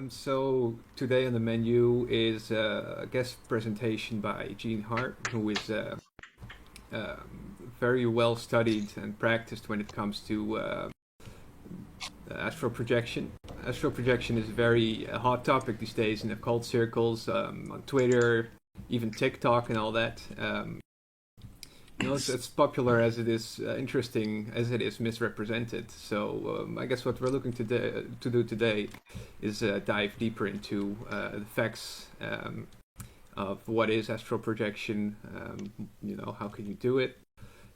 So today on the menu is a guest presentation by Gene Hart, who is very well studied and practiced when it comes to astral projection. Astral projection is a very hot topic these days in occult circles, on Twitter, even TikTok, and all that. It's popular as it is interesting as it is misrepresented. So I guess what we're looking to do today is dive deeper into the facts of what is astral projection. How can you do it,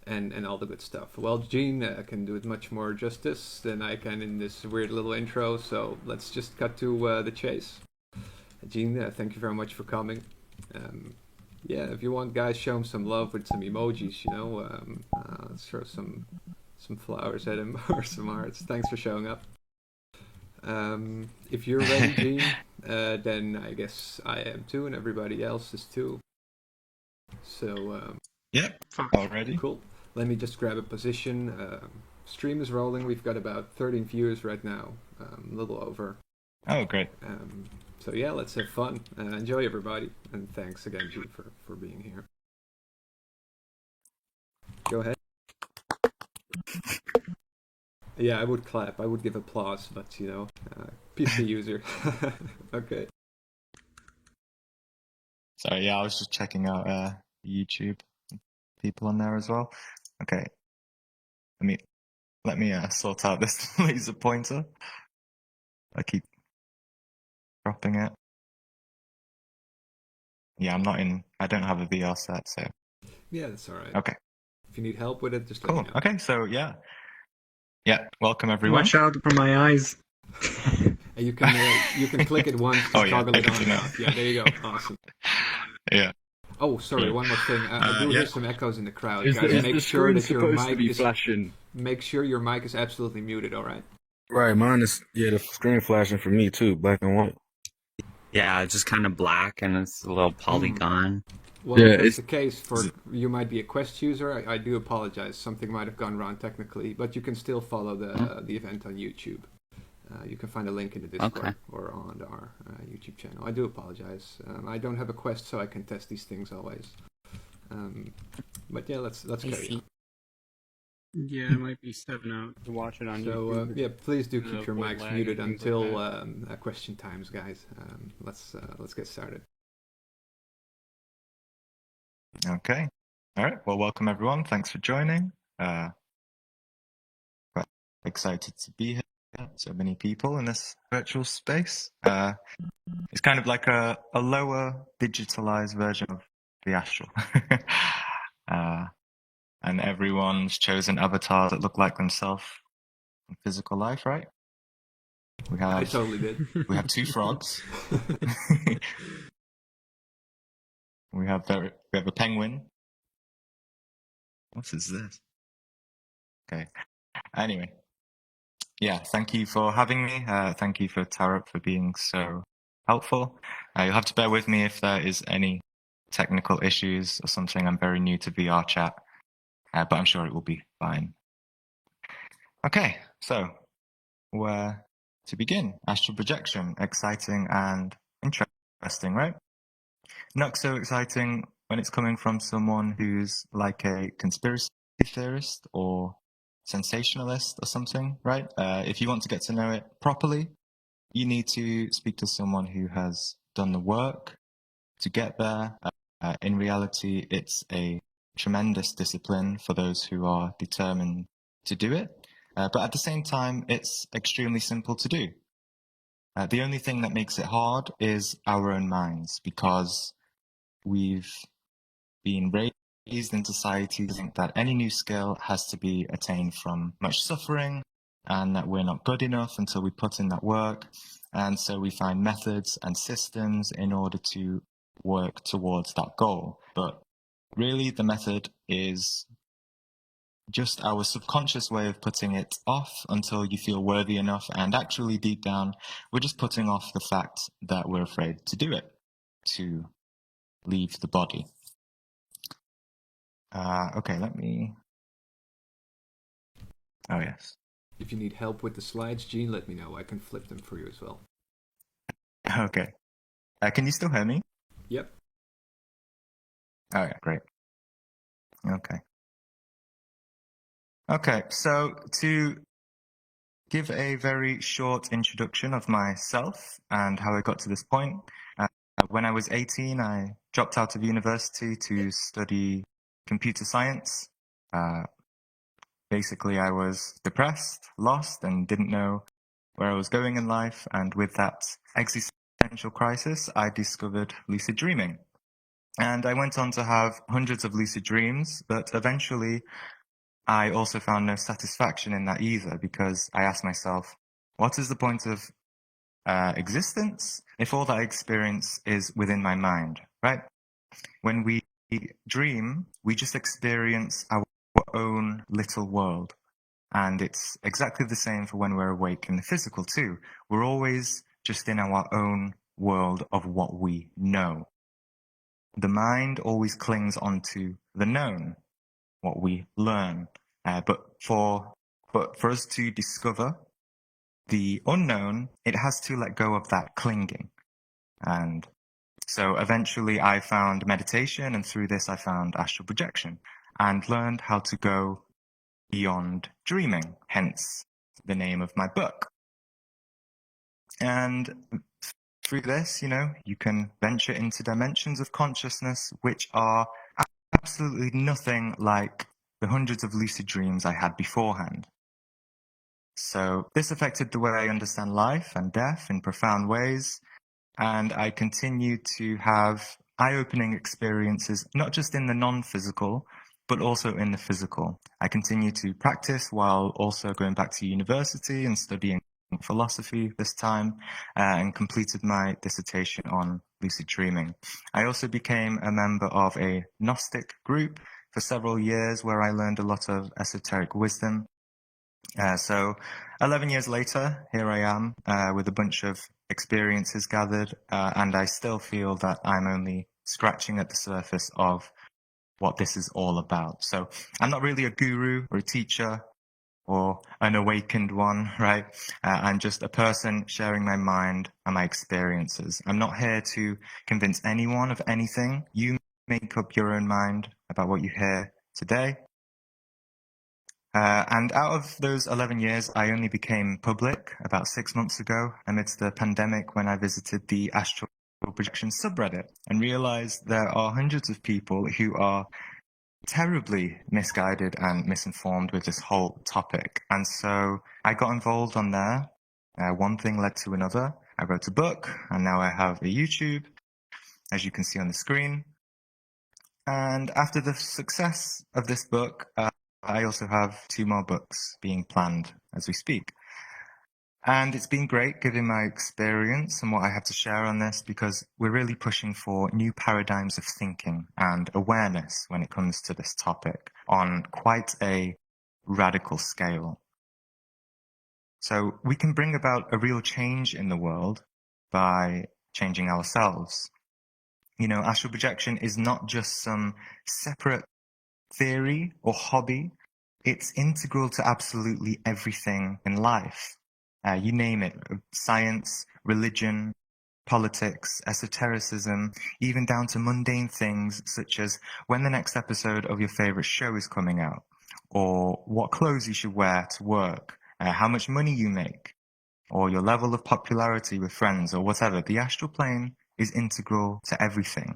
and all the good stuff. Well, Gene can do it much more justice than I can in this weird little intro. So let's just cut to the chase. Gene, thank you very much for coming. Yeah, if you want, guys, show him some love with some emojis. Let's throw some flowers at him or some hearts. Thanks for showing up. If you're ready, Gene, then I guess I am too, and everybody else is too. So Yep, already. Cool. Let me just grab a position. Stream is rolling. We've got about 13 viewers right now, a little over. Oh, great. So yeah, let's have fun. Enjoy, everybody, and thanks again, Gene, for being here. Go ahead. Yeah, I would clap. I would give applause, but PC user. Okay. Sorry, yeah, I was just checking out YouTube people on there as well. Okay, let me sort out this laser pointer. I keep dropping it. Yeah, I don't have a VRChat, so. Yeah, that's all right. Okay. If you need help with it, just cool. Let me know. Okay, so yeah, welcome everyone. Watch out for my eyes. You can click it once to toggle it on and off. Yeah, there you go. Awesome. Yeah. Oh, sorry. One more thing. I do hear some echoes in the crowd. Guys, make sure that your mic is flashing. Make sure your mic is absolutely muted. All right. Right, mine is. Yeah, the screen flashing for me too, black and white. Yeah, it's just kind of black and it's a little polygon. Well, if that's the case, you might be a Quest user. I do apologize. Something might have gone wrong technically, but you can still follow the event on YouTube. You can find a link in the Discord or on our YouTube channel. I do apologize. I don't have a Quest, so I can test these things always. But yeah, let's carry on. Yeah, it might be stepping out to watch it on YouTube. Yeah, please do keep your mics muted until question times, guys. Let's get started. Okay. All right. Well, welcome everyone. Thanks for joining. Quite excited to be here. So many people in this virtual space. It's kind of like a lower digitalized version of the Astral. And everyone's chosen avatars that look like themselves in physical life, right? I totally did. We have two frogs. we have a penguin. What is this? Okay. Anyway. Yeah, thank you for having me. Thank you for Tarek for being so helpful. You'll have to bear with me if there is any technical issues or something. I'm very new to VRChat, but I'm sure it will be fine. Okay, so where to begin? Astral projection, exciting and interesting, right? Not so exciting when it's coming from someone who's like a conspiracy theorist or sensationalist or something, right? If you want to get to know it properly, you need to speak to someone who has done the work to get there. In reality, it's a tremendous discipline for those who are determined to do it. But at the same time, it's extremely simple to do. The only thing that makes it hard is our own minds, because we've been raised in society to think that any new skill has to be attained from much suffering, and that we're not good enough until we put in that work. And so we find methods and systems in order to work towards that goal. But really, the method is just our subconscious way of putting it off until you feel worthy enough. And actually, deep down, we're just putting off the fact that we're afraid to do it, to leave the body. Okay, let me... Oh, yes. If you need help with the slides, Gene, let me know. I can flip them for you as well. Okay. Can you still hear me? Yep. Oh, yeah, great. Okay. Okay, so to give a very short introduction of myself and how I got to this point, when I was 18, I dropped out of university to study computer science. Basically, I was depressed, lost, and didn't know where I was going in life. And with that existential crisis, I discovered lucid dreaming. And I went on to have hundreds of lucid dreams, but eventually I also found no satisfaction in that either, because I asked myself, what is the point of existence if all that I experience is within my mind, right? When we dream, we just experience our own little world. And it's exactly the same for when we're awake in the physical too. We're always just in our own world of what we know. The mind always clings onto the known, what we learn. But for us to discover the unknown, it has to let go of that clinging. And so eventually I found meditation, and through this I found astral projection and learned how to go beyond dreaming, hence the name of my book. And through this, you can venture into dimensions of consciousness which are absolutely nothing like the hundreds of lucid dreams I had beforehand. So this affected the way I understand life and death in profound ways, and I continue to have eye-opening experiences, not just in the non-physical, but also in the physical. I continue to practice while also going back to university and studying philosophy this time, and completed my dissertation on lucid dreaming. I also became a member of a Gnostic group for several years where I learned a lot of esoteric wisdom. So 11 years later, here I am with a bunch of experiences gathered, and I still feel that I'm only scratching at the surface of what this is all about. So I'm not really a guru or a teacher or an awakened one, right? I'm just a person sharing my mind and my experiences. I'm not here to convince anyone of anything. You make up your own mind about what you hear today. And out of those 11 years, I only became public about 6 months ago amidst the pandemic when I visited the Astral projection subreddit and realized there are hundreds of people who are terribly misguided and misinformed with this whole topic. And so I got involved on there. One thing led to another. I wrote a book, and now I have a YouTube, as you can see on the screen. And after the success of this book, I also have 2 more books being planned as we speak. And it's been great given my experience and what I have to share on this, because we're really pushing for new paradigms of thinking and awareness when it comes to this topic on quite a radical scale. So we can bring about a real change in the world by changing ourselves. Astral projection is not just some separate theory or hobby. It's integral to absolutely everything in life. You name it, science, religion, politics, esotericism, even down to mundane things such as when the next episode of your favorite show is coming out, or what clothes you should wear to work, how much money you make, or your level of popularity with friends, or whatever. The astral plane is integral to everything.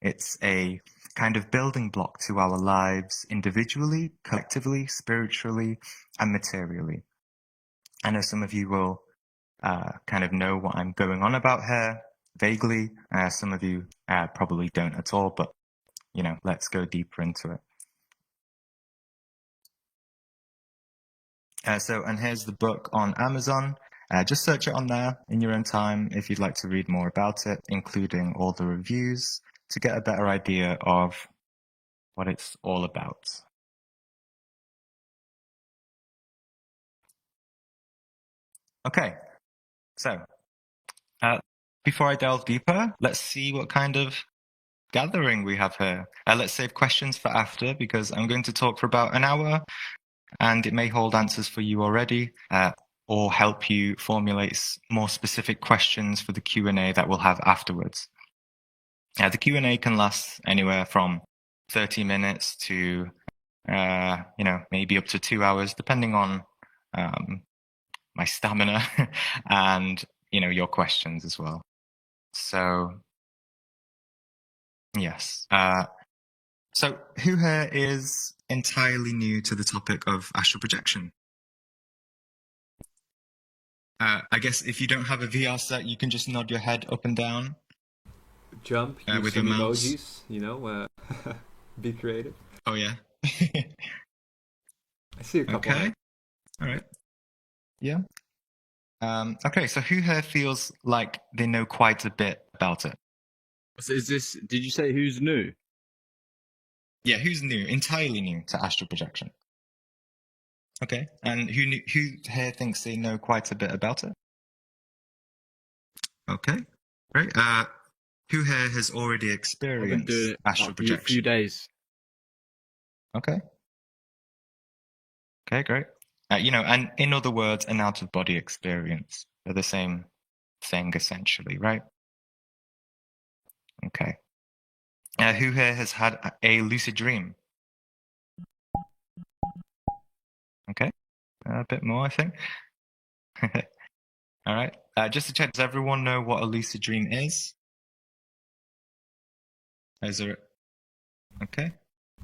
It's a kind of building block to our lives individually, collectively, spiritually, and materially. I know some of you will kind of know what I'm going on about here, vaguely. Some of you probably don't at all, but, let's go deeper into it. And here's the book on Amazon. Just search it on there in your own time if you'd like to read more about it, including all the reviews, to get a better idea of what it's all about. Okay, so before I delve deeper, let's see what kind of gathering we have here. Let's save questions for after, because I'm going to talk for about an hour. and it may hold answers for you already, or help you formulate more specific questions for the Q&A that we'll have afterwards. The Q&A can last anywhere from 30 minutes to, maybe up to 2 hours, depending on my stamina and, your questions as well. So, yes. So who here is entirely new to the topic of astral projection? I guess if you don't have a VR set, you can just nod your head up and down. Jump, use with some your mouse. emojis, be creative. Oh, yeah. I see a couple. Okay. All right. Yeah. Okay, so who here feels like they know quite a bit about it? So did you say who's new? Yeah, who's new, entirely new to astral projection? Okay, and who here thinks they know quite a bit about it? Okay, great. Who here has already experienced astral projection? A few days. Okay. Okay, great. And in other words, an out-of-body experience. They're the same thing, essentially, right? Okay. Who here has had a lucid dream? Okay, a bit more, I think. All right. Just to check, does everyone know what a lucid dream is? Is there? Okay.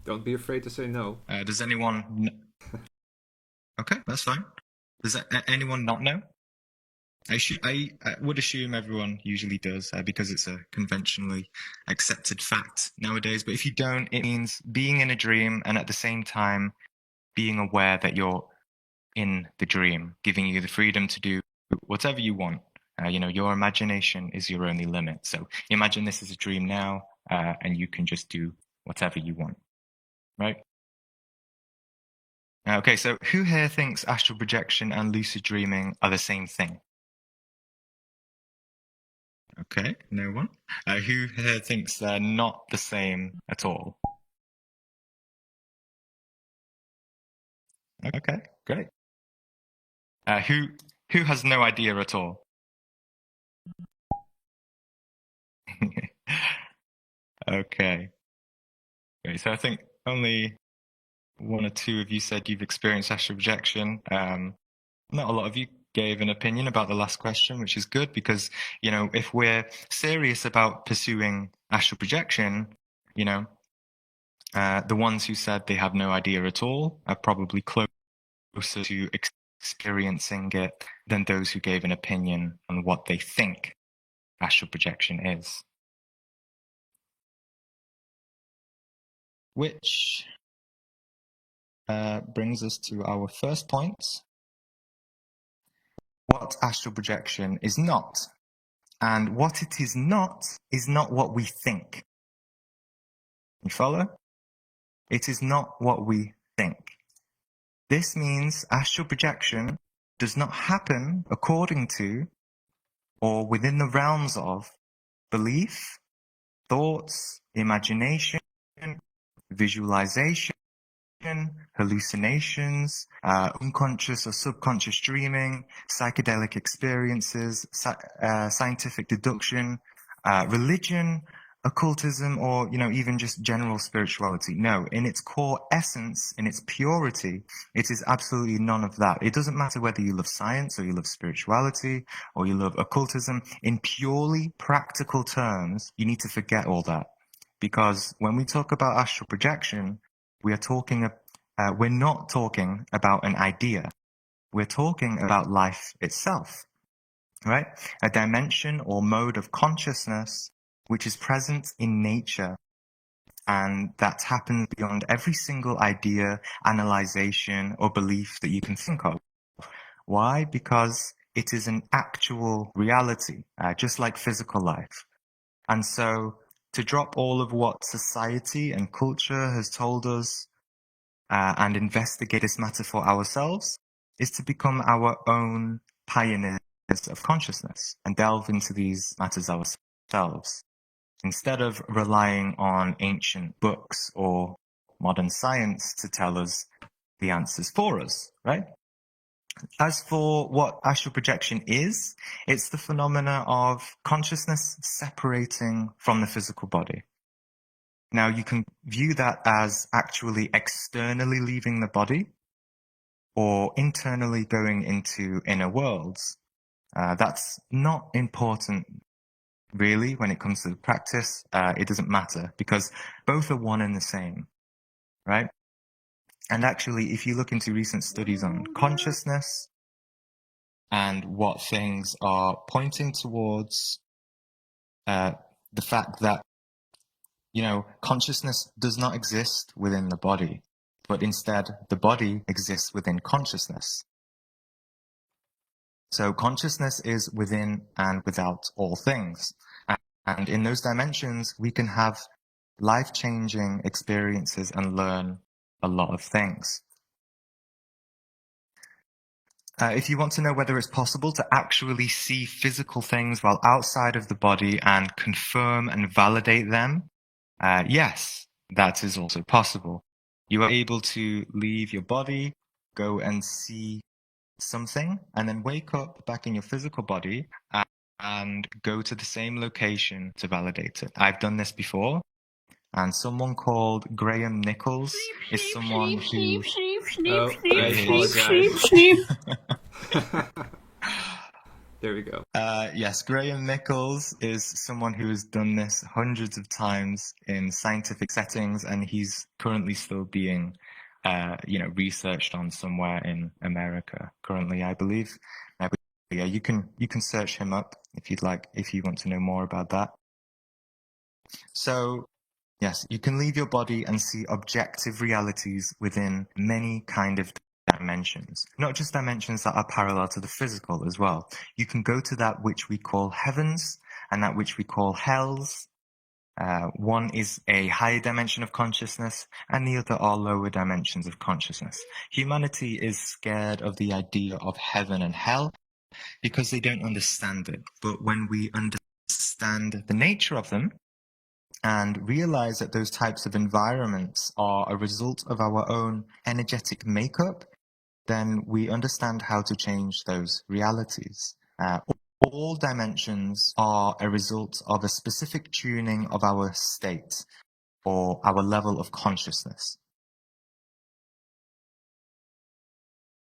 Don't be afraid to say no. Does anyone? Okay, that's fine. Does anyone not know? I would assume everyone usually does, because it's a conventionally accepted fact nowadays. But if you don't, it means being in a dream and at the same time being aware that you're in the dream, giving you the freedom to do whatever you want. Your imagination is your only limit. So imagine this is a dream now, and you can just do whatever you want, right? Okay, so who here thinks astral projection and lucid dreaming are the same thing? Okay, no one. Who here thinks they're not the same at all? Okay, great. Who has no idea at all? Okay. Great. So I think only one or two of you said you've experienced astral projection. Not a lot of you gave an opinion about the last question, which is good because, if we're serious about pursuing astral projection, the ones who said they have no idea at all are probably closer to experiencing it than those who gave an opinion on what they think astral projection is. Which brings us to our first point. What astral projection is not. And what it is not what we think. You follow? It is not what we think. This means astral projection does not happen according to or within the realms of belief, thoughts, imagination, visualization, hallucinations, unconscious or subconscious dreaming, psychedelic experiences, scientific deduction, religion, occultism, or even just general spirituality. No, in its core essence, in its purity, it is absolutely none of that. It doesn't matter whether you love science or you love spirituality or you love occultism. In purely practical terms, you need to forget all that, because when we talk about astral projection, we're not talking about an idea. We're talking about life itself, right? A dimension or mode of consciousness which is present in nature, and that happens beyond every single idea, analyzation, or belief that you can think of. Why? Because it is an actual reality, just like physical life. And so to drop all of what society and culture has told us and investigate this matter for ourselves is to become our own pioneers of consciousness and delve into these matters ourselves, instead of relying on ancient books or modern science to tell us the answers for us, right? As for what astral projection is, it's the phenomena of consciousness separating from the physical body. Now, you can view that as actually externally leaving the body or internally going into inner worlds. That's not important, really, when it comes to the practice. It doesn't matter because both are one and the same, right? And actually, if you look into recent studies on consciousness and what things are pointing towards, the fact that, consciousness does not exist within the body, but instead the body exists within consciousness. So consciousness is within and without all things. And in those dimensions, we can have life-changing experiences and learn a lot of things. If you want to know whether it's possible to actually see physical things while outside of the body and confirm and validate them, yes, that is also possible. You are able to leave your body, go and see something, and then wake up back in your physical body and go to the same location to validate it. I've done this before, and someone called Graham Nichols is someone who... Oh, I apologize. There we go. Yes, Graham Nichols is someone who has done this hundreds of times in scientific settings, and he's currently still being, researched on somewhere in America currently, I believe. But yeah, you can search him up if you'd like, if you want to know more about that. So, yes, you can leave your body and see objective realities within many kind of dimensions, not just dimensions that are parallel to the physical as well. You can go to that which we call heavens and that which we call hells. One is a higher dimension of consciousness and the other are lower dimensions of consciousness. Humanity is scared of the idea of heaven and hell because they don't understand it. But when we understand the nature of them and realize that those types of environments are a result of our own energetic makeup, then we understand how to change those realities. All dimensions are a result of a specific tuning of our state or our level of consciousness.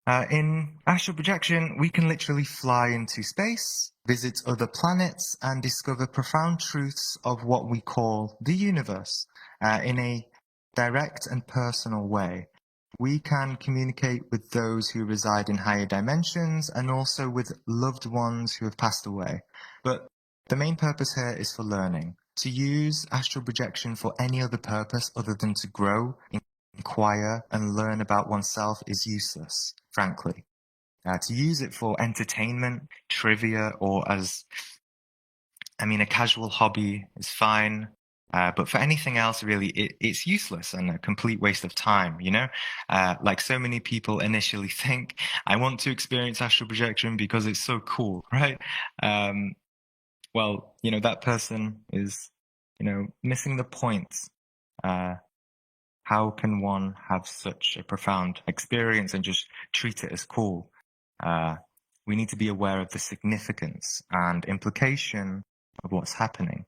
In astral projection, we can literally fly into space, visit other planets, and discover profound truths of what we call the universe in a direct and personal way. We can communicate with those who reside in higher dimensions and also with loved ones who have passed away. But the main purpose here is for learning. To use astral projection for any other purpose other than to grow, inquire, and learn about oneself is useless, frankly. To use it for entertainment, trivia, or as, a casual hobby is fine. But for anything else, really, it's useless and a complete waste of time, Like so many people initially think, I want to experience astral projection because it's so cool, right? Well, that person is, missing the point. How can one have such a profound experience and just treat it as cool? We need to be aware of the significance and implication of what's happening.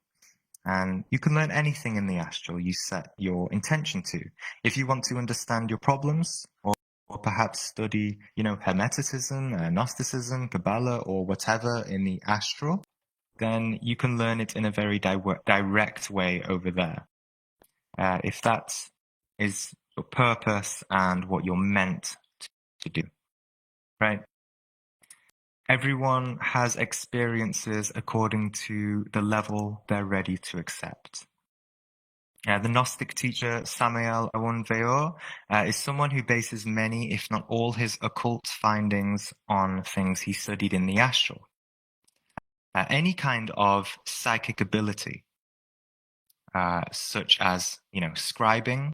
And you can learn anything in the astral you set your intention to. If you want to understand your problems, or perhaps study, Hermeticism, Gnosticism, Kabbalah, or whatever in the astral, then you can learn it in a very direct way over there. If that is your purpose and what you're meant to do, right? Everyone has experiences according to the level they're ready to accept. The Gnostic teacher Samael Aun-Weor is someone who bases many, if not all, his occult findings on things he studied in the astral. Any kind of psychic ability, such as, scribing,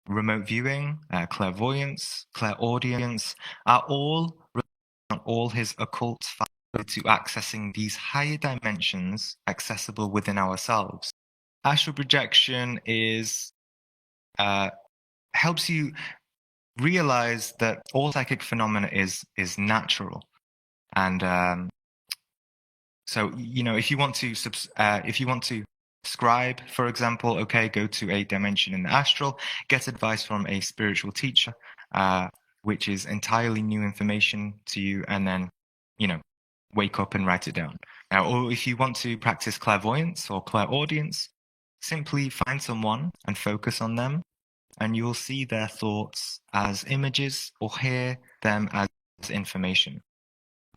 remote viewing, clairvoyance, clairaudience, are all his occult findings to accessing these higher dimensions accessible within ourselves. Astral projection is helps you realize that all psychic phenomena is natural. And so, you know, if you want to scribe, for example, okay, go to a dimension in the astral, get advice from a spiritual teacher, which is entirely new information to you, and then, you know, wake up and write it down. Now, or if you want to practice clairvoyance or clairaudience, simply find someone and focus on them, and you'll see their thoughts as images or hear them as information.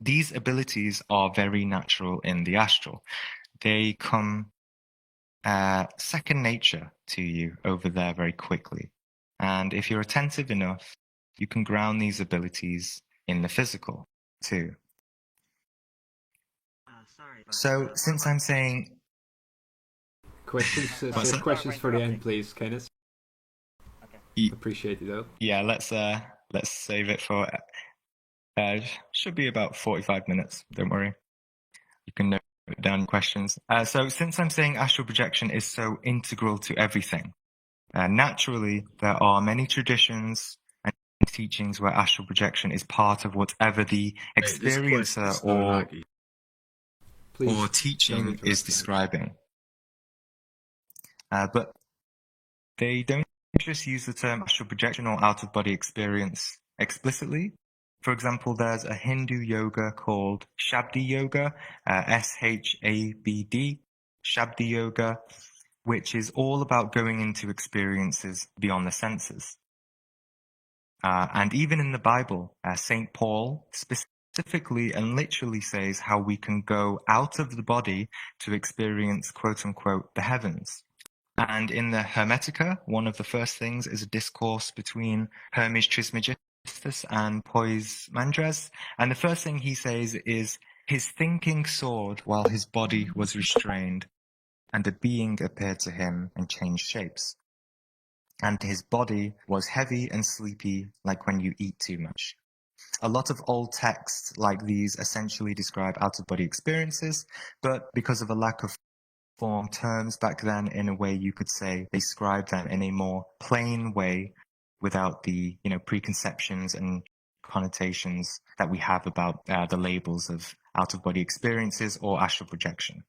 These abilities are very natural in the astral. They come second nature to you over there very quickly. And if you're attentive enough, you can ground these abilities in the physical too. So since I'm saying Questions? What's Save that? questions for the end, please, Kenneth. Ye- Appreciate it, though. yeah, let's save it for should be about 45 minutes. Don't worry. You can note down questions. So since I'm saying astral projection is so integral to everything, naturally there are many traditions and teachings where astral projection is part of whatever the Wait, this quest experiencer is so or laggy. Please teaching don't interrupt. is describing. But they don't just use the term astral projection or out-of-body experience explicitly. For example, there's a Hindu yoga called Shabdi Yoga, Shabd, Shabdi Yoga, which is all about going into experiences beyond the senses. And even in the Bible, St. Paul specifically and literally says how we can go out of the body to experience, quote unquote, the heavens. And in the Hermetica, one of the first things is a discourse between Hermes Trismegistus and Poismandres. And the first thing he says is, his thinking soared while his body was restrained, and a being appeared to him and changed shapes. And his body was heavy and sleepy, like when you eat too much. A lot of old texts like these essentially describe out-of-body experiences, but because of a lack of form terms back then, in a way you could say they describe them in a more plain way without the, you know, preconceptions and connotations that we have about the labels of out-of-body experiences or astral projection.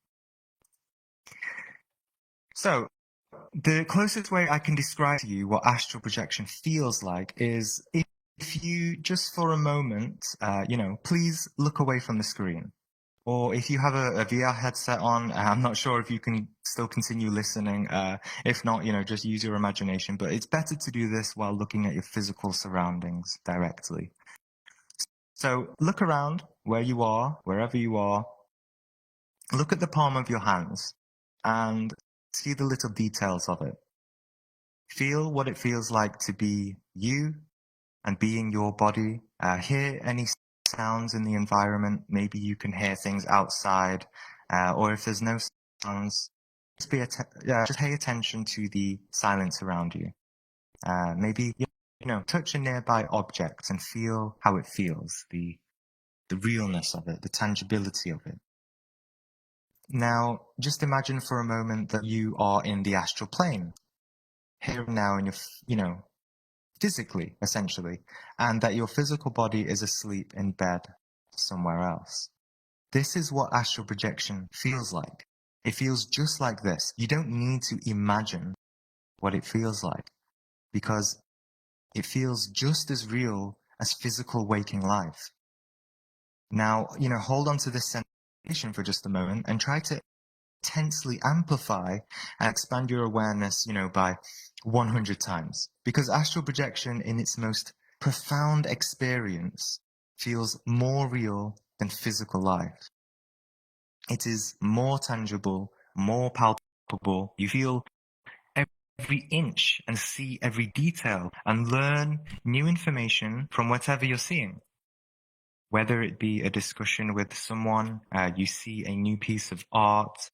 So the closest way I can describe to you what astral projection feels like is if you just for a moment, you know, please look away from the screen. Or if you have a VR headset on, I'm not sure if you can still continue listening. If not, you know, just use your imagination. But it's better to do this while looking at your physical surroundings directly. So look around where you are, wherever you are. Look at the palm of your hands and see the little details of it. Feel what it feels like to be you and being your body. Hear any sounds in the environment. Maybe you can hear things outside, or if there's no sounds, just pay attention to the silence around you. Maybe, you know, touch a nearby object and feel how it feels, the realness of it, the tangibility of it. Now, just imagine for a moment that you are in the astral plane, here and now, in your, you know, physically, essentially, and that your physical body is asleep in bed somewhere else. This is what astral projection feels like. It feels just like this. You don't need to imagine what it feels like, because it feels just as real as physical waking life. Now, you know, hold on to this sensation for just a moment and try to intensely amplify and expand your awareness, you know, by 100 times. Because astral projection in its most profound experience feels more real than physical life. It is more tangible, more palpable. You feel every inch and see every detail and learn new information from whatever you're seeing. Whether it be a discussion with someone, you see a new piece of art,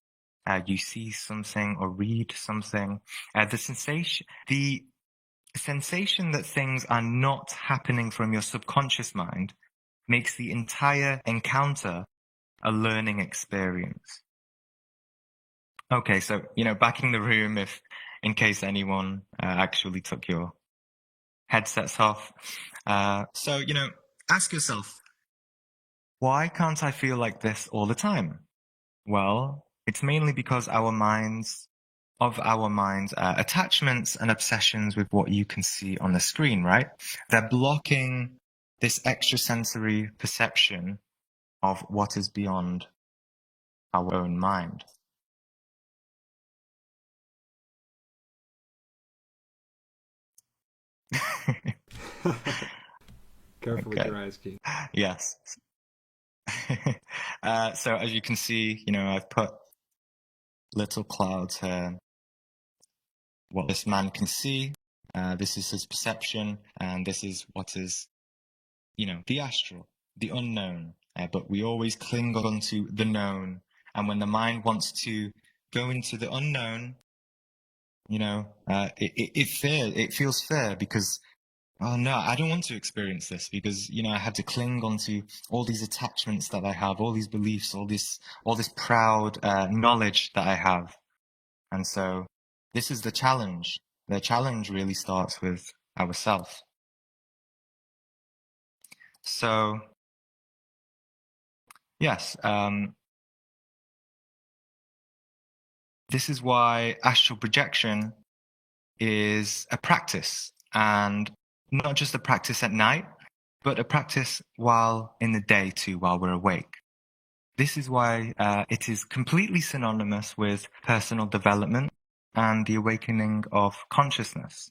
you see something or read something, the sensation that things are not happening from your subconscious mind makes the entire encounter a learning experience. Okay, so, you know, back in the room, in case anyone actually took your headsets off. So, ask yourself, why can't I feel like this all the time? Well, it's mainly because our minds, attachments and obsessions with what you can see on the screen, right? They're blocking this extrasensory perception of what is beyond our own mind. Careful with Okay. your eyes, Keith. Yes. So as you can see, I've put little clouds here. What this man can see, this is his perception, and this is what is, the astral, the unknown. But we always cling on to the known. And when the mind wants to go into the unknown, it feels fair because, oh no, I don't want to experience this because, I had to cling onto all these attachments that I have, all these beliefs, all this proud knowledge that I have. And so this is the challenge. The challenge really starts with ourselves. So, yes, this is why astral projection is a practice, and not just a practice at night, but a practice while in the day too, while we're awake. This is why it is completely synonymous with personal development and the awakening of consciousness.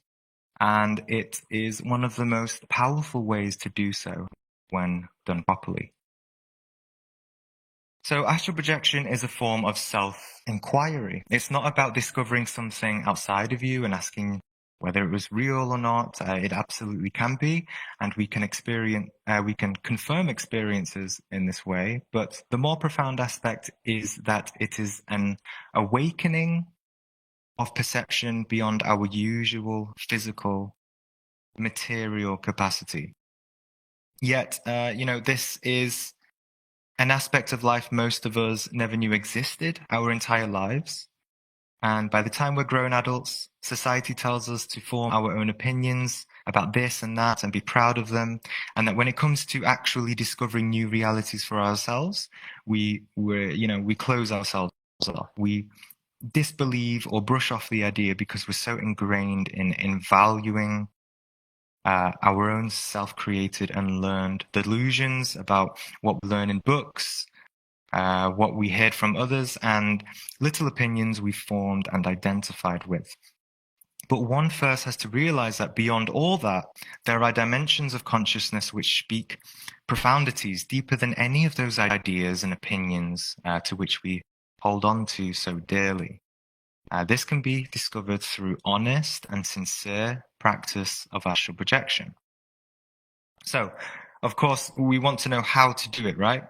And it is one of the most powerful ways to do so when done properly. So astral projection is a form of self-inquiry. It's not about discovering something outside of you and asking whether it was real or not. It absolutely can be, and we can confirm experiences in this way. But the more profound aspect is that it is an awakening of perception beyond our usual physical, material capacity. Yet, this is an aspect of life most of us never knew existed our entire lives. And by the time we're grown adults, society tells us to form our own opinions about this and that and be proud of them. And that when it comes to actually discovering new realities for ourselves, we close ourselves off. We disbelieve or brush off the idea because we're so ingrained in valuing our own self-created and learned delusions about what we learn in books, what we heard from others, and little opinions we formed and identified with. But one first has to realize that beyond all that, there are dimensions of consciousness which speak profundities deeper than any of those ideas and opinions to which we hold on to so dearly. This can be discovered through honest and sincere practice of astral projection. So, of course, we want to know how to do it, right?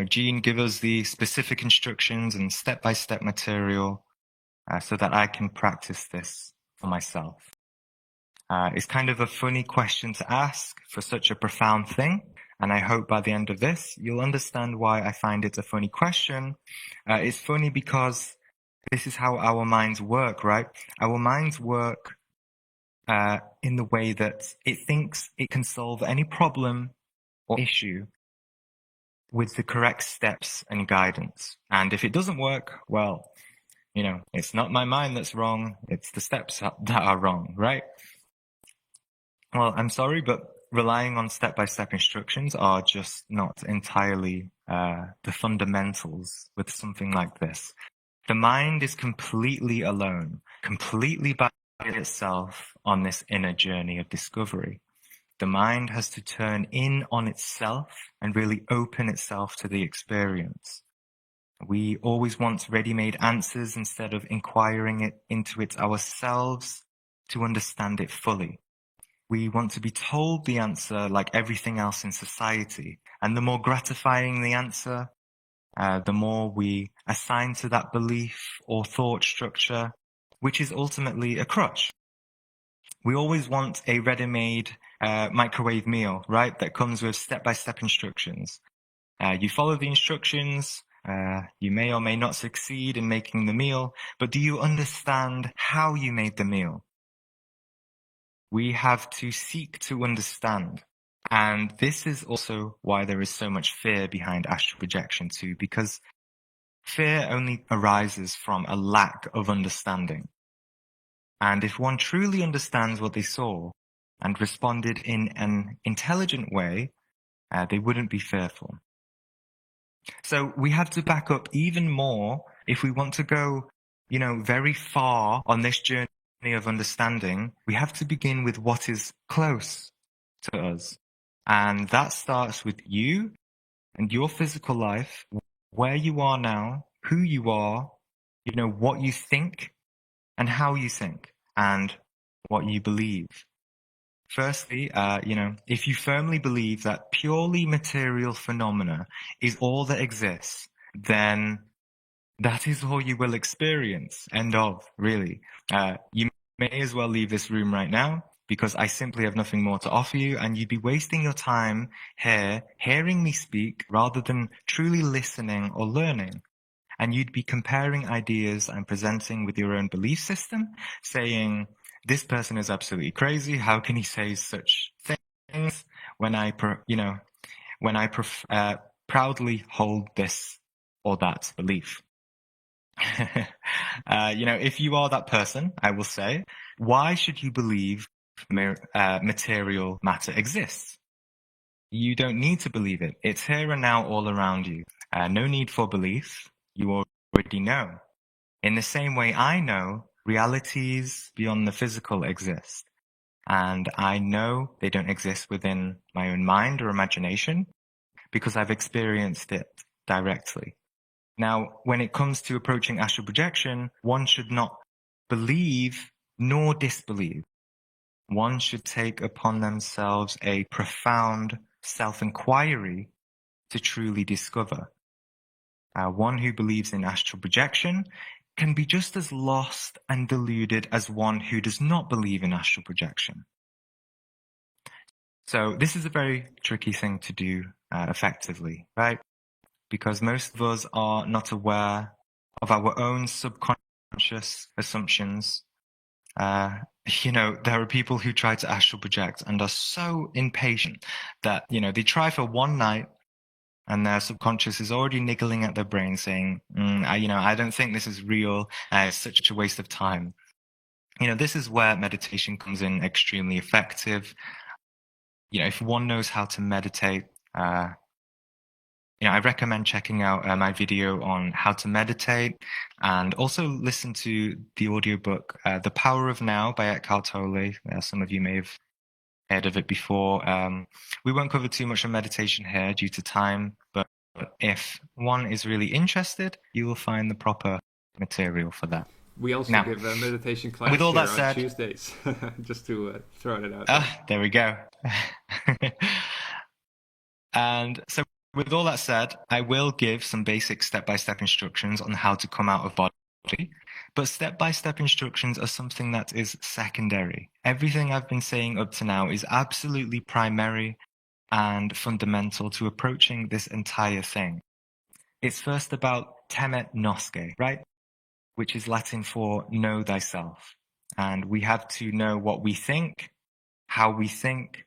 Jean, give us the specific instructions and step-by-step material so that I can practice this for myself. It's kind of a funny question to ask for such a profound thing, and I hope by the end of this, you'll understand why I find it a funny question. It's funny because this is how our minds work, right? Our minds work in the way that it thinks it can solve any problem or issue with the correct steps and guidance. And if it doesn't work, well, it's not my mind that's wrong, it's the steps that are wrong, right? Well, I'm sorry, but relying on step-by-step instructions are just not entirely the fundamentals with something like this. The mind is completely alone, completely by itself on this inner journey of discovery. The mind has to turn in on itself and really open itself to the experience. We always want ready-made answers instead of inquiring into it ourselves to understand it fully. We want to be told the answer like everything else in society, and the more gratifying the answer, the more we assign to that belief or thought structure, which is ultimately a crutch. We always want a ready-made microwave meal, right? That comes with step-by-step instructions. You follow the instructions, you may or may not succeed in making the meal, but do you understand how you made the meal? We have to seek to understand. And this is also why there is so much fear behind astral projection too, because fear only arises from a lack of understanding. And if one truly understands what they saw and responded in an intelligent way, they wouldn't be fearful. So we have to back up even more if we want to go, very far on this journey of understanding. We have to begin with what is close to us. And that starts with you and your physical life, where you are now, who you are, what you think and how you think and what you believe. Firstly, if you firmly believe that purely material phenomena is all that exists, then that is all you will experience. End of, really. You may as well leave this room right now, because I simply have nothing more to offer you, and you'd be wasting your time here, hearing me speak, rather than truly listening or learning. And you'd be comparing ideas I'm presenting with your own belief system, saying, this person is absolutely crazy. How can he say such things when I proudly hold this or that belief? If you are that person, I will say, why should you believe material matter exists? You don't need to believe it. It's here and now all around you. No need for belief. You already know. In the same way I know realities beyond the physical exist. And I know they don't exist within my own mind or imagination because I've experienced it directly. Now, when it comes to approaching astral projection, one should not believe nor disbelieve. One should take upon themselves a profound self-inquiry to truly discover. One who believes in astral projection can be just as lost and deluded as one who does not believe in astral projection. So this is a very tricky thing to do effectively, right? Because most of us are not aware of our own subconscious assumptions. There are people who try to astral project and are so impatient that, they try for one night and their subconscious is already niggling at their brain saying, I don't think this is real. It's such a waste of time. This is where meditation comes in extremely effective. If one knows how to meditate, I recommend checking out my video on how to meditate, and also listen to the audiobook, The Power of Now by Eckhart Tolle. Some of you may have heard of it before. We won't cover too much on meditation here due to time, but if one is really interested, you will find the proper material for that. We also Now, give a meditation class with all here that on said, Tuesdays, just to throw it out there. there we go. And so with all that said, I will give some basic step-by-step instructions on how to come out of body, but step-by-step instructions are something that is secondary. Everything I've been saying up to now is absolutely primary and fundamental to approaching this entire thing. It's first about temet nosce, right? Which is Latin for know thyself. And we have to know what we think, how we think,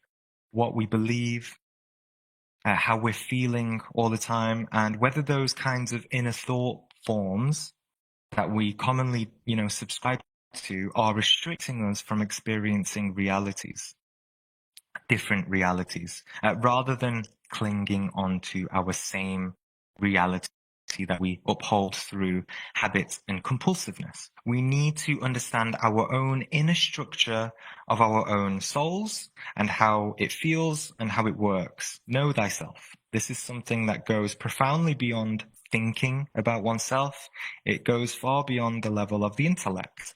what we believe, how we're feeling all the time, and whether those kinds of inner thought forms that we commonly, subscribe to are restricting us from experiencing realities, different realities, rather than clinging onto our same reality that we uphold through habit and compulsiveness. We need to understand our own inner structure of our own souls and how it feels and how it works. Know thyself. This is something that goes profoundly beyond thinking about oneself. It goes far beyond the level of the intellect.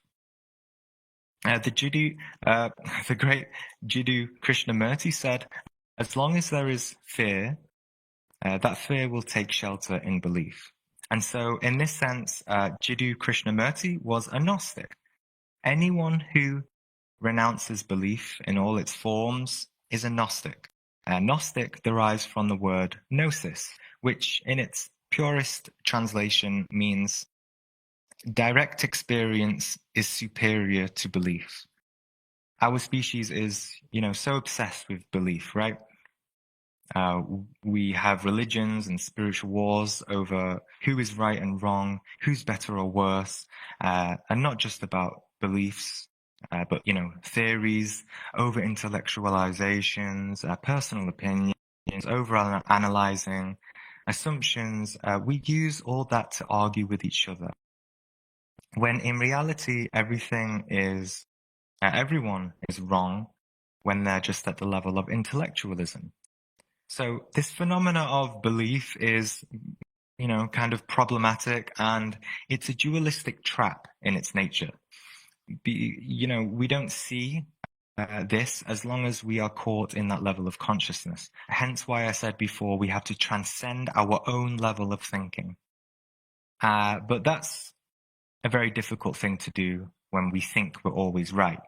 The great Jiddu Krishnamurti said, as long as there is fear, that fear will take shelter in belief. And so in this sense, Jiddu Krishnamurti was a Gnostic. Anyone who renounces belief in all its forms is a Gnostic. Gnostic derives from the word gnosis, which in its purest translation means direct experience is superior to belief. our species is, so obsessed with belief, right? We have religions and spiritual wars over who is right and wrong, who's better or worse, and not just about beliefs, but, theories, over intellectualizations, personal opinions, over analyzing, assumptions. We use all that to argue with each other. When in reality, everyone is wrong when they're just at the level of intellectualism. So this phenomena of belief is, kind of problematic, and it's a dualistic trap in its nature. We don't see this as long as we are caught in that level of consciousness. Hence why I said before, we have to transcend our own level of thinking. But that's a very difficult thing to do when we think we're always right.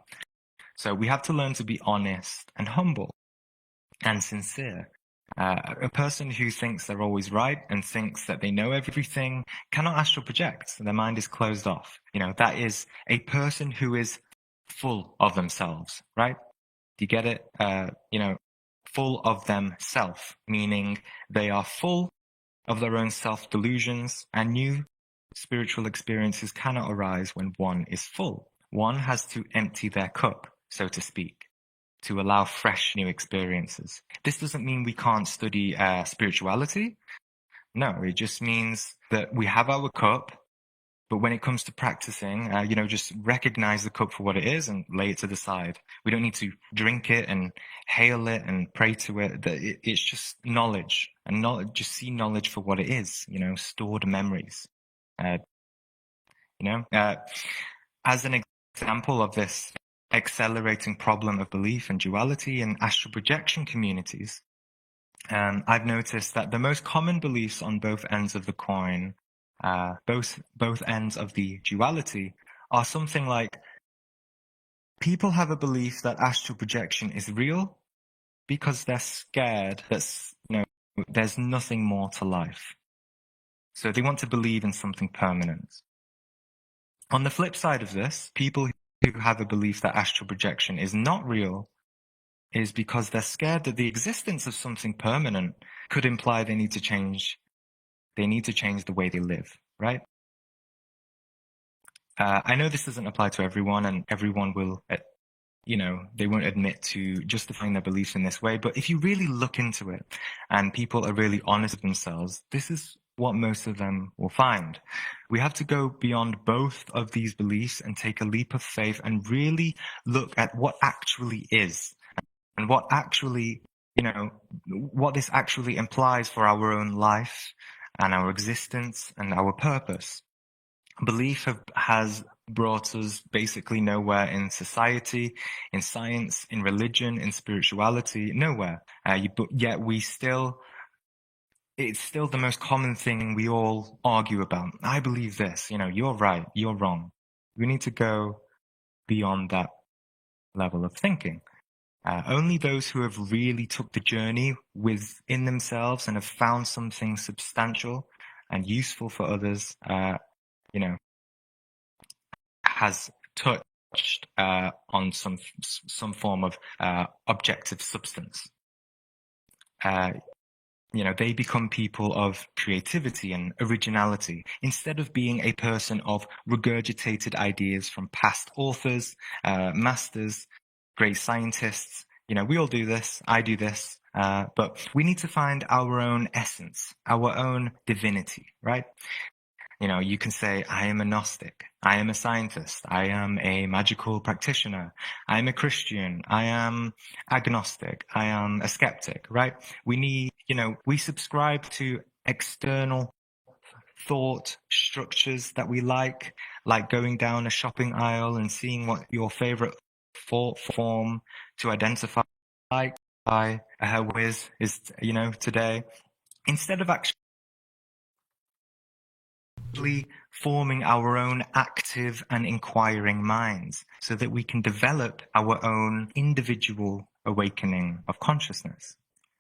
So we have to learn to be honest and humble and sincere. A person who thinks they're always right and thinks that they know everything cannot astral project. Their mind is closed off. That is a person who is full of themselves, right? Do you get it? Full of themselves, meaning they are full of their own self-delusions, and new spiritual experiences cannot arise when one is full. One has to empty their cup, so to speak, to allow fresh new experiences. This doesn't mean we can't study spirituality. No, it just means that we have our cup, but when it comes to practicing, just recognize the cup for what it is and lay it to the side. We don't need to drink it and hail it and pray to it. It's just knowledge, and just see knowledge for what it is, stored memories. As an example of this accelerating problem of belief and duality in astral projection communities, I've noticed that the most common beliefs on both ends of the coin, both ends of the duality, are something like people have a belief that astral projection is real because they're scared that there's nothing more to life. So they want to believe in something permanent. On the flip side of this, people who have a belief that astral projection is not real is because they're scared that the existence of something permanent could imply they need to change the way they live, right? I know this doesn't apply to everyone, and everyone will, they won't admit to justifying their beliefs in this way, but if you really look into it and people are really honest with themselves, this is what most of them will find. We have to go beyond both of these beliefs and take a leap of faith and really look at what actually is, and what this actually implies for our own life and our existence and our purpose. Belief has brought us basically nowhere in society, in science, in religion, in spirituality, nowhere. Yet it's still the most common thing we all argue about. I believe this, you're right, you're wrong. We need to go beyond that level of thinking. Only those who have really took the journey within themselves and have found something substantial and useful for others, has touched on some form of objective substance. They become people of creativity and originality instead of being a person of regurgitated ideas from past authors, masters, great scientists. We all do this. I do this. But we need to find our own essence, our own divinity, right? You can say, I am a Gnostic. I am a scientist. I am a magical practitioner. I am a Christian. I am agnostic. I am a skeptic, right? We subscribe to external thought structures that we like going down a shopping aisle and seeing what your favorite thought form to identify with is, today, instead of actually forming our own active and inquiring minds so that we can develop our own individual awakening of consciousness.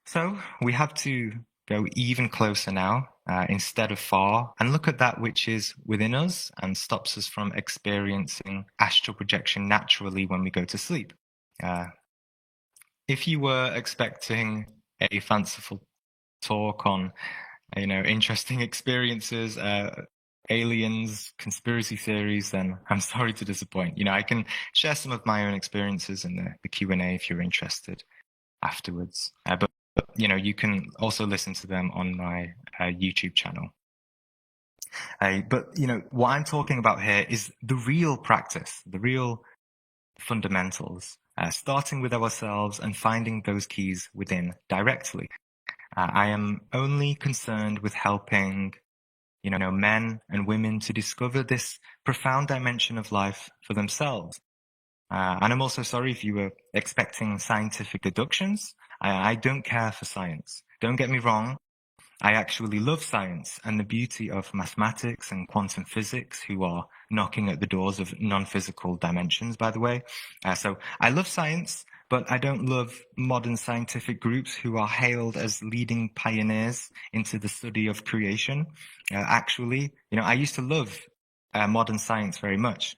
So we have to go even closer now, instead of far, and look at that which is within us and stops us from experiencing astral projection naturally when we go to sleep. If you were expecting a fanciful talk on, interesting experiences, aliens, conspiracy theories, then I'm sorry to disappoint. I can share some of my own experiences in the Q&A if you're interested afterwards. But you can also listen to them on my YouTube channel. But what I'm talking about here is the real practice, the real fundamentals, starting with ourselves and finding those keys within directly. I am only concerned with helping, men and women to discover this profound dimension of life for themselves. And I'm also sorry if you were expecting scientific deductions. I don't care for science. Don't get me wrong. I actually love science and the beauty of mathematics and quantum physics, who are knocking at the doors of non-physical dimensions, by the way. So I love science, but I don't love modern scientific groups who are hailed as leading pioneers into the study of creation. Actually, I used to love modern science very much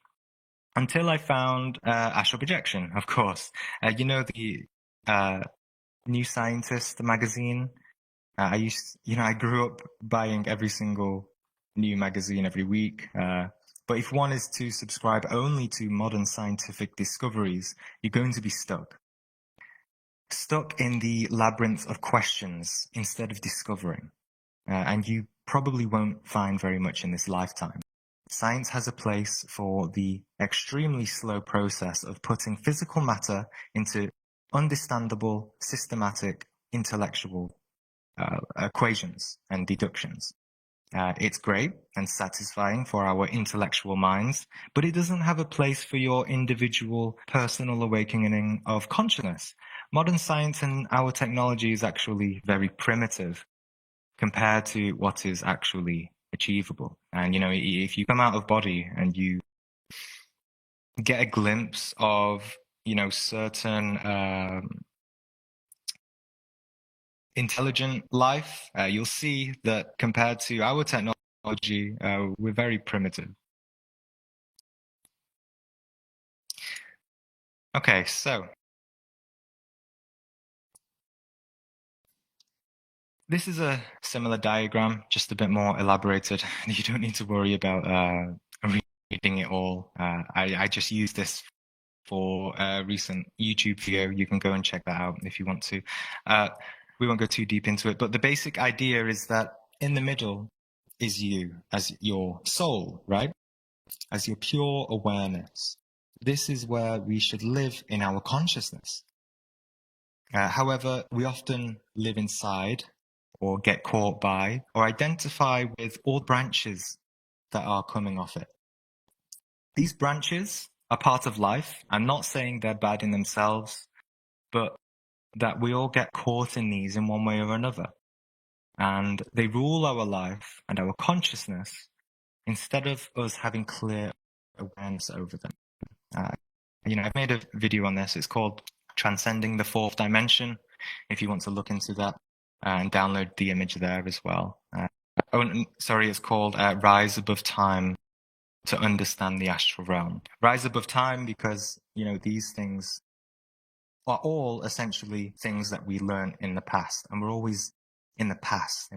until I found Astral Projection, of course. The New Scientist magazine. I grew up buying every single new magazine every week. But if one is to subscribe only to modern scientific discoveries, you're going to be stuck in the labyrinth of questions instead of discovering. And you probably won't find very much in this lifetime. Science has a place for the extremely slow process of putting physical matter into understandable, systematic, intellectual equations and deductions. It's great and satisfying for our intellectual minds, but it doesn't have a place for your individual personal awakening of consciousness. Modern science and our technology is actually very primitive compared to what is actually achievable. And, if you come out of body and you get a glimpse of, certain intelligent life, you'll see that compared to our technology, we're very primitive. Okay, so this is a similar diagram, just a bit more elaborated. You don't need to worry about reading it all. I just used this for a recent YouTube video. You can go and check that out if you want to. We won't go too deep into it, but the basic idea is that in the middle is you as your soul, right? As your pure awareness. This is where we should live in our consciousness. However, we often live inside or get caught by or identify with all branches that are coming off it. These branches are part of life. I'm not saying they're bad in themselves, but that we all get caught in these in one way or another. And they rule our life and our consciousness instead of us having clear awareness over them. I've made a video on this. It's called Transcending the Fourth Dimension, if you want to look into that and download the image there as well. It's called Rise Above Time to Understand the Astral Realm. Rise above time because, these things are all essentially things that we learn in the past. And we're always in the past,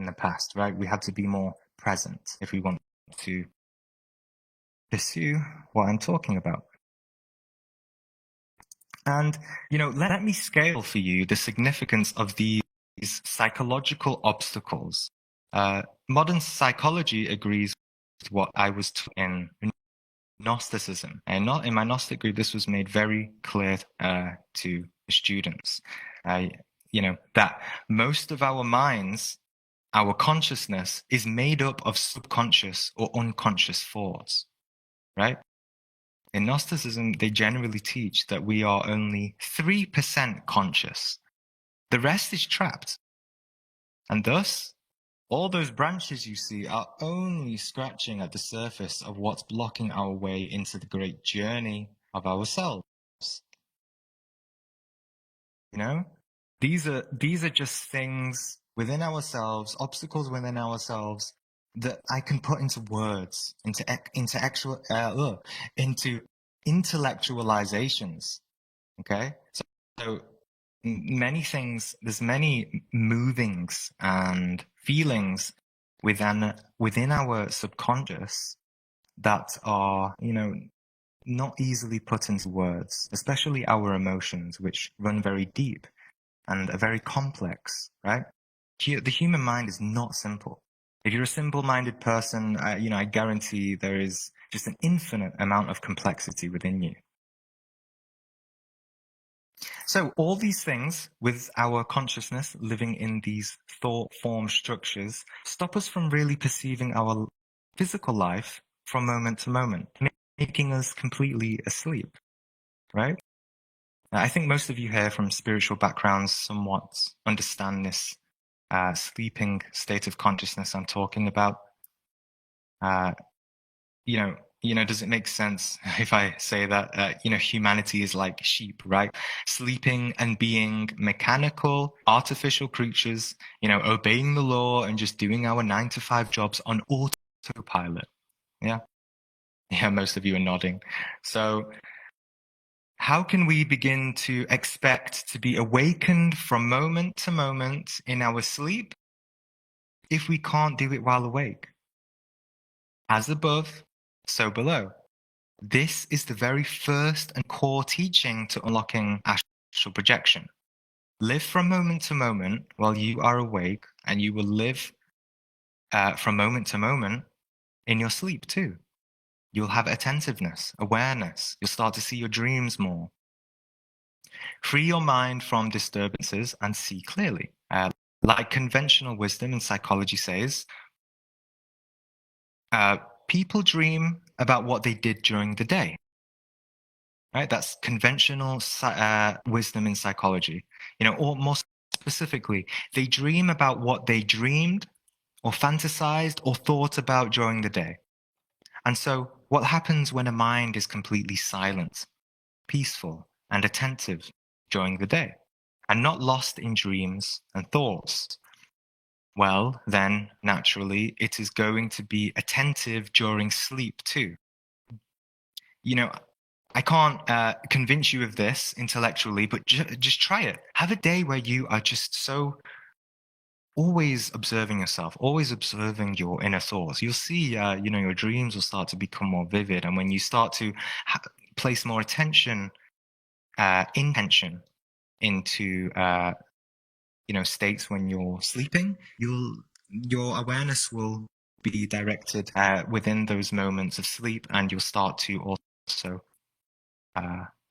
right? We have to be more present if we want to pursue what I'm talking about. And, let me scale for you the significance of these psychological obstacles. Modern psychology agrees with what I was taught in Gnosticism. And not in my Gnostic group, this was made very clear to students. That most of our minds, our consciousness, is made up of subconscious or unconscious thoughts, right? In Gnosticism, they generally teach that we are only 3% conscious. The rest is trapped. And thus, all those branches you see are only scratching at the surface of what's blocking our way into the great journey of ourselves. These are just things within ourselves, obstacles within ourselves that I can put into words, into intellectualizations. Okay, so many things, there's many movings and feelings within our subconscious that are, not easily put into words, especially our emotions, which run very deep and are very complex, right? The human mind is not simple. If you're a simple-minded person, I guarantee there is just an infinite amount of complexity within you. So all these things with our consciousness living in these thought form structures stop us from really perceiving our physical life from moment to moment, making us completely asleep, right? I think most of you here from spiritual backgrounds somewhat understand this sleeping state of consciousness I'm talking about. Does it make sense if I say that, humanity is like sheep, right? Sleeping and being mechanical, artificial creatures, obeying the law and just doing our 9-to-5 jobs on autopilot. Yeah. Yeah, most of you are nodding. So how can we begin to expect to be awakened from moment to moment in our sleep if we can't do it while awake? As above, so below. This is the very first and core teaching to unlocking astral projection. Live from moment to moment while you are awake, and you will live from moment to moment in your sleep too. You'll have attentiveness, awareness. You'll start to see your dreams more. Free your mind from disturbances and see clearly. Like conventional wisdom in psychology says, people dream about what they did during the day. Right? That's conventional wisdom in psychology. Or more specifically, they dream about what they dreamed or fantasized or thought about during the day. And so what happens when a mind is completely silent, peaceful, and attentive during the day, and not lost in dreams and thoughts? Well, then, naturally, it is going to be attentive during sleep too. I can't convince you of this intellectually, but just try it. Have a day where you are just so always observing yourself, always observing your inner thoughts. You'll see, your dreams will start to become more vivid. And when you start to place more intention into, states when you're sleeping, your awareness will be directed within those moments of sleep, and you'll start to also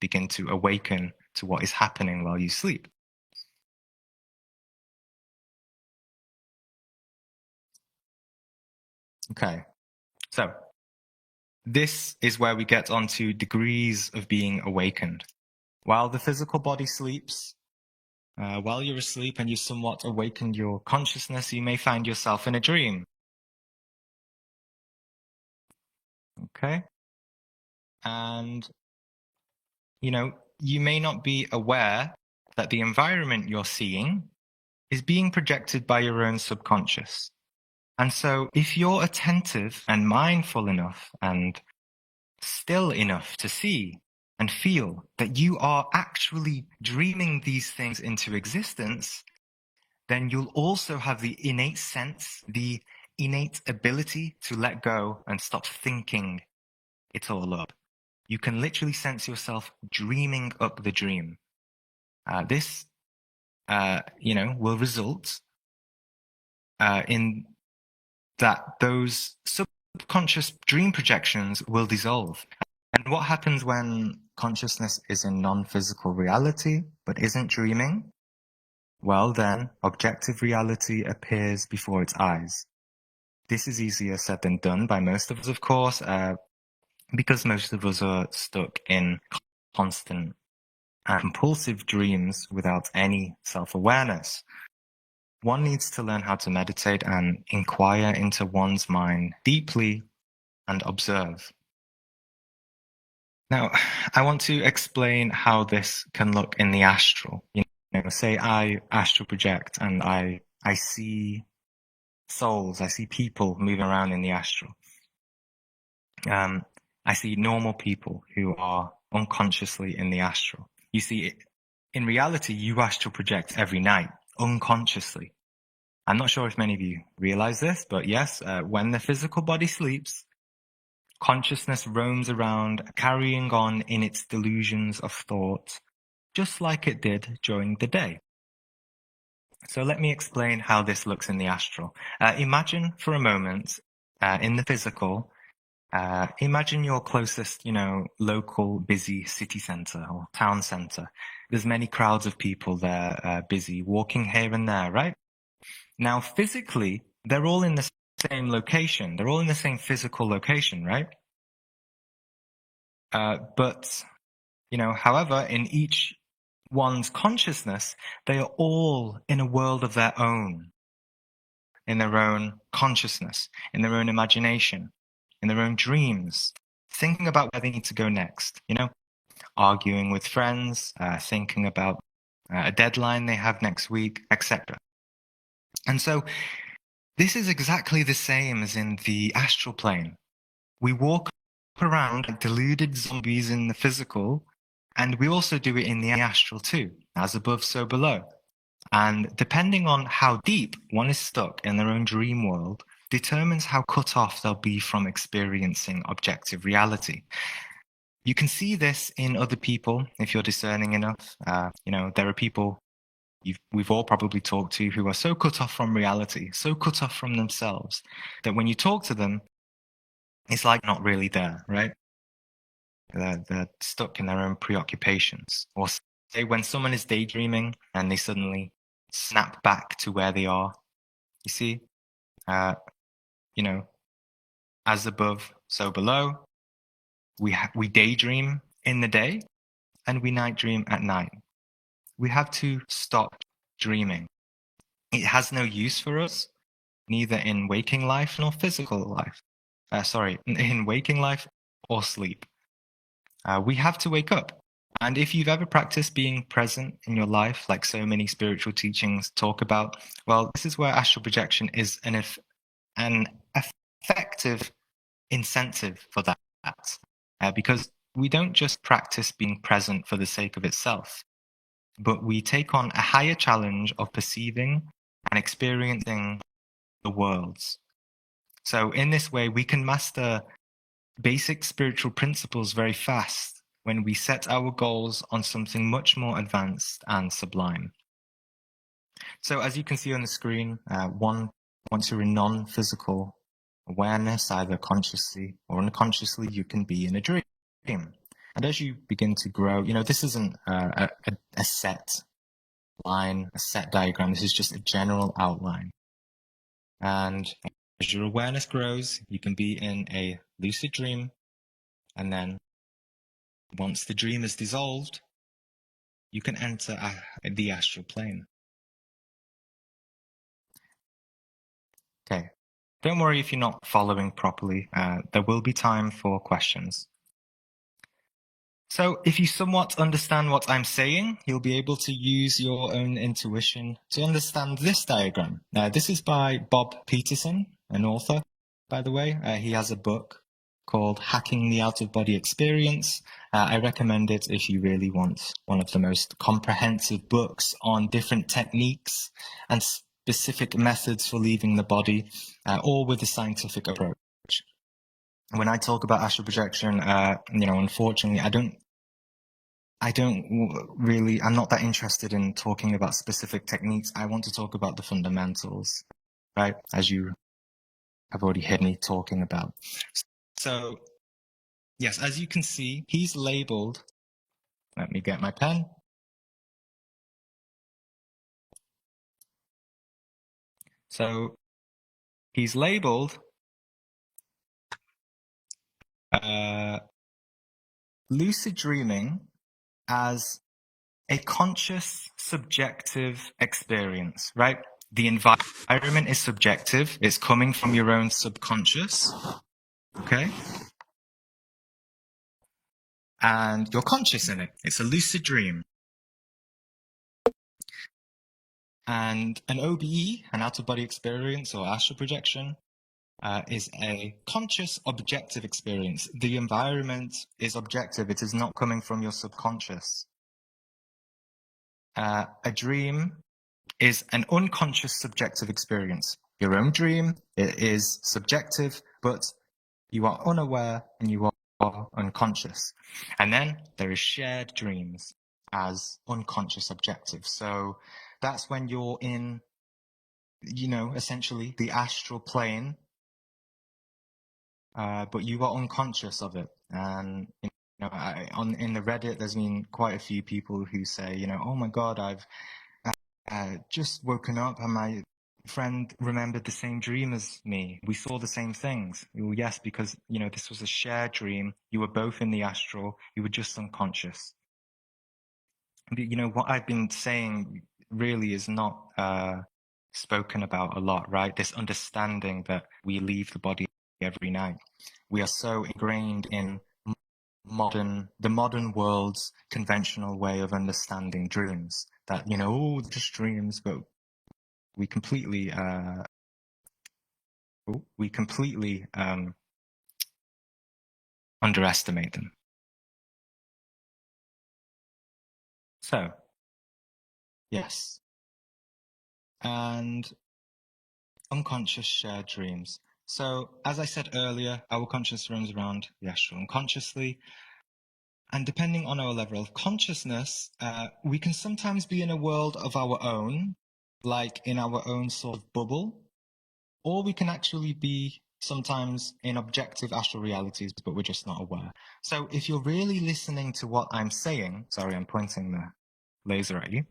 begin to awaken to what is happening while you sleep. Okay, so this is where we get onto degrees of being awakened. While the physical body sleeps, while you're asleep and you somewhat awakened your consciousness, you may find yourself in a dream. Okay? And, you may not be aware that the environment you're seeing is being projected by your own subconscious. And so if you're attentive and mindful enough and still enough to see and feel that you are actually dreaming these things into existence, then you'll also have the innate sense, the innate ability to let go and stop thinking it all up. You can literally sense yourself dreaming up the dream. This, will result in that those subconscious dream projections will dissolve. And what happens when consciousness is in non-physical reality but isn't dreaming? Well, then objective reality appears before its eyes. This is easier said than done by most of us, of course, because most of us are stuck in constant and compulsive dreams without any self-awareness. One needs to learn how to meditate and inquire into one's mind deeply and observe. Now, I want to explain how this can look in the astral. Say I astral project and I see souls, I see people moving around in the astral. I see normal people who are unconsciously in the astral. You see, in reality, you astral project every night, unconsciously. I'm not sure if many of you realize this, but yes, when the physical body sleeps, consciousness roams around, carrying on in its delusions of thought, just like it did during the day. So let me explain how this looks in the astral. Imagine for a moment, in the physical, imagine your closest, local busy city center or town center. There's many crowds of people there, busy, walking here and there, right? Now, physically, they're all in the same location. They're all in the same physical location, right? But, however, in each one's consciousness, they are all in a world of their own, in their own consciousness, in their own imagination, in their own dreams, thinking about where they need to go next, arguing with friends, thinking about a deadline they have next week, etc. And so this is exactly the same as in the astral plane. We walk around like deluded zombies in the physical, and we also do it in the astral too, as above, so below. And depending on how deep one is stuck in their own dream world, determines how cut off they'll be from experiencing objective reality. You can see this in other people if you're discerning enough. There are people we've all probably talked to who are so cut off from reality, so cut off from themselves, that when you talk to them, it's like not really there, right? They're stuck in their own preoccupations. Or say when someone is daydreaming and they suddenly snap back to where they are. You see, as above, so below. We daydream in the day and we night dream at night. We have to stop dreaming. It has no use for us, neither in waking life nor physical life. In waking life or sleep. We have to wake up. And if you've ever practiced being present in your life, like so many spiritual teachings talk about, well, this is where astral projection is an effective incentive for that. Because we don't just practice being present for the sake of itself, but we take on a higher challenge of perceiving and experiencing the worlds. So in this way, we can master basic spiritual principles very fast when we set our goals on something much more advanced and sublime. So as you can see on the screen, once you're in non-physical awareness, either consciously or unconsciously, you can be in a dream. And as you begin to grow, this isn't a set line, a set diagram. This is just a general outline. And as your awareness grows, you can be in a lucid dream. And then once the dream is dissolved, you can enter the astral plane. Okay. Don't worry if you're not following properly. There will be time for questions. So if you somewhat understand what I'm saying, you'll be able to use your own intuition to understand this diagram. This is by Bob Peterson, an author, by the way. He has a book called Hacking the Out-of-Body Experience. I recommend it if you really want one of the most comprehensive books on different techniques and specific methods for leaving the body, all with a scientific approach. When I talk about astral projection, unfortunately, I'm not that interested in talking about specific techniques. I want to talk about the fundamentals, right? As you have already heard me talking about. So, yes, as you can see, he's labeled, let me get my pen. So, he's labeled lucid dreaming as a conscious, subjective experience, right? The environment is subjective. It's coming from your own subconscious, okay? And you're conscious in it. It's a lucid dream. And an OBE, an out-of-body experience or astral projection, is a conscious, objective experience. The environment is objective. It is not coming from your subconscious. a dream is an unconscious subjective experience. Your own dream, it is subjective, but you are unaware and you are unconscious. And then there is shared dreams as unconscious objective. So that's when you're in, essentially the astral plane, but you are unconscious of it. And in the Reddit, there's been quite a few people who say, oh my God, I've just woken up and my friend remembered the same dream as me. We saw the same things. Well, yes, because, this was a shared dream. You were both in the astral. You were just unconscious. But, what I've been saying really is not spoken about a lot, right? This understanding that we leave the body every night. We are so ingrained in the modern world's conventional way of understanding dreams that, just dreams, but we completely underestimate them. So, yes. And unconscious shared dreams. So, as I said earlier, our conscious roams around the astral unconsciously. And depending on our level of consciousness, we can sometimes be in a world of our own, like in our own sort of bubble, or we can actually be sometimes in objective astral realities, but we're just not aware. So if you're really listening to what I'm saying, sorry, I'm pointing the laser at you,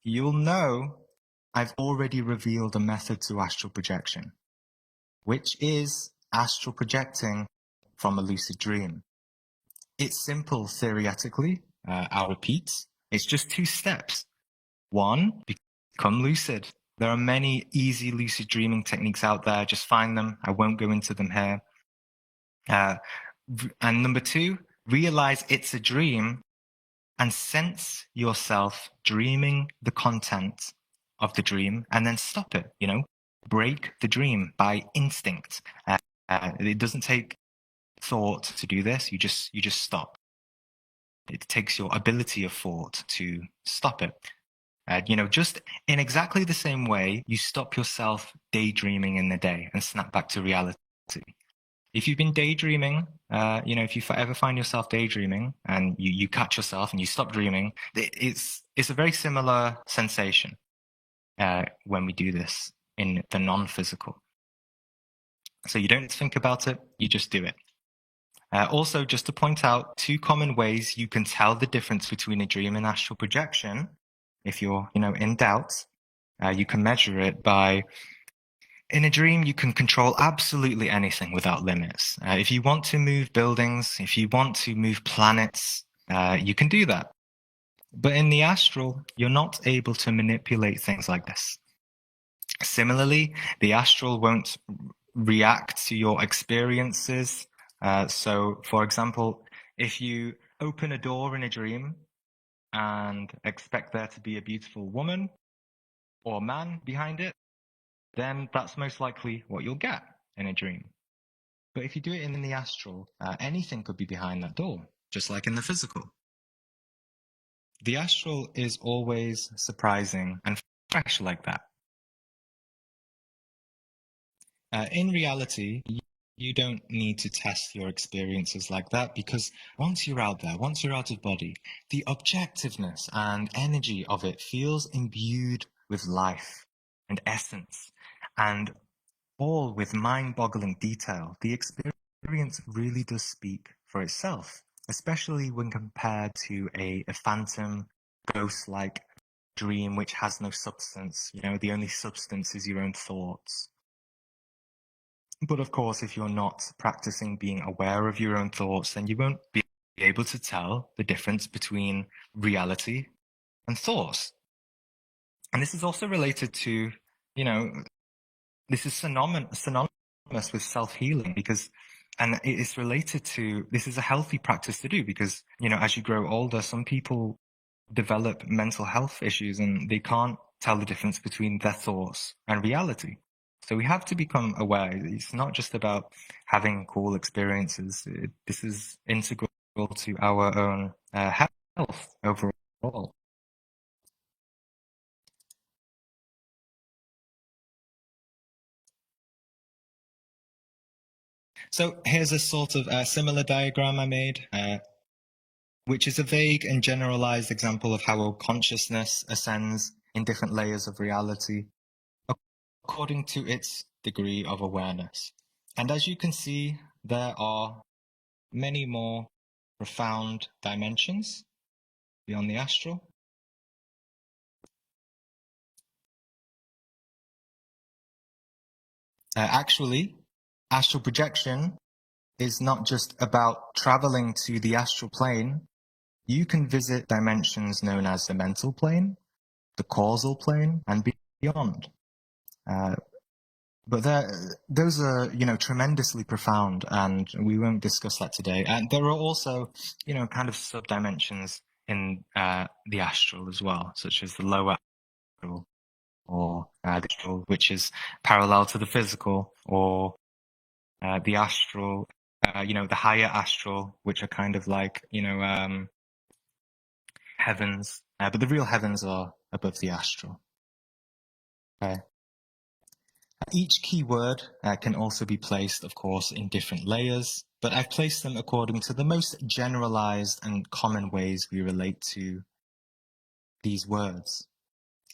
you'll know I've already revealed a method to astral projection, which is astral projecting from a lucid dream. It's simple theoretically. I'll repeat. It's just 2 steps. 1, become lucid. There are many easy lucid dreaming techniques out there. Just find them. I won't go into them here. And number 2, realize it's a dream and sense yourself dreaming the content of the dream and then stop it, break the dream by instinct. It doesn't take thought to do this. You just stop. It takes your ability of thought to stop it. Just in exactly the same way, you stop yourself daydreaming in the day and snap back to reality. If you've been daydreaming, if you ever find yourself daydreaming and you catch yourself and you stop dreaming, it's a very similar sensation when we do this in the non-physical. So you don't think about it, you just do it. Also, just to point out 2 common ways you can tell the difference between a dream and astral projection. If you're, in doubt, you can measure it by, in a dream, you can control absolutely anything without limits. If you want to move buildings, if you want to move planets, you can do that. But in the astral, you're not able to manipulate things like this. Similarly, the astral won't react to your experiences. So, for example, if you open a door in a dream and expect there to be a beautiful woman or man behind it, then that's most likely what you'll get in a dream. But if you do it in the astral, anything could be behind that door, just like in the physical. The astral is always surprising and fresh like that. In reality, you don't need to test your experiences like that, because once you're out there, once you're out of body, the objectiveness and energy of it feels imbued with life and essence, and all with mind-boggling detail. The experience really does speak for itself, especially when compared to a phantom, ghost-like dream which has no substance. The only substance is your own thoughts. But of course, if you're not practicing being aware of your own thoughts, then you won't be able to tell the difference between reality and thoughts. And this is also related to, this is synonymous with self-healing, and it's related to, this is a healthy practice to do because, as you grow older, some people develop mental health issues and they can't tell the difference between their thoughts and reality. So we have to become aware. It's not just about having cool experiences. This is integral to our own health overall. all. So here's a sort of similar diagram I made, which is a vague and generalized example of how consciousness ascends in different layers of reality according to its degree of awareness. And as you can see, there are many more profound dimensions beyond the astral. Actually, astral projection is not just about traveling to the astral plane. You can visit dimensions known as the mental plane, the causal plane, and beyond. But those are, tremendously profound, and we won't discuss that today. And there are also, kind of sub-dimensions in the astral as well, such as the lower astral, or the astral, which is parallel to the physical, or the astral, the higher astral, which are kind of like, heavens. But the real heavens are above the astral. Okay. Each keyword can also be placed, of course, in different layers, but I've placed them according to the most generalized and common ways we relate to these words.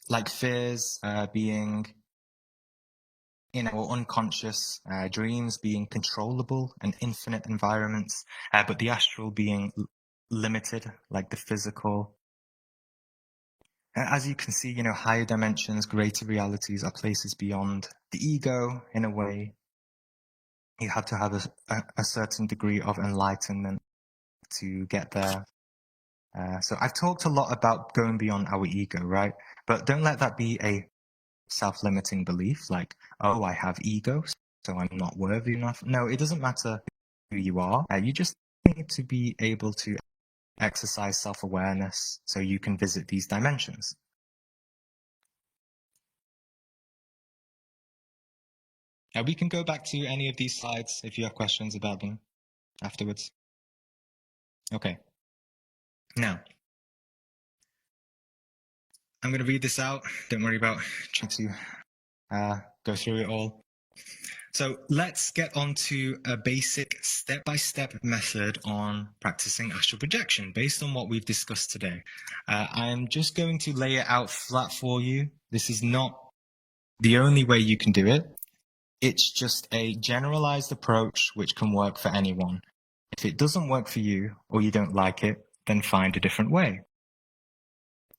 Like fears being in our unconscious, dreams being controllable and infinite environments, but the astral being limited, like the physical. As you can see, higher dimensions, greater realities are places beyond the ego in a way. You have to have a certain degree of enlightenment to get there. So I've talked a lot about going beyond our ego, right? But don't let that be a self-limiting belief, like, oh, I have ego, so I'm not worthy enough. No, it doesn't matter who you are. You just need to be able to exercise self-awareness so you can visit these dimensions. We can go back to any of these slides if you have questions about them afterwards. Okay. Now, I'm going to read this out. Don't worry about trying to go through it all. So let's get on to a basic step-by-step method on practicing astral projection based on what we've discussed today. I'm just going to lay it out flat for you. This is not the only way you can do it. It's just a generalized approach which can work for anyone. If it doesn't work for you or you don't like it, then find a different way.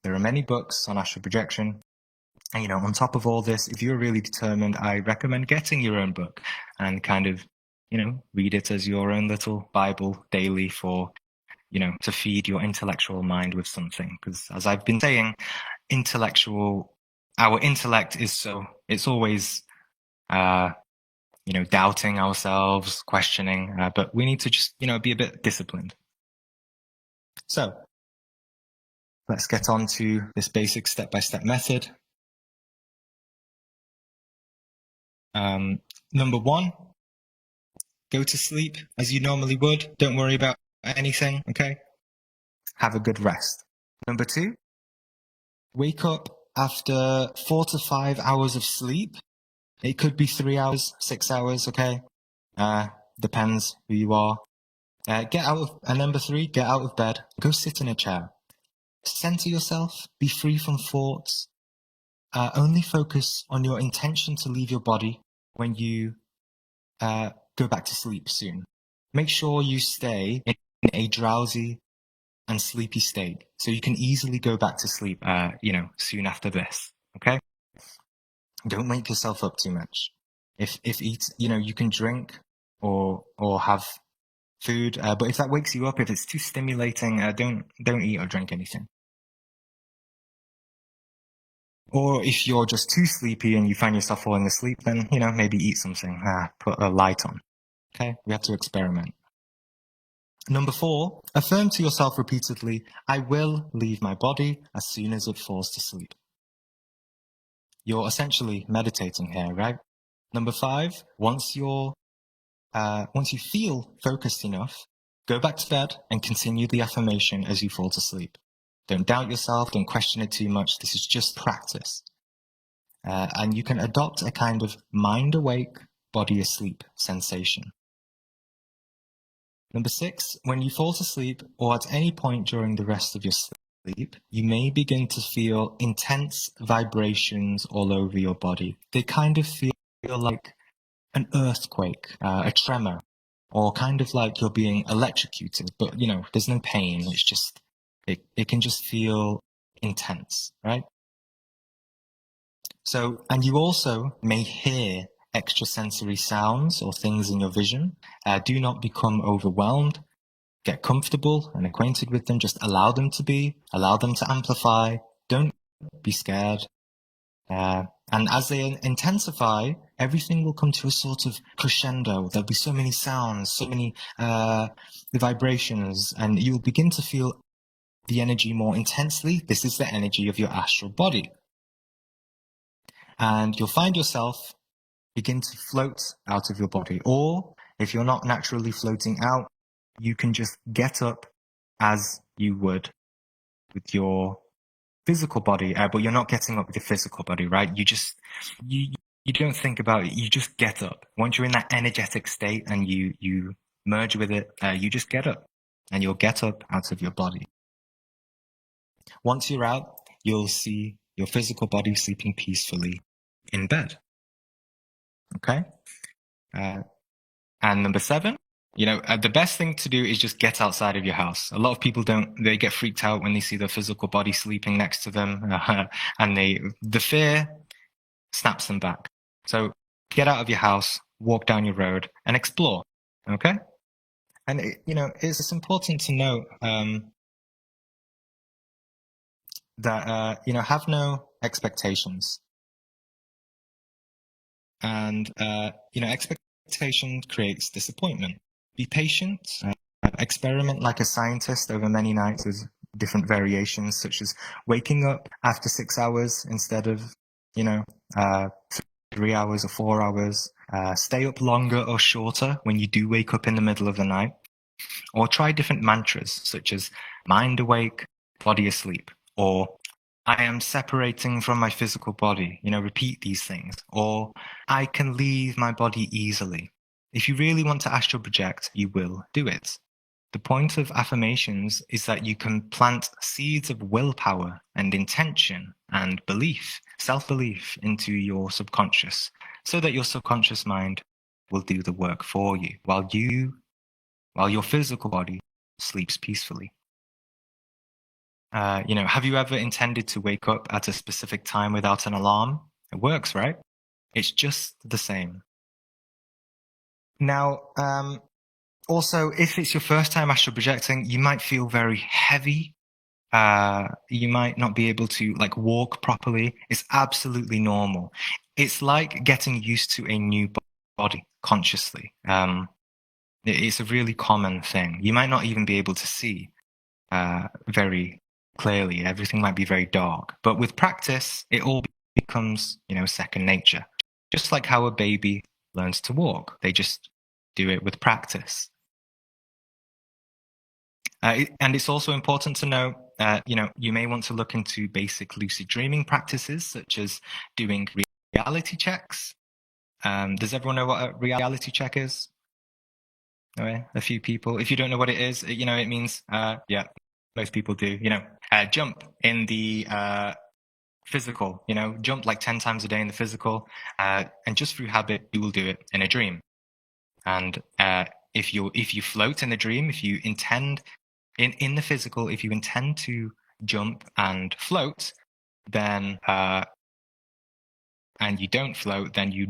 There are many books on astral projection. And, on top of all this, if you're really determined, I recommend getting your own book and kind of, read it as your own little Bible daily for, to feed your intellectual mind with something. Because as I've been saying, our intellect is it's always, doubting ourselves, questioning, but we need to just, be a bit disciplined. So let's get on to this basic step-by-step method. Number 1, go to sleep as you normally would. Don't worry about anything, okay? Have a good rest. Number 2, wake up after 4 to 5 hours of sleep. It could be 3 hours, 6 hours, okay? Depends who you are. Number 3, get out of bed. Go sit in a chair. Center yourself. Be free from thoughts. Only focus on your intention to leave your body when you go back to sleep soon. Make sure you stay in a drowsy and sleepy state so you can easily go back to sleep, soon after this, okay? Don't wake yourself up too much. If you can drink or have food, but if that wakes you up, if it's too stimulating, don't eat or drink anything. Or if you're just too sleepy and you find yourself falling asleep, then, maybe eat something, put a light on. Okay, we have to experiment. Number 4, affirm to yourself repeatedly, I will leave my body as soon as it falls to sleep. You're essentially meditating here, right? Number 5, once you feel focused enough, go back to bed and continue the affirmation as you fall to sleep. Don't doubt yourself. Don't question it too much. This is just practice. And you can adopt a kind of mind awake, body asleep sensation. Number 6, when you fall to sleep or at any point during the rest of your sleep, you may begin to feel intense vibrations all over your body. They kind of feel like an earthquake, a tremor, or kind of like you're being electrocuted, but there's no pain. It's just, it can just feel intense, right? So, and you also may hear extrasensory sounds or things in your vision. Do not become overwhelmed. Get comfortable and acquainted with them. Just allow them to be, allow them to amplify. Don't be scared. And as they intensify, everything will come to a sort of crescendo. There'll be so many sounds, so many vibrations, and you'll begin to feel the energy more intensely. This is the energy of your astral body. And you'll find yourself begin to float out of your body. Or if you're not naturally floating out, you can just get up as you would with your physical body, but you're not getting up with your physical body, right? You don't think about it. You just get up. Once you're in that energetic state and you merge with it, you just get up, and you'll get up out of your body. Once you're out, you'll see your physical body sleeping peacefully in bed. Okay? And number 7, the best thing to do is just get outside of your house. A lot of people they get freaked out when they see their physical body sleeping next to them, and the fear snaps them back. So get out of your house, walk down your road, and explore. Okay? And it's important to note that have no expectations. And expectation creates disappointment. Be patient. Experiment like a scientist over many nights with different variations, such as waking up after 6 hours instead of 3 hours or 4 hours. Stay up longer or shorter when you do wake up in the middle of the night. Or try different mantras, such as mind awake, body asleep, or I am separating from my physical body. Repeat these things. Or I can leave my body easily. If you really want to astral project, you will do it. The point of affirmations is that you can plant seeds of willpower and intention and belief, self-belief into your subconscious, so that your subconscious mind will do the work for you while your physical body sleeps peacefully. Have you ever intended to wake up at a specific time without an alarm? It works, right? It's just the same. Now, also, if it's your first time astral projecting, you might feel very heavy. You might not be able to walk properly. It's absolutely normal. It's like getting used to a new body consciously. It's a really common thing. You might not even be able to see very clearly. Everything might be very dark. But with practice, it all becomes, second nature. Just like how a baby learns to walk. They just do it with practice. And it's also important to know, you may want to look into basic lucid dreaming practices, such as doing reality checks. Does everyone know what a reality check is? Okay, a few people. If you don't know what it is, it means, most people do, jump in the physical, jump like 10 times a day in the physical, and just through habit, you will do it in a dream. And if you float in the dream, if you intend in the physical, if you intend to jump and float, then and you don't float, then you're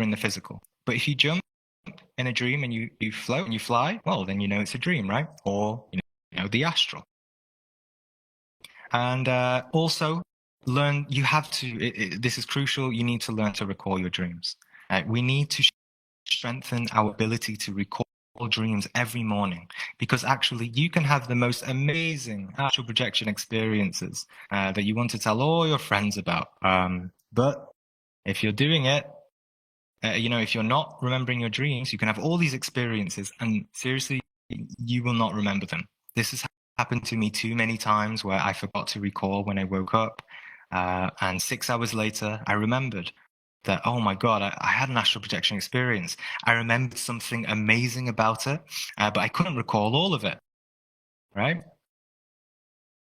in the physical. But if you jump in a dream and you float and you fly, well, then it's a dream, right? Or the astral. And also learn. You have to. This is crucial. You need to learn to recall your dreams. We need to strengthen our ability to recall dreams every morning, because actually you can have the most amazing astral projection experiences that you want to tell all your friends about. But if you're doing it, if you're not remembering your dreams, you can have all these experiences and seriously, you will not remember them. This is happened to me too many times where I forgot to recall when I woke up. And 6 hours later, I remembered that, oh my God, I had an astral projection experience. I remembered something amazing about it, but I couldn't recall all of it, right?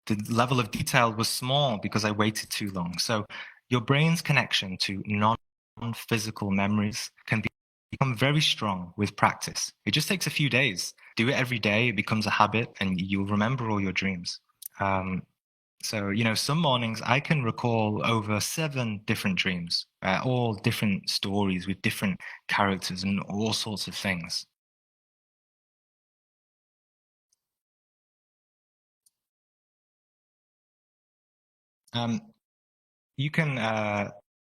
The level of detail was small because I waited too long. So your brain's connection to non-physical memories can become very strong with practice. It just takes a few days. Do it every day. It becomes a habit and you'll remember all your dreams. So, you know, some mornings I can recall over 7 different dreams, all different stories with different characters and all sorts of things. You can,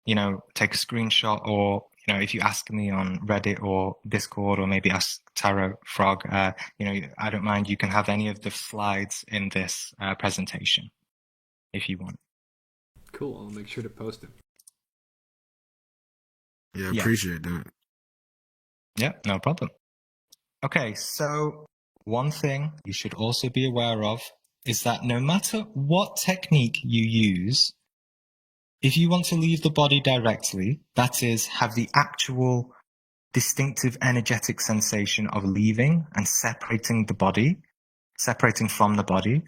you know, take a screenshot, or, you know, if you ask me on Reddit or Discord, or maybe ask Tarot Frog, you know, I don't mind. You can have any of the slides in this presentation if you want. Cool. I'll make sure to post them. Yeah, Yeah. appreciate that. Yeah, no problem. Okay, so one thing you should also be aware of is that no matter what technique you use, if you want to leave the body directly, that is, have the actual distinctive energetic sensation of leaving and separating the body, separating from the body,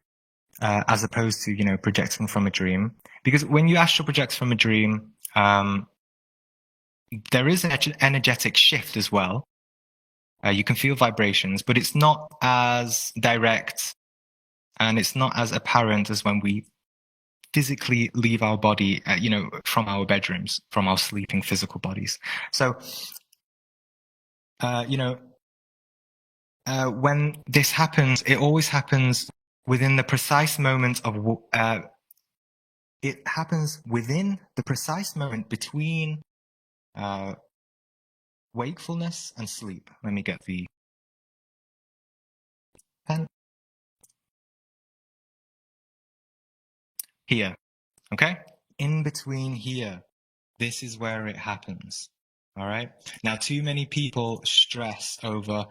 as opposed to, you know, projecting from a dream. Because when you astral project from a dream, there is an energetic shift as well. You can feel vibrations, but it's not as direct and it's not as apparent as when we physically leave our body, you know, from our bedrooms, from our sleeping physical bodies. So, you know, when this happens, it always happens within the precise moment of, it happens within the precise moment between wakefulness and sleep. Let me get the pen. Here, okay? In between here, this is where it happens. All right. Now, too many people stress over,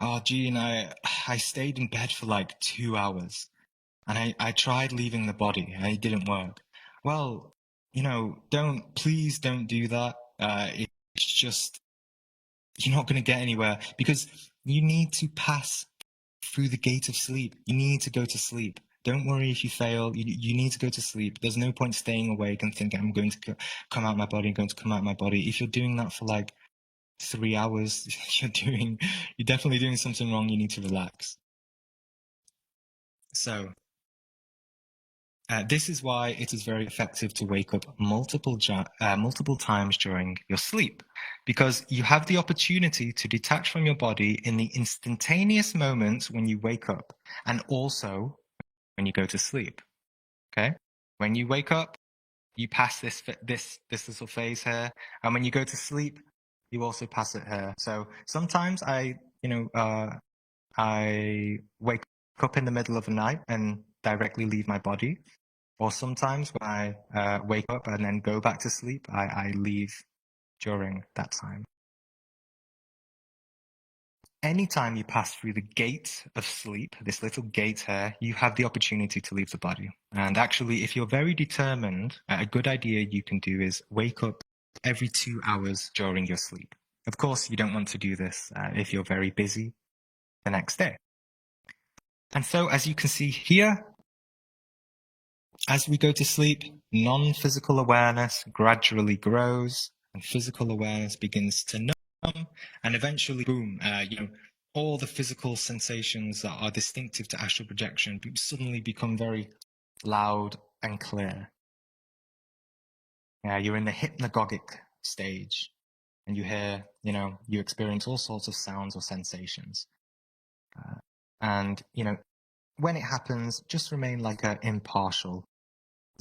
oh, Gene, I stayed in bed for like 2 hours and I tried leaving the body and it didn't work. Well, you know, please don't do that. It's just, you're not going to get anywhere because you need to pass through the gate of sleep. You need to go to sleep. Don't worry if you fail. You need to go to sleep. There's no point staying awake and thinking, I'm going to come out my body, I'm going to come out my body. If you're doing that for like 3 hours, you're definitely doing something wrong. You need to relax. So this is why it is very effective to wake up multiple times during your sleep, because you have the opportunity to detach from your body in the instantaneous moments when you wake up, and also when you go to sleep. Okay, when you wake up, you pass this little phase here, and when you go to sleep, you also pass it here. So sometimes I wake up in the middle of the night and directly leave my body. Or sometimes when I wake up and then go back to sleep, I leave during that time. Anytime you pass through the gate of sleep, this little gate here, you have the opportunity to leave the body. And actually, if you're very determined, a good idea you can do is wake up every 2 hours during your sleep. Of course, you don't want to do this if you're very busy the next day. And so, as you can see here, as we go to sleep, non-physical awareness gradually grows and physical awareness begins to numb, and eventually, boom, all the physical sensations that are distinctive to astral projection suddenly become very loud and clear. You're in the hypnagogic stage and you hear, you experience all sorts of sounds or sensations. And when it happens, just remain like an impartial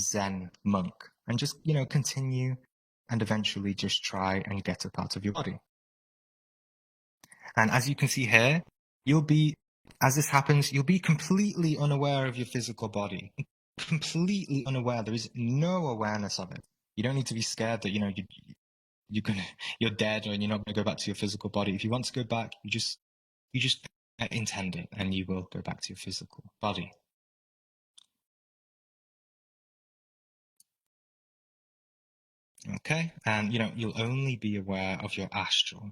Zen monk and just, continue and eventually just try and get up out of your body. And as you can see here, as this happens, you'll be completely unaware of your physical body. Completely unaware. There is no awareness of it. You don't need to be scared that, you're dead or you're not going to go back to your physical body. If you want to go back, you just intend it and you will go back to your physical body. Okay, and you'll only be aware of your astral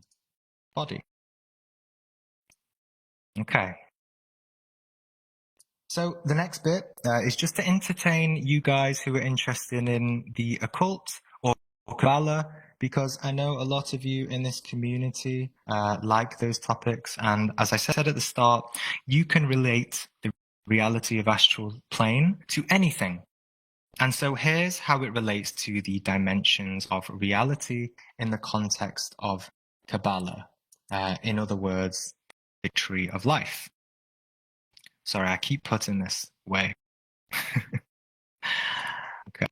body. Okay. So the next bit is just to entertain you guys who are interested in the occult or Kabbalah, because I know a lot of you in this community like those topics. And as I said at the start, you can relate the reality of astral plane to anything. And so here's how it relates to the dimensions of reality in the context of Kabbalah. In other words, the tree of life. Sorry, I keep putting this way. Okay.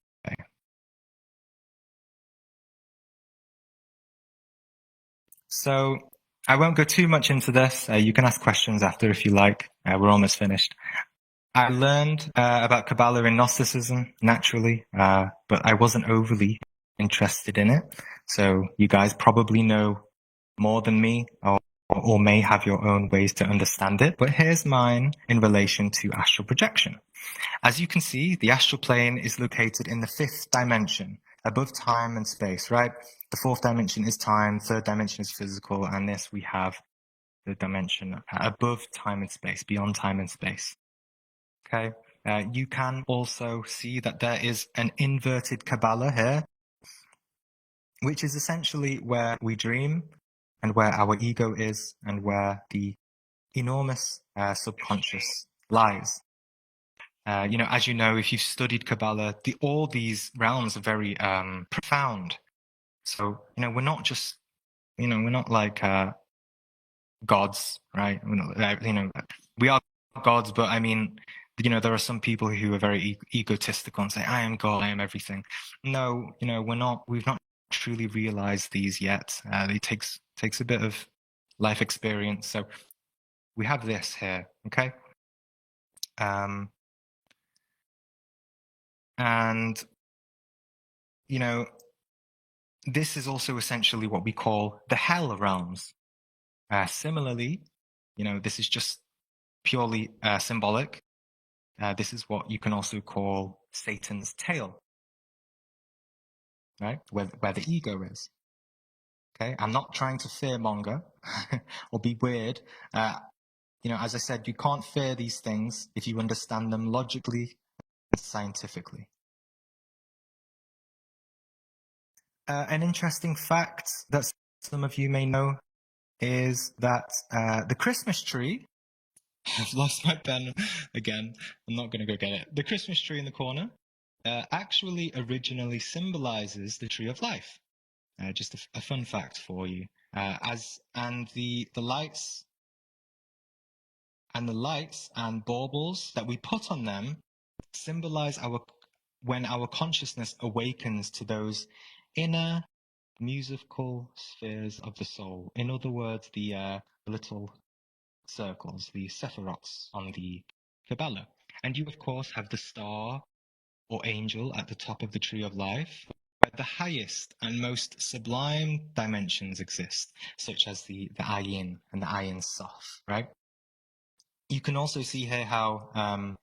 So I won't go too much into this. You can ask questions after if you like. We're almost finished. I learned about Kabbalah in Gnosticism, naturally, but I wasn't overly interested in it. So you guys probably know more than me, or may have your own ways to understand it. But here's mine in relation to astral projection. As you can see, the astral plane is located in the 5th dimension, above time and space, right? The 4th dimension is time, 3rd dimension is physical, and this we have the dimension above time and space, beyond time and space. Okay, you can also see that there is an inverted Kabbalah here, which is essentially where we dream and where our ego is and where the enormous subconscious lies. As you know, if you've studied Kabbalah, all these realms are very profound. So, we're not just, we're not like gods, right? We're not, we are gods, but I mean, there are some people who are very egotistical and say, I am God, I am everything. No, we've not truly realized these yet. It takes a bit of life experience. So we have this here, okay? And, this is also essentially what we call the hell realms. Similarly, this is just purely symbolic. This is what you can also call Satan's tail, right? Where the ego is. Okay, I'm not trying to fearmonger or be weird. As I said, you can't fear these things if you understand them logically and scientifically. An interesting fact that some of you may know is that the Christmas tree, I've lost my pen again, I'm not going to go get it. The Christmas tree in the corner actually originally symbolizes the tree of life. Just a fun fact for you. The lights and baubles that we put on them symbolize when our consciousness awakens to those inner musical spheres of the soul. In other words, the little circles, the sephirots on the Kabbalah. And you, of course, have the star or angel at the top of the tree of life, where the highest and most sublime dimensions exist, such as the Ayin and the Ayin Sof, right? You can also see here how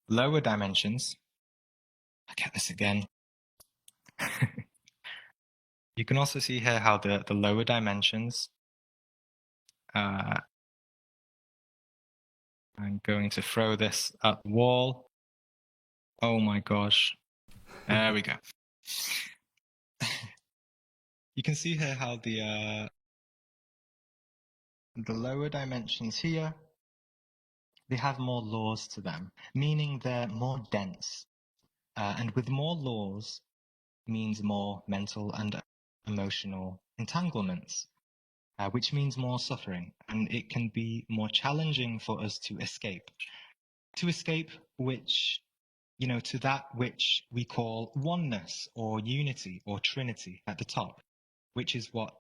lower dimensions, I get this again. You can also see here how the lower dimensions, I'm going to throw this at the wall. Oh my gosh. There we go. You can see here how the lower dimensions here, they have more laws to them, meaning they're more dense. And with more laws means more mental and emotional entanglements, which means more suffering. And it can be more challenging for us to escape. To escape to that which we call oneness or unity or trinity at the top, which is what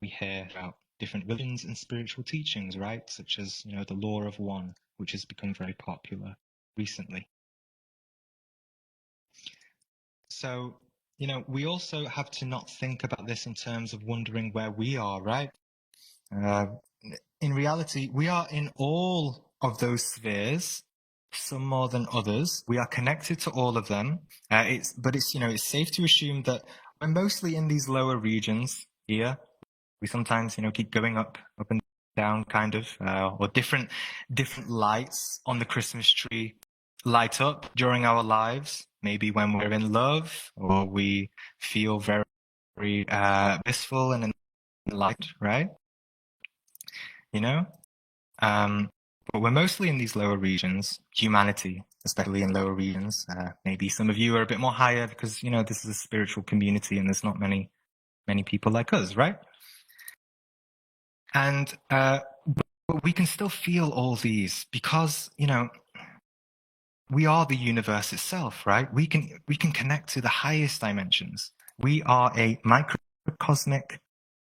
we hear about different religions and spiritual teachings, right? Such as, the law of one, which has become very popular recently. So, we also have to not think about this in terms of wondering where we are, right? In reality, we are in all of those spheres, some more than others. We are connected to all of them. It's safe to assume that we're mostly in these lower regions here. We sometimes, keep going up and down, kind of, or different lights on the Christmas tree light up during our lives. Maybe when we're in love, or we feel very, very blissful and enlightened, right? But we're mostly in these lower regions. Humanity, especially in lower regions. Maybe some of you are a bit more higher because this is a spiritual community and there's not many people like us, right? And but we can still feel all these because we are the universe itself, right? We can connect to the highest dimensions. We are a microcosmic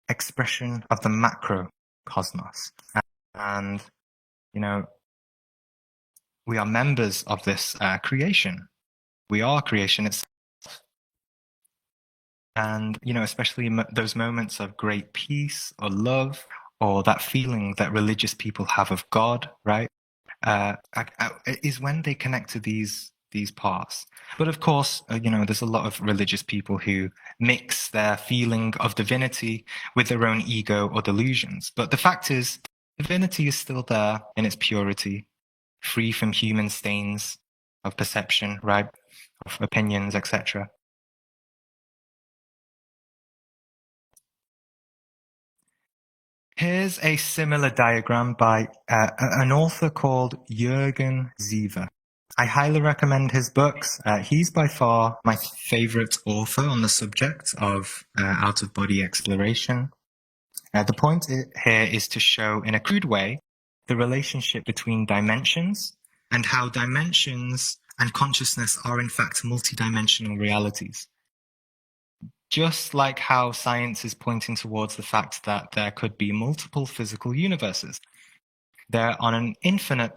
expression of the macrocosmos, and we are members of this creation. We are creation itself. And, especially those moments of great peace or love, or that feeling that religious people have of God, right? Is when they connect to these parts. But of course, there's a lot of religious people who mix their feeling of divinity with their own ego or delusions. But the fact is, divinity is still there in its purity, free from human stains of perception, right? Of opinions, etc. Here's a similar diagram by an author called Jürgen Siever. I highly recommend his books. He's by far my favorite author on the subject of out-of-body exploration. The point here is to show in a crude way the relationship between dimensions and how dimensions and consciousness are in fact multidimensional realities. Just like how science is pointing towards the fact that there could be multiple physical universes. There are an infinite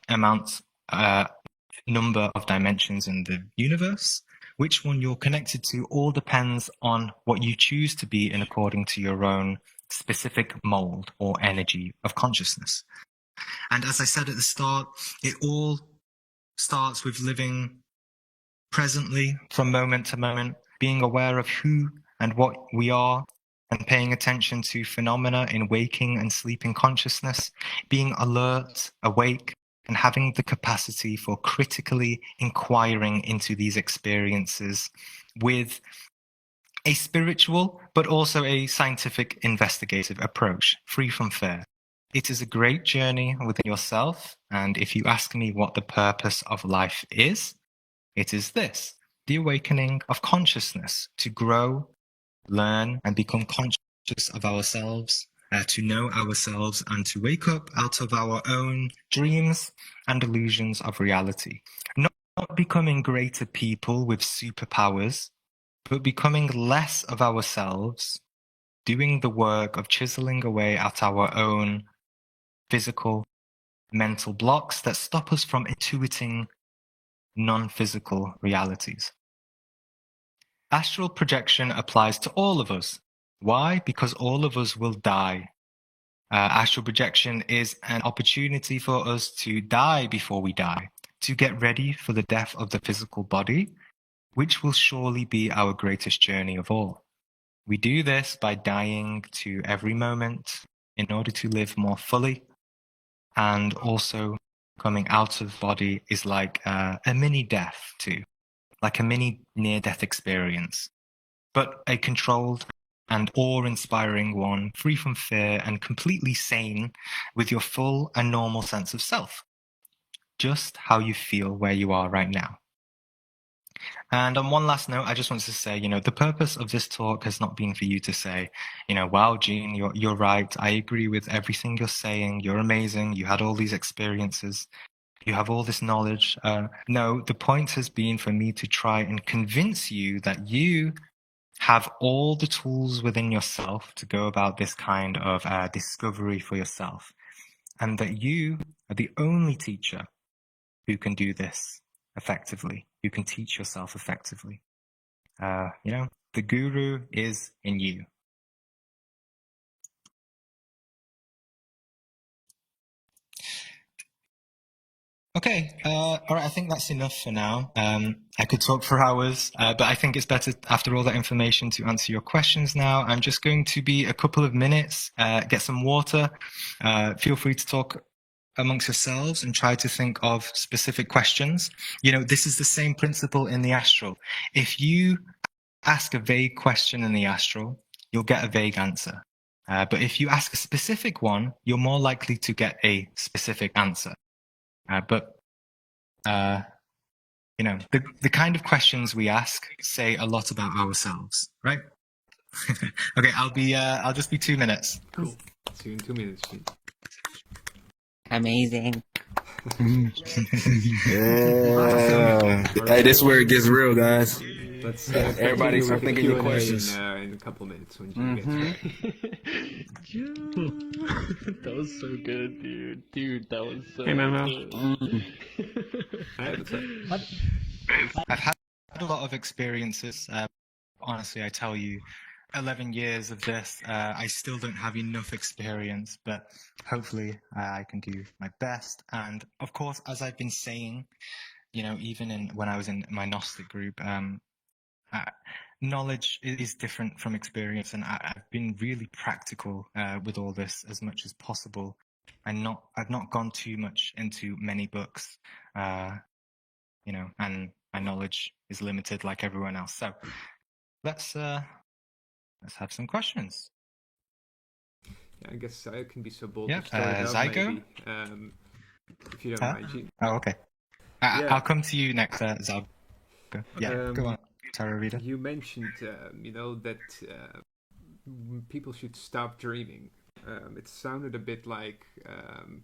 number of dimensions in the universe. Which one you're connected to all depends on what you choose to be in according to your own specific mold or energy of consciousness. And as I said at the start, it all starts with living presently from moment to moment, being aware of who and what we are, and paying attention to phenomena in waking and sleeping consciousness, being alert, awake, and having the capacity for critically inquiring into these experiences with a spiritual, but also a scientific investigative approach, free from fear. It is a great journey within yourself, and if you ask me what the purpose of life is, it is this: the awakening of consciousness, to grow, learn, and become conscious of ourselves, to know ourselves, and to wake up out of our own dreams and illusions of reality. Not becoming greater people with superpowers, but becoming less of ourselves, doing the work of chiseling away at our own physical, mental blocks that stop us from intuiting non-physical realities. Astral projection applies to all of us. Why? Because all of us will die. Astral projection is an opportunity for us to die before we die, to get ready for the death of the physical body, which will surely be our greatest journey of all. We do this by dying to every moment in order to live more fully, and also coming out of body is like a mini death too, like a mini near-death experience, but a controlled and awe-inspiring one, free from fear and completely sane, with your full and normal sense of self, just how you feel where you are right now. And on one last note, I just want to say, the purpose of this talk has not been for you to say, wow, Gene, you're right. I agree with everything you're saying. You're amazing. You had all these experiences. You have all this knowledge. No, the point has been for me to try and convince you that you have all the tools within yourself to go about this kind of discovery for yourself, and that you are the only teacher who can do this effectively. You can teach yourself effectively. The guru is in you. Okay, all right, I think that's enough for now. I could talk for hours, but I think it's better after all that information to answer your questions now. I'm just going to be a couple of minutes, get some water. Feel free to talk amongst yourselves and try to think of specific questions. You know, this is the same principle in the astral. If you ask a vague question in the astral, you'll get a vague answer. But if you ask a specific one, you're more likely to get a specific answer. You know, the kind of questions we ask say a lot about ourselves, right? Okay, I'll just be 2 minutes. Cool. See you in 2 minutes, Pete. Amazing. Yeah. Hey, this is where it gets real, guys. Let's Everybody continue start with the thinking your Q&A questions. in a couple minutes when Jim gets ready. That was so good, dude. Dude, that was so Hey, man, good. Alright, what's up? I've had a lot of experiences. Honestly, I tell you, 11 years of this, I still don't have enough experience, but hopefully I can do my best. And of course, as I've been saying, you know, even when I was in my Gnostic group, knowledge is different from experience, and I've been really practical with all this as much as possible. I've not gone too much into many books, you know, and my knowledge is limited like everyone else. So let's have some questions. Yeah, I guess I can be so bold Yeah, to start it out, Zygo? maybe. If you don't Huh? mind, Gene. Oh, okay. Yeah. I'll come to you next, Zab. Yeah, go on, Tarot Reader. You mentioned, you know, that people should stop dreaming. It sounded a bit like,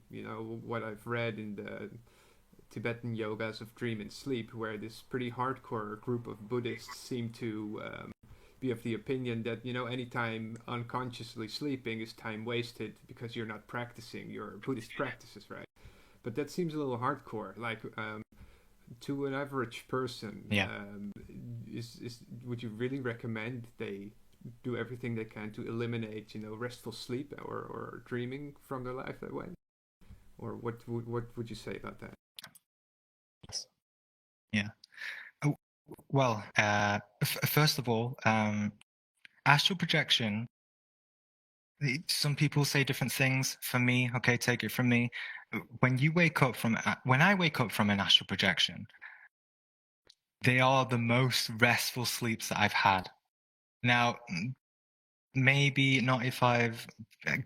you know, what I've read in the Tibetan yogas of dream and sleep, where this pretty hardcore group of Buddhists seem to be of the opinion that, you know, anytime unconsciously sleeping is time wasted because you're not practicing your Buddhist practices, right? But that seems a little hardcore. Like, to an average person, Yeah. Would you really recommend they do everything they can to eliminate, you know, restful sleep or dreaming from their life that way? Or what would you say about that? Yeah. Oh, well, first of all, astral projection. Some people say different things. For me, okay, take it from me. When I wake up from an astral projection, they are the most restful sleeps that I've had. Now, maybe not if I've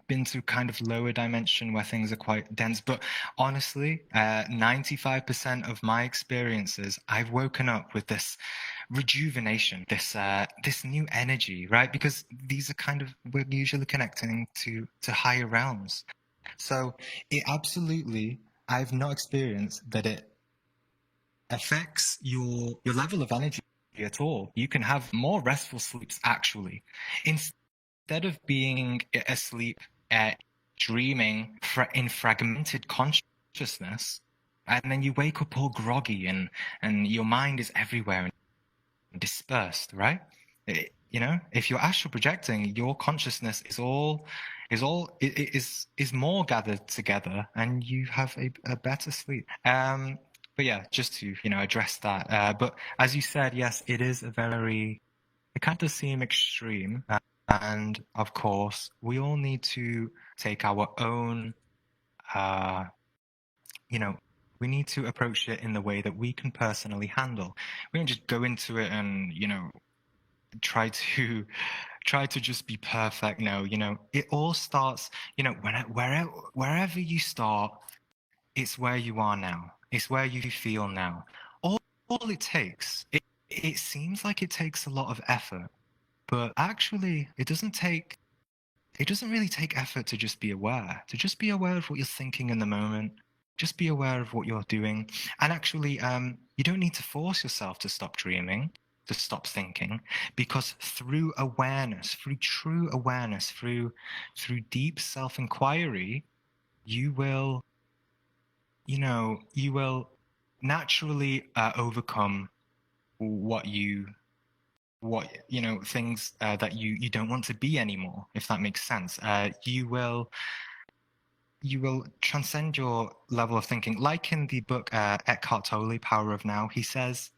been to kind of lower dimension where things are quite dense, but honestly, 95% of my experiences, I've woken up with this rejuvenation, this new energy, right? Because these are we're usually connecting to higher realms. So it absolutely, I've not experienced that it affects your level of energy at all. You can have more restful sleeps actually. Instead of being asleep, dreaming in fragmented consciousness, and then you wake up all groggy and your mind is everywhere and dispersed, right? You know, if you're astral projecting, your consciousness is more gathered together, and you have a better sleep. But yeah, just to, you know, address that. But as you said, yes, it kind of does seem extreme. And of course, we all need to take our own, you know, we need to approach it in the way that we can personally handle. We don't just go into it and, you know, try to just be perfect. No, you know, it all starts, you know, wherever you start, it's where you are now. It's where you feel now. All it takes, it seems like it takes a lot of effort, but actually it doesn't really take effort to just be aware, of what you're thinking in the moment. Just be aware of what you're doing. And actually, you don't need to force yourself to stop dreaming, to stop thinking, because through awareness, through true awareness, through deep self-inquiry, you will naturally overcome things that you don't want to be anymore, if that makes sense. You will you will transcend your level of thinking. Like in the book Eckhart Tolle, Power of Now, he says,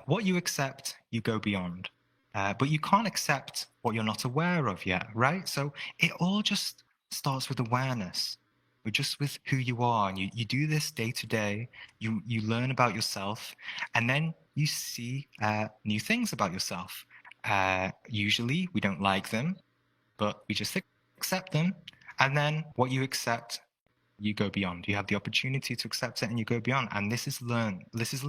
what you accept, you go beyond. But you can't accept what you're not aware of yet, right? So it all just starts with awareness. We're just with who you are, and you do this day to day. You learn about yourself, and then you see new things about yourself. Usually we don't like them, but we just accept them. And then what you accept, you go beyond. You have the opportunity to accept it, and you go beyond. And this is learning. This is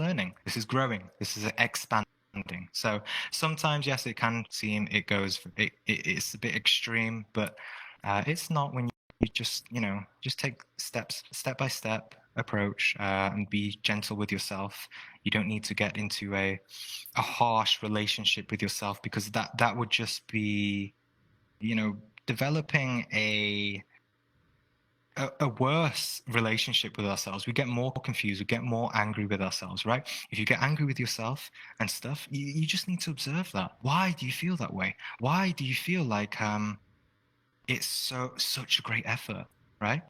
growing. This is expanding. So sometimes, yes, it can seem it's a bit extreme, but it's not when you just take step by step approach and be gentle with yourself. You don't need to get into a harsh relationship with yourself, because that would just be, developing a worse relationship with ourselves. We get more confused, we get more angry with ourselves, right? If you get angry with yourself and stuff, you just need to observe that. Why do you feel that way? Why do you feel like it's such a great effort, right?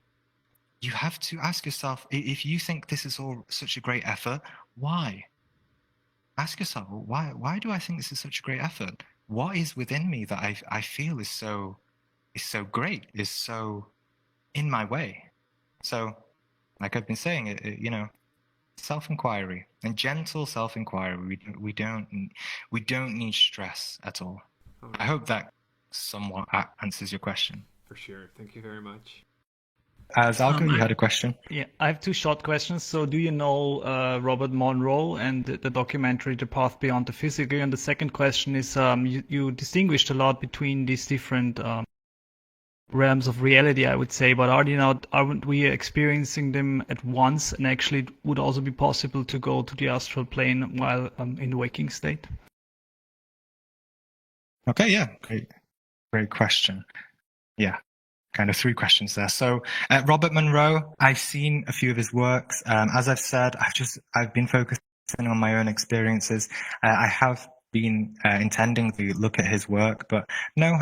You have to ask yourself, if you think this is all such a great effort, why? Ask yourself, why do I think this is such a great effort? What is within me that I feel is so great, is so in my way? So, like I've been saying, self-inquiry and gentle self-inquiry. We don't need stress at all. Right. I hope that somewhat answers your question. For sure. Thank you very much. Zalko, you had a question? Yeah, I have two short questions. So, do you know Robert Monroe and the documentary "The Path Beyond the Physical"? And the second question is, you distinguished a lot between these different realms of reality, I would say, but aren't we experiencing them at once? And actually, it would also be possible to go to the astral plane while in the waking state. Okay, yeah, great question. Yeah. Kind of three questions there. So Robert Monroe, I've seen a few of his works. As I've said, I've been focusing on my own experiences. I have been intending to look at his work, but no,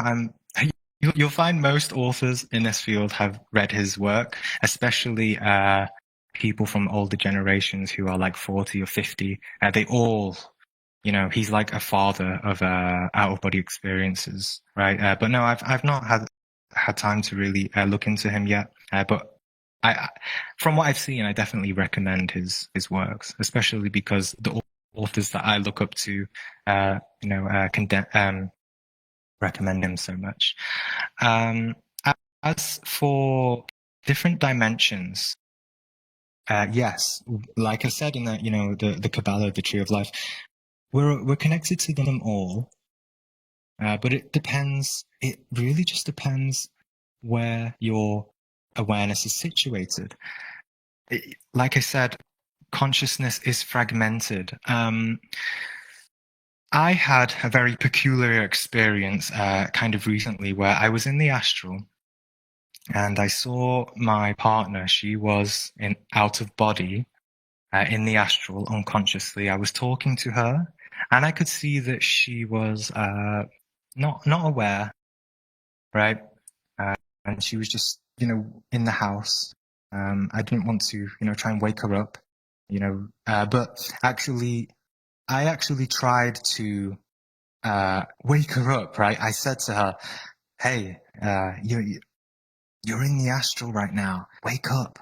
you'll find most authors in this field have read his work, especially people from older generations who are like 40 or 50. They all, he's like a father of out-of-body experiences, right? But no, I've not had time to really look into him yet, but from what I've seen, I definitely recommend his works, especially because the authors that I look up to, recommend him so much. As for different dimensions, yes, like I said in the Kabbalah, the Tree of Life, we're connected to them all. But it depends. It really just depends where your awareness is situated. Like I said, consciousness is fragmented. I had a very peculiar experience kind of recently where I was in the astral and I saw my partner. She was out of body in the astral unconsciously. I was talking to her and I could see that she was not aware, right? And she was just, in the house. I didn't want to, try and wake her up, but I actually tried to wake her up, right? I said to her, hey, you're in the astral right now. Wake up,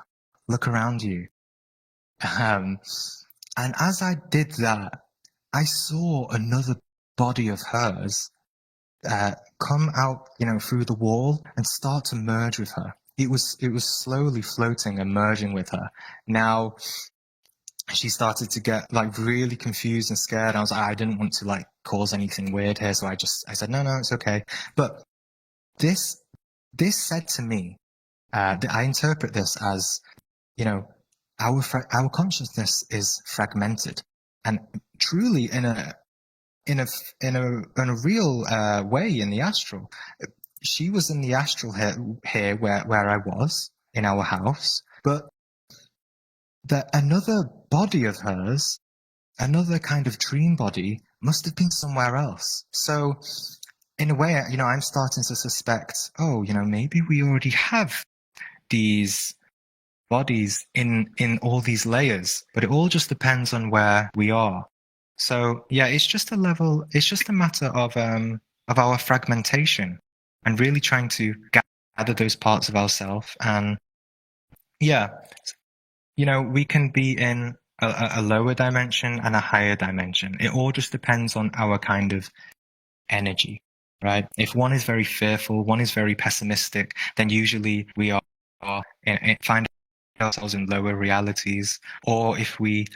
look around you. And as I did that, I saw another body of hers come out, through the wall and start to merge with her. It was slowly floating and merging with her. Now, she started to get like really confused and scared. I was like, I didn't want to like cause anything weird here, so I said, no, it's okay. But this said to me, I interpret this as, our consciousness is fragmented, and truly in a real way in the astral. She was in the astral here where I was in our house, but another body of hers, another kind of dream body, must have been somewhere else. So in a way, I'm starting to suspect, maybe we already have these bodies in all these layers, but it all just depends on where we are. So yeah, it's just a matter of our fragmentation and really trying to gather those parts of ourselves. And yeah, we can be in a lower dimension and a higher dimension. It all just depends on our kind of energy, right? If one is very fearful, one is very pessimistic, then usually we find ourselves in lower realities. Or if we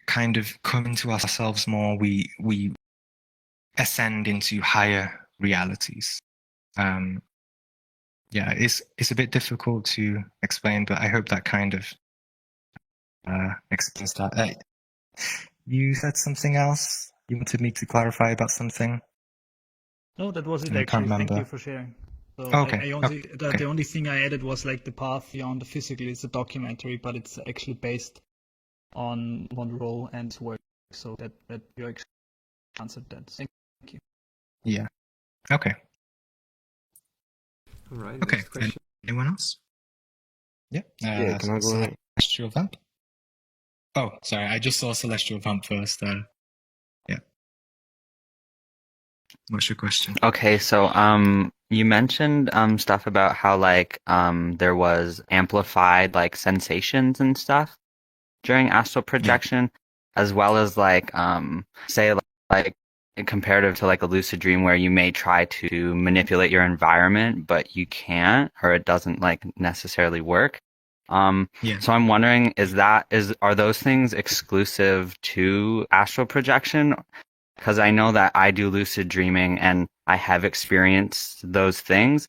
kind of come into ourselves more, we ascend into higher realities. Yeah, it's a bit difficult to explain, but I hope that kind of explains that. You said something else? You wanted me to clarify about something? No, that was it I can't actually. Thank remember. you for sharing. So Okay. the only thing I added was like the path beyond the physical is a documentary, but it's actually based on Monroe and his work. So that you actually answered that. Thank you. Yeah. Okay. All right. Okay. Next question. Anyone else? Yeah. Yeah, can I go ahead? Celestial Vamp. Oh, sorry. I just saw Celestial Vamp first. Yeah. What's your question? Okay, so you mentioned stuff about how like there was amplified like sensations and stuff during astral projection, as well as like say like comparative to like a lucid dream where you may try to manipulate your environment but you can't, or it doesn't like necessarily work. So I'm wondering, are those things exclusive to astral projection? Because I know that I do lucid dreaming and I have experienced those things.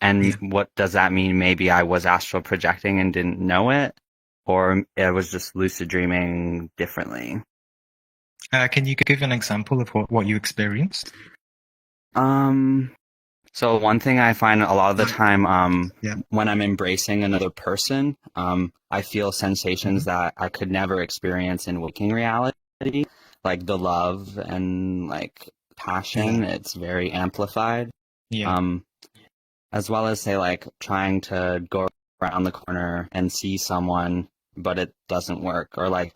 And what does that mean? Maybe I was astral projecting and didn't know it, or it was just lucid dreaming differently. Can you give an example of what you experienced? So one thing I find a lot of the time, Yeah. when I'm embracing another person, I feel sensations that I could never experience in waking reality, like the love and like passion. It's very amplified. Yeah. As well as say like trying to go around the corner and see someone, but it doesn't work. Or like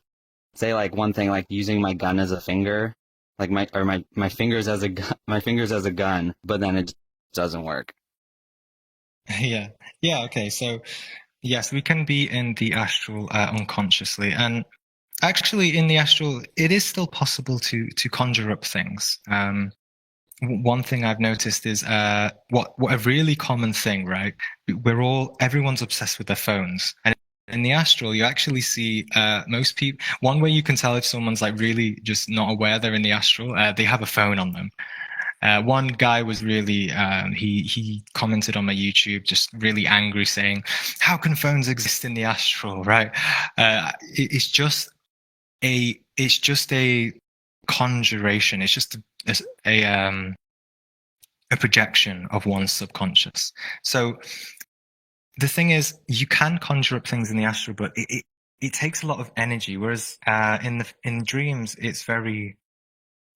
say like one thing, like using my gun as a finger, like my fingers as a gun, but then it doesn't work. Yeah. Okay. So yes, we can be in the astral unconsciously, and actually in the astral, it is still possible to conjure up things. One thing I've noticed is what a really common thing, right? Everyone's obsessed with their phones, and in the astral, you actually see most people. One way you can tell if someone's like really just not aware they're in the astral, they have a phone on them. One guy was really he commented on my YouTube, just really angry, saying, "How can phones exist in the astral?" Right? It's just a conjuration. It's just a projection of one's subconscious. So the thing is, you can conjure up things in the astral, but it takes a lot of energy. Whereas in dreams, it's very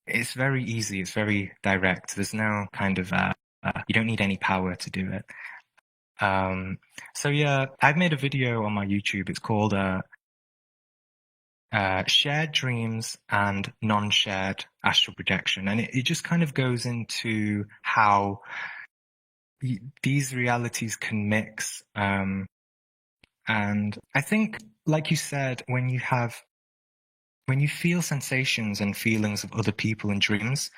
easy. It's very direct. There's no kind of you don't need any power to do it. So yeah, I've made a video on my YouTube. It's called shared dreams and non-shared astral projection, and it just kind of goes into how these realities can mix. And I think, like you said, when you feel sensations and feelings of other people in dreams,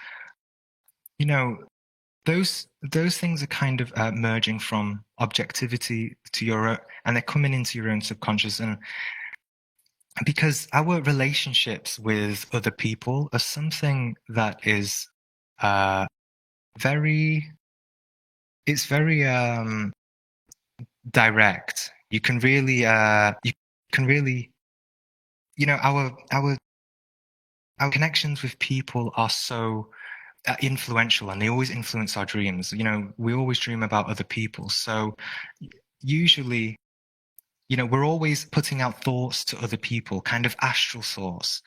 those things are kind of merging from objectivity to your own, and they're coming into your own subconscious. And because our relationships with other people are something that is very direct. You can really our connections with people are so influential, and they always influence our dreams. We always dream about other people, so usually we're always putting out thoughts to other people, kind of astral thoughts.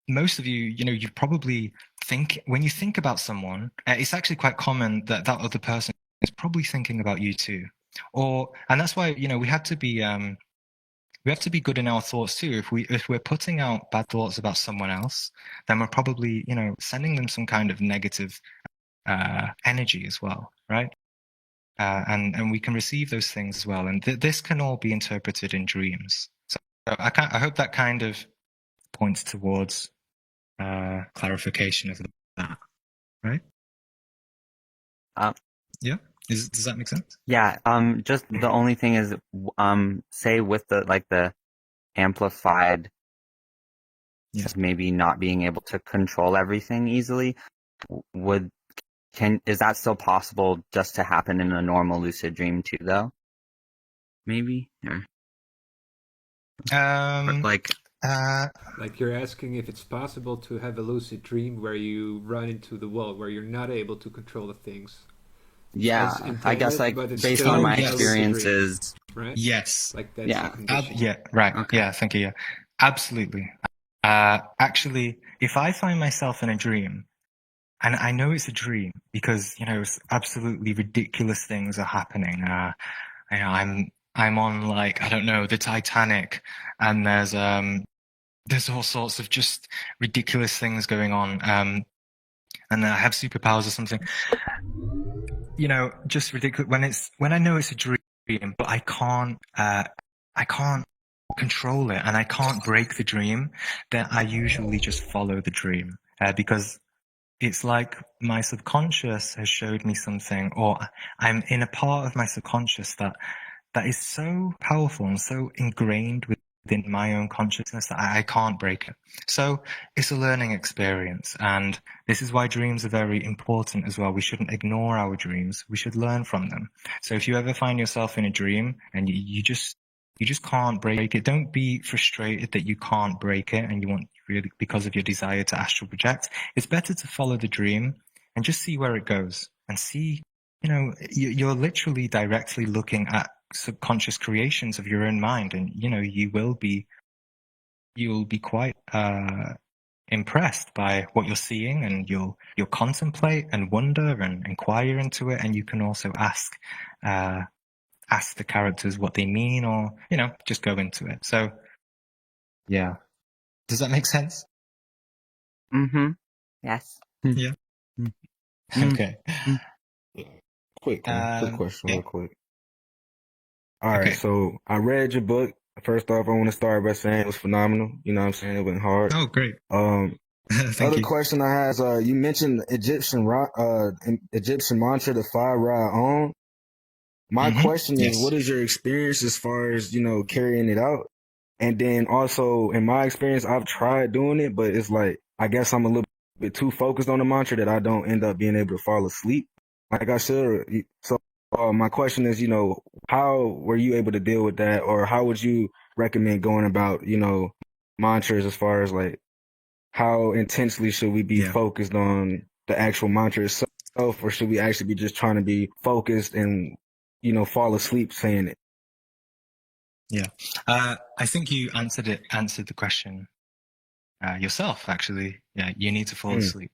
Most of you probably think, when you think about someone, it's actually quite common that other person is probably thinking about you too. And that's why, we have to be good in our thoughts too. If we're putting out bad thoughts about someone else, then we're probably, sending them some kind of negative energy as well, right? And we can receive those things as well. And this can all be interpreted in dreams. So I hope that kind of points towards clarification of that, right? Yeah. Does that make sense? Yeah. Just the only thing is, say with the amplified, just maybe not being able to control everything easily, is that still possible just to happen in a normal lucid dream too, though? Maybe? Like you're asking if it's possible to have a lucid dream where you run into the wall, where you're not able to control the things. Yeah, I guess based on my experiences, right? Yes. Like that's the condition. Yeah, right. Okay. Yeah, thank you. Yeah, absolutely. Actually, if I find myself in a dream, and I know it's a dream because, absolutely ridiculous things are happening. I'm on I don't know, the Titanic, and there's all sorts of just ridiculous things going on. And I have superpowers or something. Just ridiculous when I know it's a dream, but I can't control it and I can't break the dream, then I usually just follow the dream because it's like my subconscious has showed me something, or I'm in a part of my subconscious that is so powerful and so ingrained within my own consciousness that I can't break it. So it's a learning experience, and this is why dreams are very important as well. We shouldn't ignore our dreams. We should learn from them. So if you ever find yourself in a dream and you just can't break it, don't be frustrated that you can't break it and you want really because of your desire to astral project. It's better to follow the dream and just see where it goes and see, you're literally directly looking at subconscious creations of your own mind, and you'll be quite impressed by what you're seeing, and you'll contemplate and wonder and inquire into it, and you can also ask the characters what they mean, or just go into it. So yeah, does that make sense? Yes. Yeah. Okay. Quick question, real quick. All Okay. right, so I read your book. First off, I want to start by saying it was phenomenal. You know what I'm saying? It went hard. Oh, great. Thank Other you. question I have is, you mentioned Egyptian mantra, the 5 Ra On. My question is, what is your experience as far as, carrying it out? And then also, in my experience, I've tried doing it, but it's like, I guess I'm a little bit too focused on the mantra that I don't end up being able to fall asleep like I should. So my question is, how were you able to deal with that? Or how would you recommend going about, mantras as far as like, how intensely should we be focused on the actual mantra itself? Or should we actually be just trying to be focused and, fall asleep saying it? Yeah. I think you answered the question yourself, actually. Yeah, you need to fall asleep.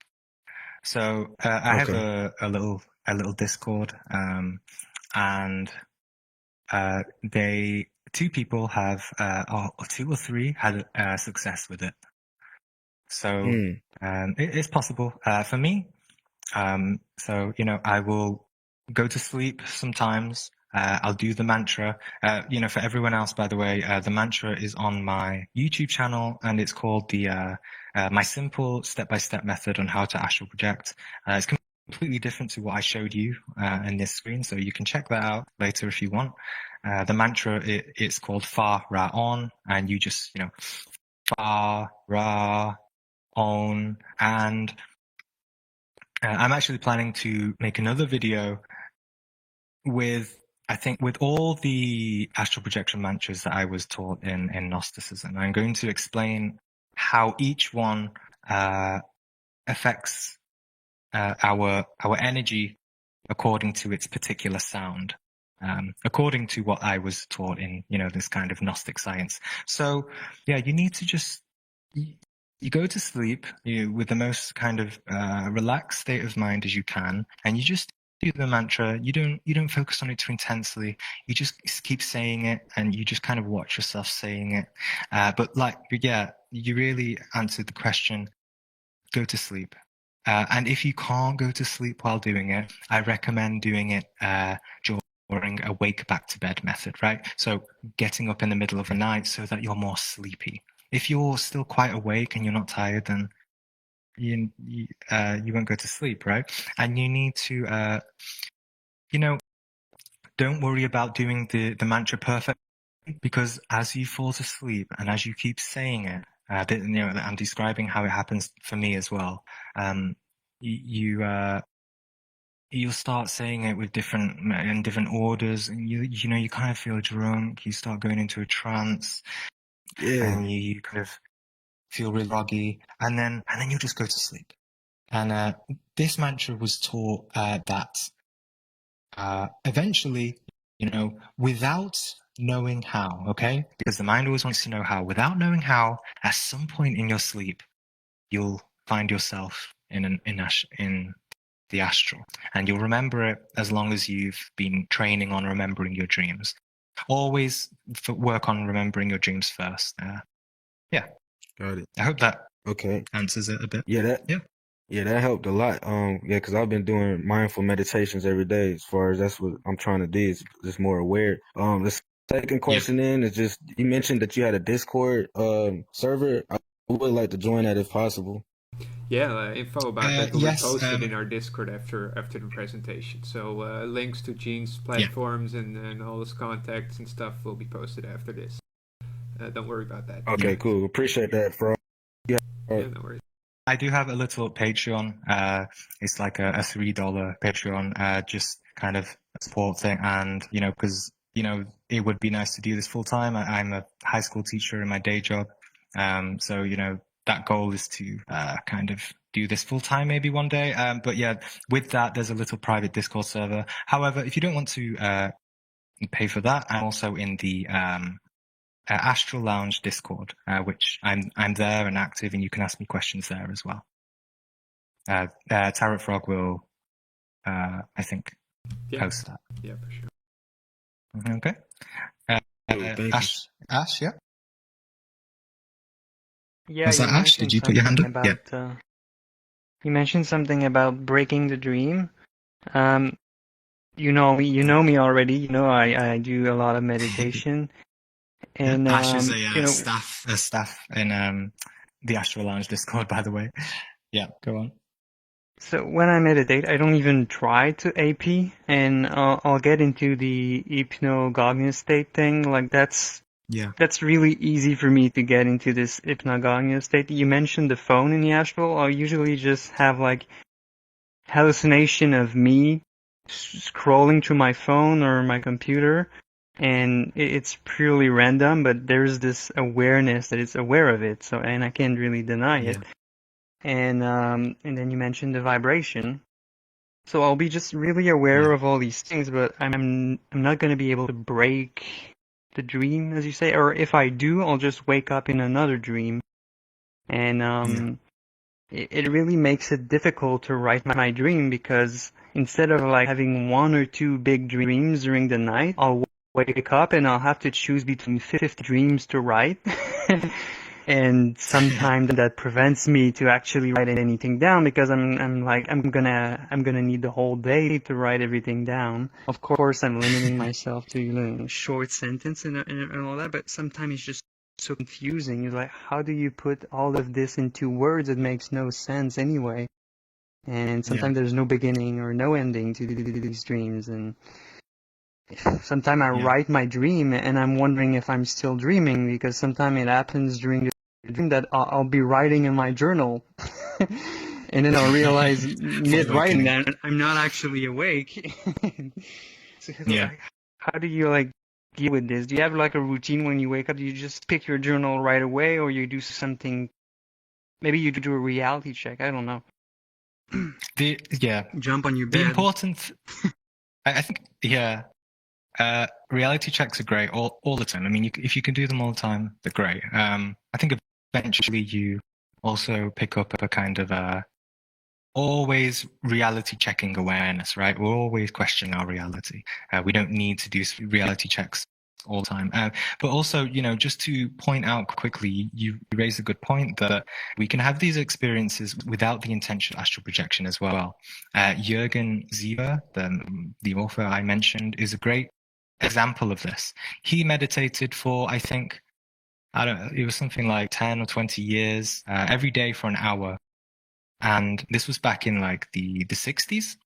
So I have a little Discord, and two people have, or 2 or 3 had success with it. So it's possible for me. So I will go to sleep sometimes. I'll do the mantra. For everyone else, by the way, the mantra is on my YouTube channel, and it's called the my simple step-by-step method on how to astral project. It's completely different to what I showed you in this screen, so you can check that out later if you want. The mantra it's called Fa Ra On, and you just Fa Ra On, and I'm actually planning to make another video with all the astral projection mantras that I was taught in Gnosticism. I'm going to explain how each one affects our energy according to its particular sound, according to what I was taught in this kind of Gnostic science. So yeah, you need to just you go to sleep with the most kind of relaxed state of mind as you can, and you just do the mantra, you don't focus on it too intensely. You just keep saying it, and you just kind of watch yourself saying it. But like, yeah, you really answered the question. Go to sleep. And if you can't go to sleep while doing it, I recommend doing it during a wake back to bed method, right? So getting up in the middle of the night so that you're more sleepy. If you're still quite awake and you're not tired, then you won't go to sleep, right? And you need to, don't worry about doing the mantra perfect, because as you fall asleep and as you keep saying it, I'm describing how it happens for me as well. You'll start saying it with different orders, and you kind of feel drunk. You start going into a trance, and you kind of feel really groggy, and then you'll just go to sleep. And this mantra was taught that eventually, without knowing how, okay? Because the mind always wants to know how. Without knowing how, at some point in your sleep, you'll find yourself in the astral, and you'll remember it as long as you've been training on remembering your dreams. Always work on remembering your dreams first. Yeah. Got it. I hope that Okay. answers it a bit. Yeah, that helped a lot. Because I've been doing mindful meditations every day. As far as that's what I'm trying to do, is just more aware. The second question is just, you mentioned that you had a Discord server. I would like to join that if possible. Yeah, info about that will yes, be posted in our Discord after the presentation. So links to Gene's platforms and all his contacts and stuff will be posted after this. Don't worry about that. Okay, cool. Appreciate that, bro. Yeah, no worries. I do have a little Patreon. It's like a $3 Patreon, just kind of a support thing. And, because, it would be nice to do this full time. I'm a high school teacher in my day job. So, that goal is to kind of do this full time maybe one day. But yeah, with that, there's a little private Discord server. However, if you don't want to pay for that, I'm also in the Astral Lounge Discord, which I'm there and active, and you can ask me questions there as well. Tarot Frog will, I think, post that. Yeah, for sure. Okay. Ash, yeah? Yeah, Was that Ash? Did you put your hand up? About, you mentioned something about breaking the dream. You know me already. I do a lot of meditation. And Ash is a staff in the Astral Lounge Discord, by the way. Yeah, go on. So when I meditate, I don't even try to AP, and I'll get into the hypnagogic state thing. Like that's really easy for me to get into this hypnagogic state. You mentioned the phone in the astral. I'll usually just have like hallucination of me scrolling through my phone or my computer. And it's purely random, but there's this awareness that it's aware of it. So, and I can't really deny it. And then you mentioned the vibration. So I'll be just really aware of all these things, but I'm not going to be able to break the dream, as you say. Or if I do, I'll just wake up in another dream. And it really makes it difficult to write my dream, because instead of like having one or two big dreams during the night, I'll wake up and I'll have to choose between 50 dreams to write. And sometimes that prevents me to actually write anything down, because I'm gonna need the whole day to write everything down. Of course, I'm limiting myself to short sentence and all that, but sometimes it's just so confusing. You're like, how do you put all of this into words? It makes no sense anyway. And sometimes there's no beginning or no ending to these dreams, and sometimes I write my dream and I'm wondering if I'm still dreaming, because sometimes it happens during the dream that I'll be writing in my journal and then I'll realize mid-writing that I'm not actually awake. So, how do you deal with this? Do you have like a routine when you wake up? Do you just pick your journal right away, or you do something? Maybe you do a reality check. I don't know. Jump on your bed. The important, I think, reality checks are great all the time. I mean, if you can do them all the time, they're great. I think eventually you also pick up a kind of always reality checking awareness, right? We're always questioning our reality. We don't need to do reality checks all the time. But also, just to point out quickly, you raised a good point that we can have these experiences without the intention of astral projection as well. Jürgen Sieber, the author I mentioned, is a great example of this. He meditated for, I think, it was something like 10 or 20 years, every day for an hour. And this was back in like the 60s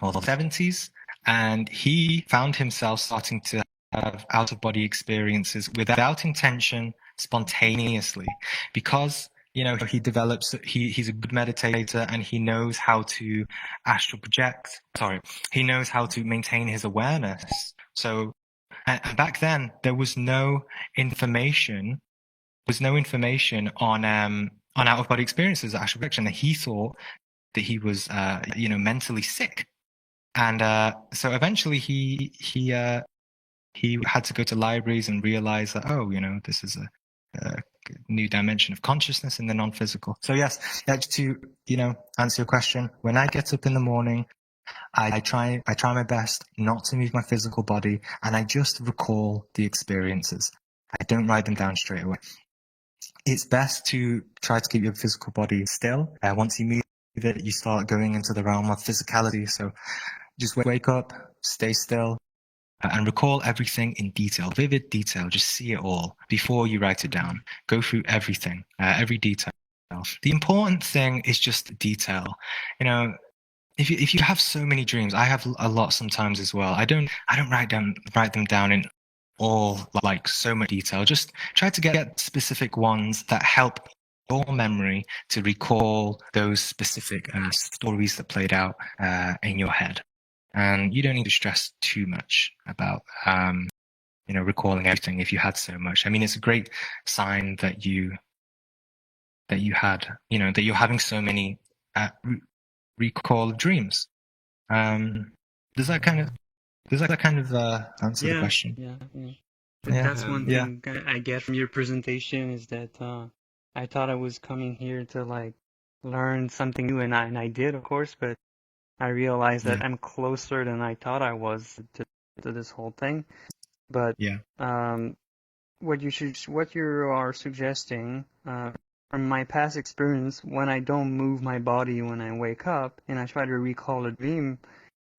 or the 70s. And he found himself starting to have out-of-body experiences without intention, spontaneously, because he develops. He's a good meditator, and he knows how to astral project. He knows how to maintain his awareness. So, and back then there was no information. On out-of-body experiences, astral projection. And he thought that he was, mentally sick, and so eventually he had to go to libraries and realize that this is a new dimension of consciousness in the non-physical. So yes, to answer your question, when I get up in the morning, I try my best not to move my physical body, and I just recall the experiences. I don't write them down straight away. It's best to try to keep your physical body still. Once you move it, you start going into the realm of physicality. So just wake up, stay still, and recall everything in detail, vivid detail. Just see it all before you write it down. Go through everything, every detail. The important thing is just detail. If you have so many dreams, I have a lot sometimes as well. I don't write them down in all like so much detail. Just try to get specific ones that help your memory to recall those specific stories that played out in your head. And you don't need to stress too much about recalling everything if you had so much. I mean, it's a great sign that you had, that you're having so many recall dreams. Does that kind of answer the question? Yeah. That's one thing I get from your presentation is that I thought I was coming here to like learn something new, and I did, of course, but I realized that I'm closer than I thought I was to this whole thing. But what you are suggesting, from my past experience, when I don't move my body when I wake up and I try to recall a dream,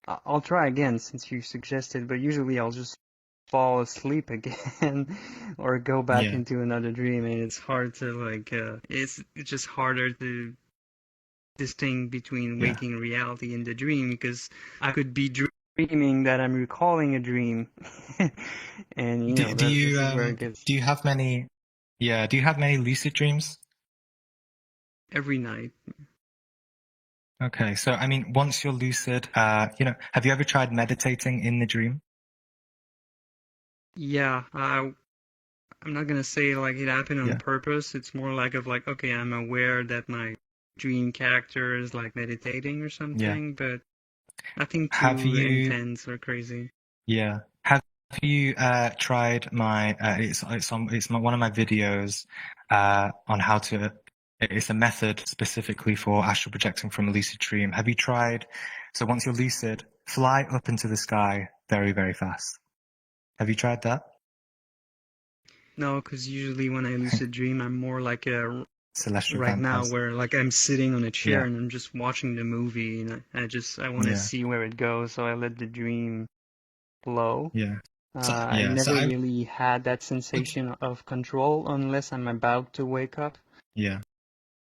I'll try again since you suggested, but usually I'll just fall asleep again or go back into another dream, and it's hard to it's just harder to distinguish between waking reality and the dream, because I could be dreaming that I'm recalling a dream. And do you have many lucid dreams? Every night. Okay, so I mean, once you're lucid, have you ever tried meditating in the dream? Yeah, I'm not gonna say like it happened on purpose. It's more like okay, I'm aware that my dream character is like meditating or something, but nothing too intense or crazy. Yeah. Have you tried my? It's one of my videos on how to. It's a method specifically for astral projecting from a lucid dream. Have you tried? So once you're lucid, fly up into the sky very, very fast. Have you tried that? No, because usually when I lucid dream, I'm more like a celestial right vampires. now, where like I'm sitting on a chair and I'm just watching the movie, and I want to see where it goes, so I let the dream flow. I never really had that sensation of control unless I'm about to wake up. Yeah.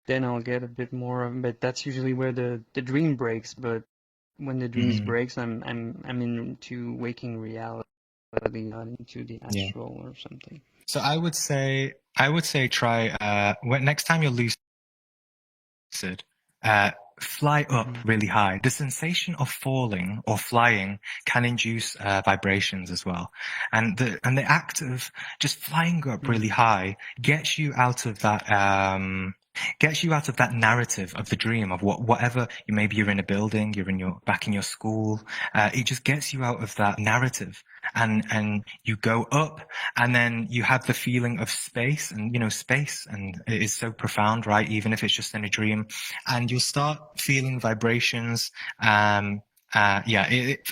Then I'll get a bit more of, but that's usually where the dream breaks. But when the dream breaks, I'm into waking reality, not into the astral or something. So I would say try next time you're lucid, fly up really high. The sensation of falling or flying can induce vibrations as well, and the act of just flying up really high gets you out of that narrative of the dream of whatever maybe you're in a building, you're back in your school. It just gets you out of that narrative, and you go up, and then you have the feeling of space, and space, and it is so profound, right? Even if it's just in a dream, and you'll start feeling vibrations. For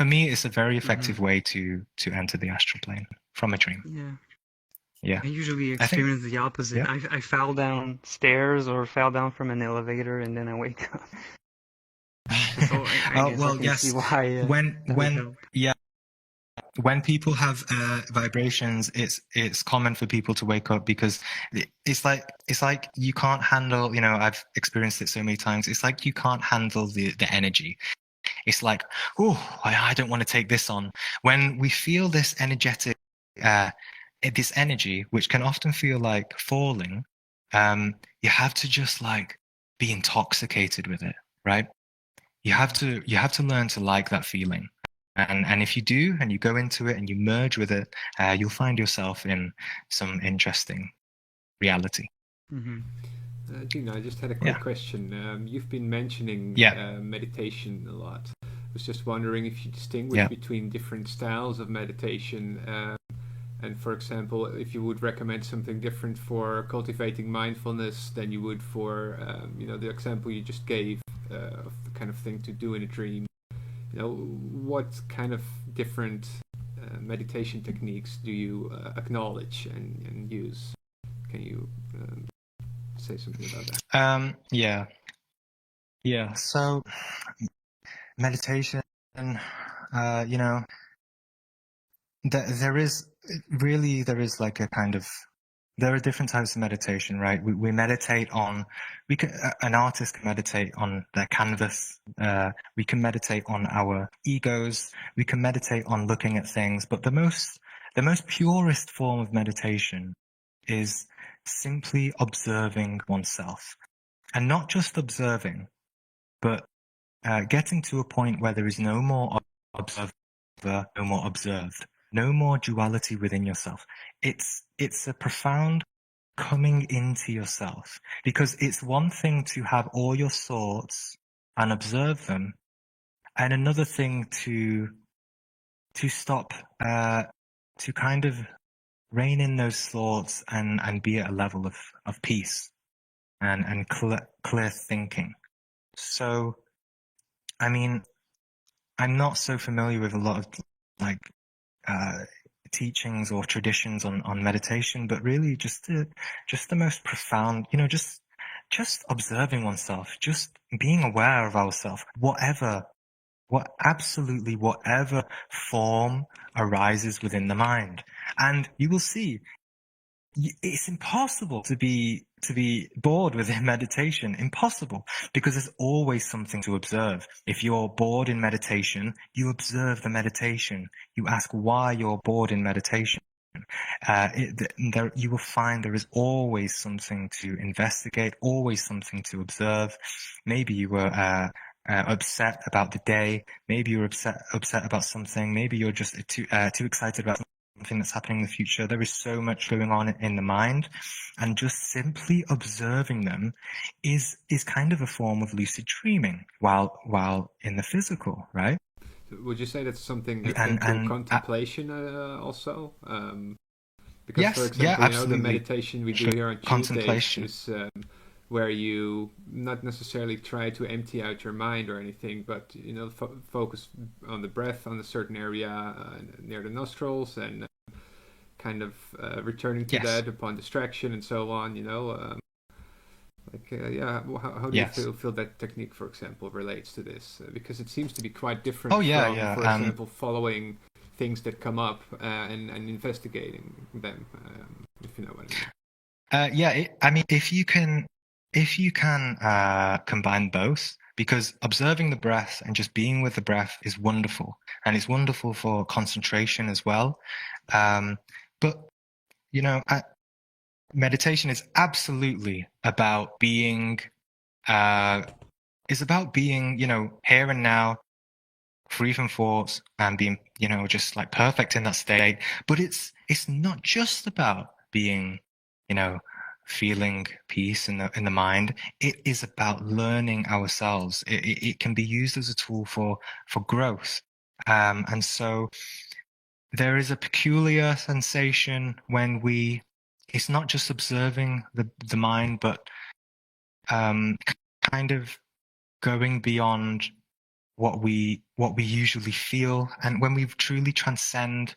me, it's a very effective way to enter the astral plane from a dream. I usually experience the opposite. I fell down stairs or fell down from an elevator, and then I wake up. So I guess see why, when people have vibrations, it's common for people to wake up, because it's like you can't handle. I've experienced it so many times. It's like you can't handle the energy. It's like, I don't want to take this on. When we feel this energetic, this energy, which can often feel like falling, you have to just like be intoxicated with it, right? You have to learn to like that feeling. And if you do, and you go into it and you merge with it, you'll find yourself in some interesting reality. Gina, I just had a quick question. You've been mentioning meditation a lot. I was just wondering if you distinguish between different styles of meditation, and for example, if you would recommend something different for cultivating mindfulness than you would for, the example you just gave of the kind of thing to do in a dream. What kind of different meditation techniques do you acknowledge and use? Can you say something about that? So meditation, there are different types of meditation, right? We meditate on, an artist can meditate on their canvas. We can meditate on our egos. We can meditate on looking at things. But the most purest form of meditation is simply observing oneself, and not just observing, but getting to a point where there is no more observer, no more observed, no more duality within yourself. It's a profound coming into yourself, because it's one thing to have all your thoughts and observe them, and another thing to stop, to kind of rein in those thoughts and be at a level of peace and clear thinking. So, I mean, I'm not so familiar with a lot of teachings or traditions on meditation, but really just the most profound, just observing oneself, just being aware of ourselves, whatever form arises within the mind. And you will see, it's impossible to be bored within meditation. Impossible, because there's always something to observe. If you're bored in meditation, you observe the meditation. You ask why you're bored in meditation. You will find there is always something to investigate, always something to observe. Maybe you were upset about the day. Maybe you're upset about something. Maybe you're just too excited about something that's happening in the future. There is so much going on in the mind, and just simply observing them is kind of a form of lucid dreaming while in the physical, right? Would you say that's something akin to contemplation also? Because, yes, for example, absolutely. The meditation we do here on Tuesdays is where you not necessarily try to empty out your mind or anything, but focus on the breath on a certain area near the nostrils, and kind of returning to that upon distraction and so on. How do you feel that technique, for example, relates to this? Because it seems to be quite different from, for example, following things that come up and investigating them, if you know what I mean. If you can combine both, because observing the breath and just being with the breath is wonderful, and it's wonderful for concentration as well. But meditation is absolutely about being, here and now, free from thoughts, and being, just like perfect in that state. But it's not just about being, feeling peace in the mind. It is about learning ourselves. It can be used as a tool for growth. And so there is a peculiar sensation when it's not just observing the mind, but kind of going beyond what we usually feel, and when we truly transcend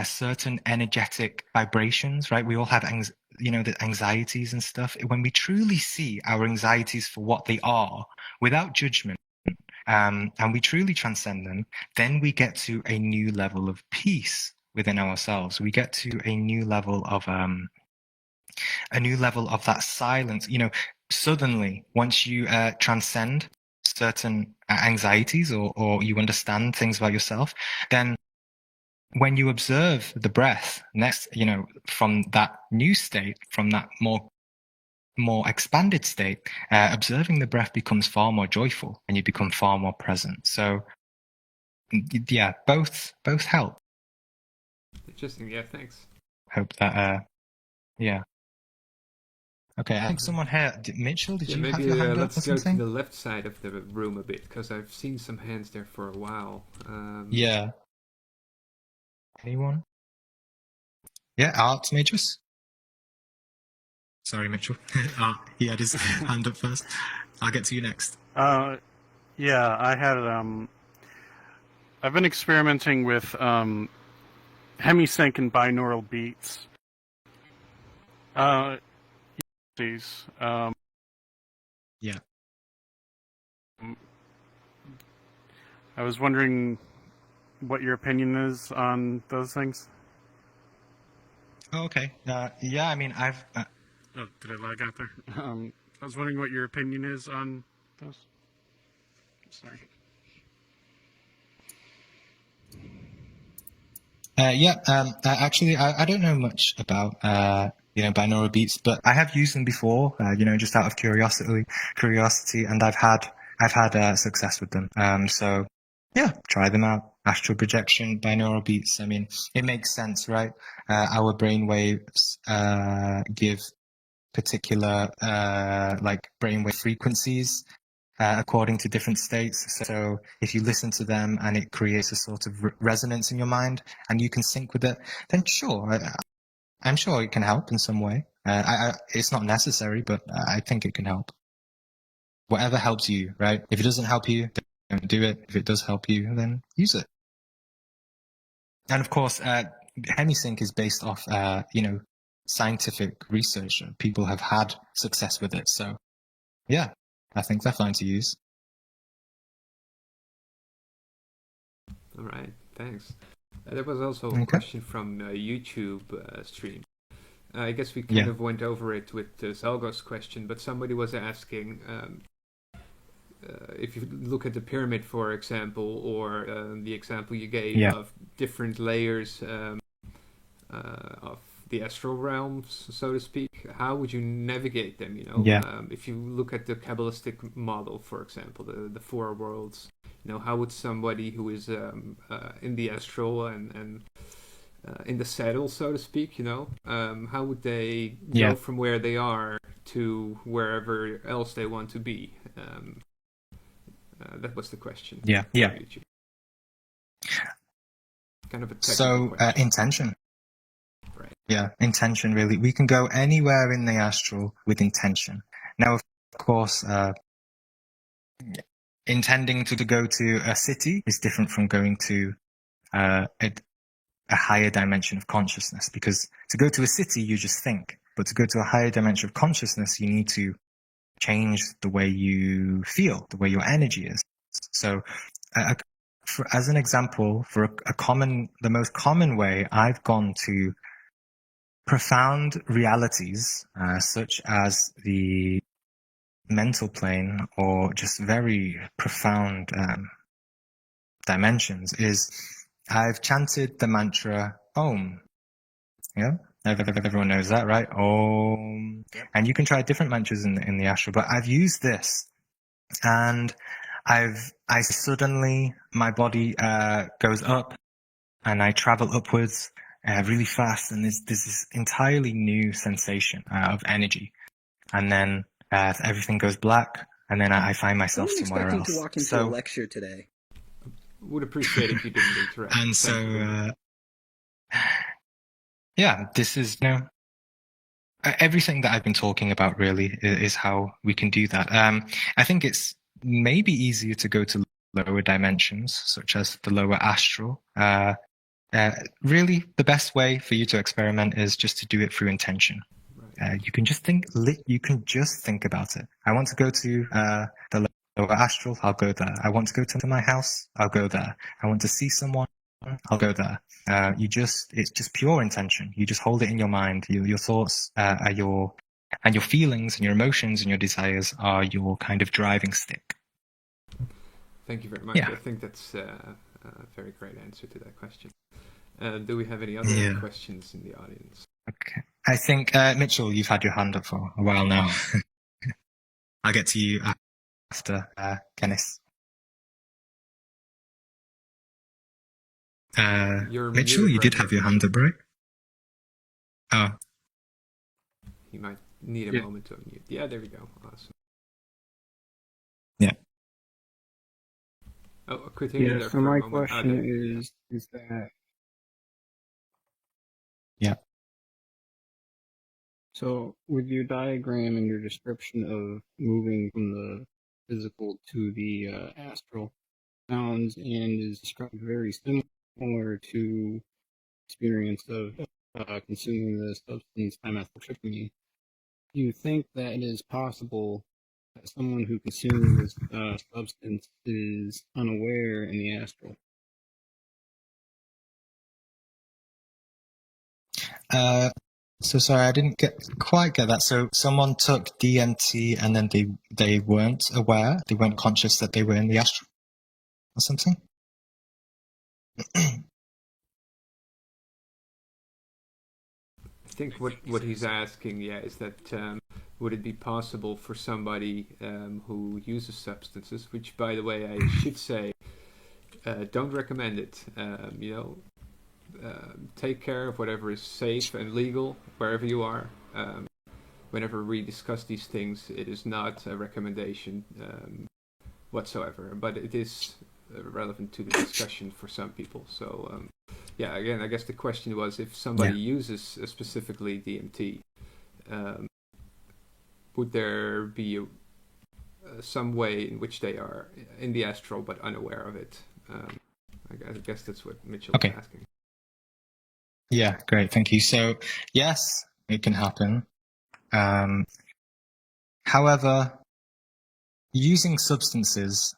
certain energetic vibrations, right? We all have the anxieties and stuff. When we truly see our anxieties for what they are, without judgment, and we truly transcend them, then we get to a new level of peace within ourselves. We get to a new level of that silence. Suddenly, once you transcend certain anxieties, or you understand things about yourself, then when you observe the breath next, from that new state, from that more expanded state, observing the breath becomes far more joyful, and you become far more present. So yeah, both help. Interesting. Yeah, thanks. Hope that yeah. Okay, I think someone here, Mitchell, did you have your hand up let's or go something? to the left side of the room a bit, because I've seen some hands there for a while. Yeah. Anyone? Yeah, Art Matrix. Sorry, Mitchell. He had his hand up first. I'll get to you next. Yeah, I had I've been experimenting with hemisync and binaural beats. Yeah. I was wondering what your opinion is on those things. Oh, okay. Yeah, I mean, I've... Oh, did I lag out there? I was wondering what your opinion is on those. Sorry. Actually, I don't know much about binaural beats, but I have used them before. Just out of curiosity, and I've had success with them. So yeah, try them out. Astral projection, binaural beats. I mean, it makes sense, right? Our brain waves give particular brainwave frequencies according to different states. So if you listen to them and it creates a sort of resonance in your mind, and you can sync with it, then sure, I'm sure it can help in some way. It's not necessary, but I think it can help. Whatever helps you, right? If it doesn't help you, don't do it. If it does help you, then use it. And of course, hemisync is based off, scientific research. People have had success with it. So yeah, I think they're fine to use. All right, thanks. There was also a question from YouTube stream. I guess we kind of went over it with Zalgo's question, but somebody was asking if you look at the pyramid, for example, or the example you gave of different layers of the astral realms, so to speak, how would you navigate them? If you look at the Kabbalistic model, for example, the four worlds, how would somebody who is in the astral and in the saddle, so to speak, how would they go from where they are to wherever else they want to be? That was the question. Yeah. Kind of a technical question. Intention. Right. Yeah, intention, really. We can go anywhere in the astral with intention. Now, of course, intending to go to a city is different from going to a higher dimension of consciousness, because to go to a city, you just think. But to go to a higher dimension of consciousness, you need to change the way you feel, the way your energy is. So, as an example, for the most common way I've gone to profound realities, such as the mental plane, or just very profound dimensions, is I've chanted the mantra Om. Yeah, everyone knows that, right? Om. And you can try different mantras in the astral, but I've used this, and I suddenly, my body goes up, and I travel upwards really fast, and there's this entirely new sensation of energy, and then everything goes black, and then I find myself somewhere else. To walk into a lecture today. Would appreciate if you didn't interrupt. And so, yeah, this is, everything that I've been talking about really is how we can do that. I think it's maybe easier to go to lower dimensions, such as the lower astral. Really, the best way for you to experiment is just to do it through intention. You can just think. You can just think about it. I want to go to the lower astral. I'll go there. I want to go to my house. I'll go there. I want to see someone. I'll go there. It's just pure intention. You just hold it in your mind. Your thoughts are your feelings and your emotions and your desires are your kind of driving stick. Thank you very much. Yeah. I think that's a very great answer to that question. Do we have any other questions in the audience? Okay. I think, Mitchell, you've had your hand up for a while now. I'll get to you after Kenneth. Mitchell, you did have your hand up, right? Oh. You might need a moment to unmute. Yeah, there we go. Awesome. Yeah. Oh, continue there so my moment. question is that... Yeah. So with your diagram and your description of moving from the physical to the astral sounds and is described very similar to experience of consuming the substance dimethyltryptamine. Do you think that it is possible that someone who consumes this substance is unaware in the astral? So sorry, I didn't quite get that. So someone took DMT and then they weren't aware, they weren't conscious that they were in the astral or something? I think what he's asking, is that would it be possible for somebody who uses substances, which by the way I should say, don't recommend it. Take care of whatever is safe and legal wherever you are. Whenever we discuss these things, it is not a recommendation whatsoever, but it is relevant to the discussion for some people. So again, I guess the question was if somebody uses specifically DMT, would there be some way in which they are in the astral but unaware of it? I guess that's what Mitchell is asking. Yeah, great, thank you. So yes, it can happen. However, using substances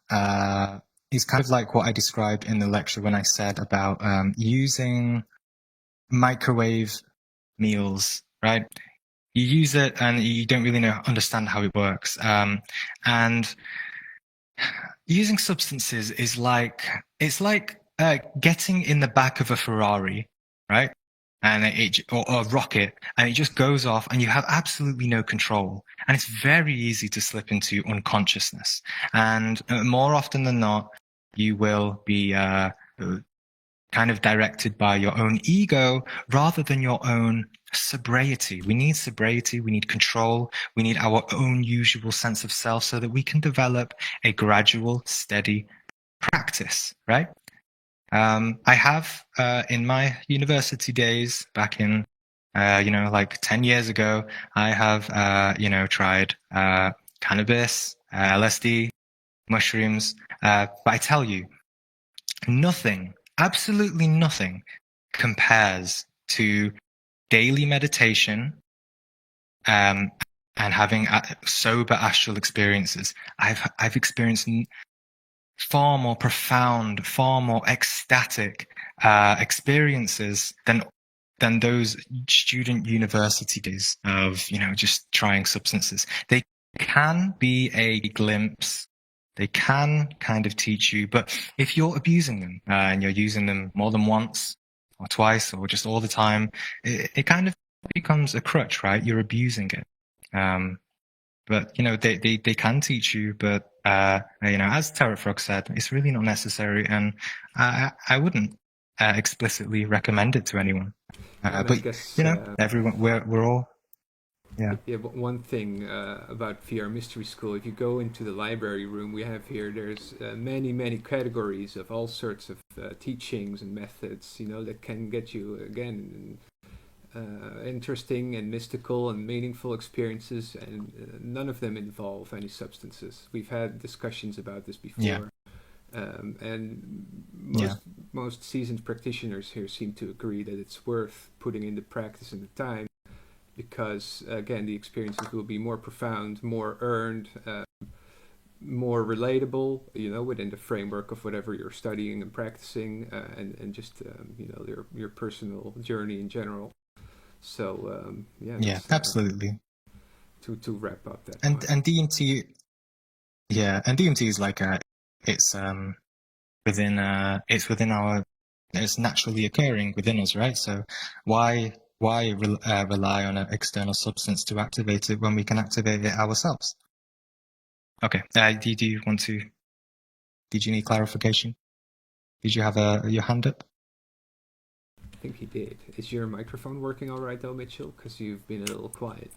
is kind of like what I described in the lecture when I said about using microwave meals, right? You use it and you don't really understand how it works. And using substances is like getting in the back of a Ferrari, right? And or a rocket, and it just goes off and you have absolutely no control. And it's very easy to slip into unconsciousness. And more often than not, you will be kind of directed by your own ego rather than your own sobriety. We need sobriety, we need control, we need our own usual sense of self so that we can develop a gradual, steady practice, right? I have, in my university days back in, like 10 years ago, I have, tried cannabis, LSD, mushrooms, but I tell you, nothing, absolutely nothing compares to daily meditation and having sober astral experiences. I've experienced far more profound, far more ecstatic experiences than those student university days of, just trying substances. They can be a glimpse. They can kind of teach you, but if you're abusing them and you're using them more than once or twice or just all the time, it kind of becomes a crutch, right? You're abusing it. But, they can teach you, but, as Tarot Frog said, it's really not necessary. And I wouldn't explicitly recommend it to anyone. But, guess, everyone, we're all, Yeah, but one thing about VR Mystery School, if you go into the library room we have here, there's many categories of all sorts of teachings and methods, that can get you, again, interesting and mystical and meaningful experiences, and none of them involve any substances. We've had discussions about this before. And most seasoned practitioners here seem to agree that it's worth putting into practice in the time, because again, the experiences will be more profound, more earned, more relatable, within the framework of whatever you're studying and practicing, and just your personal journey in general. So absolutely. To wrap up that. And DMT, and DMT is like it's naturally occurring within us, right? So why rely on an external substance to activate it when we can activate it ourselves? Okay. Did you need clarification? Did you have your hand up? I think he did. Is your microphone working all right though, Mitchell? Because you've been a little quiet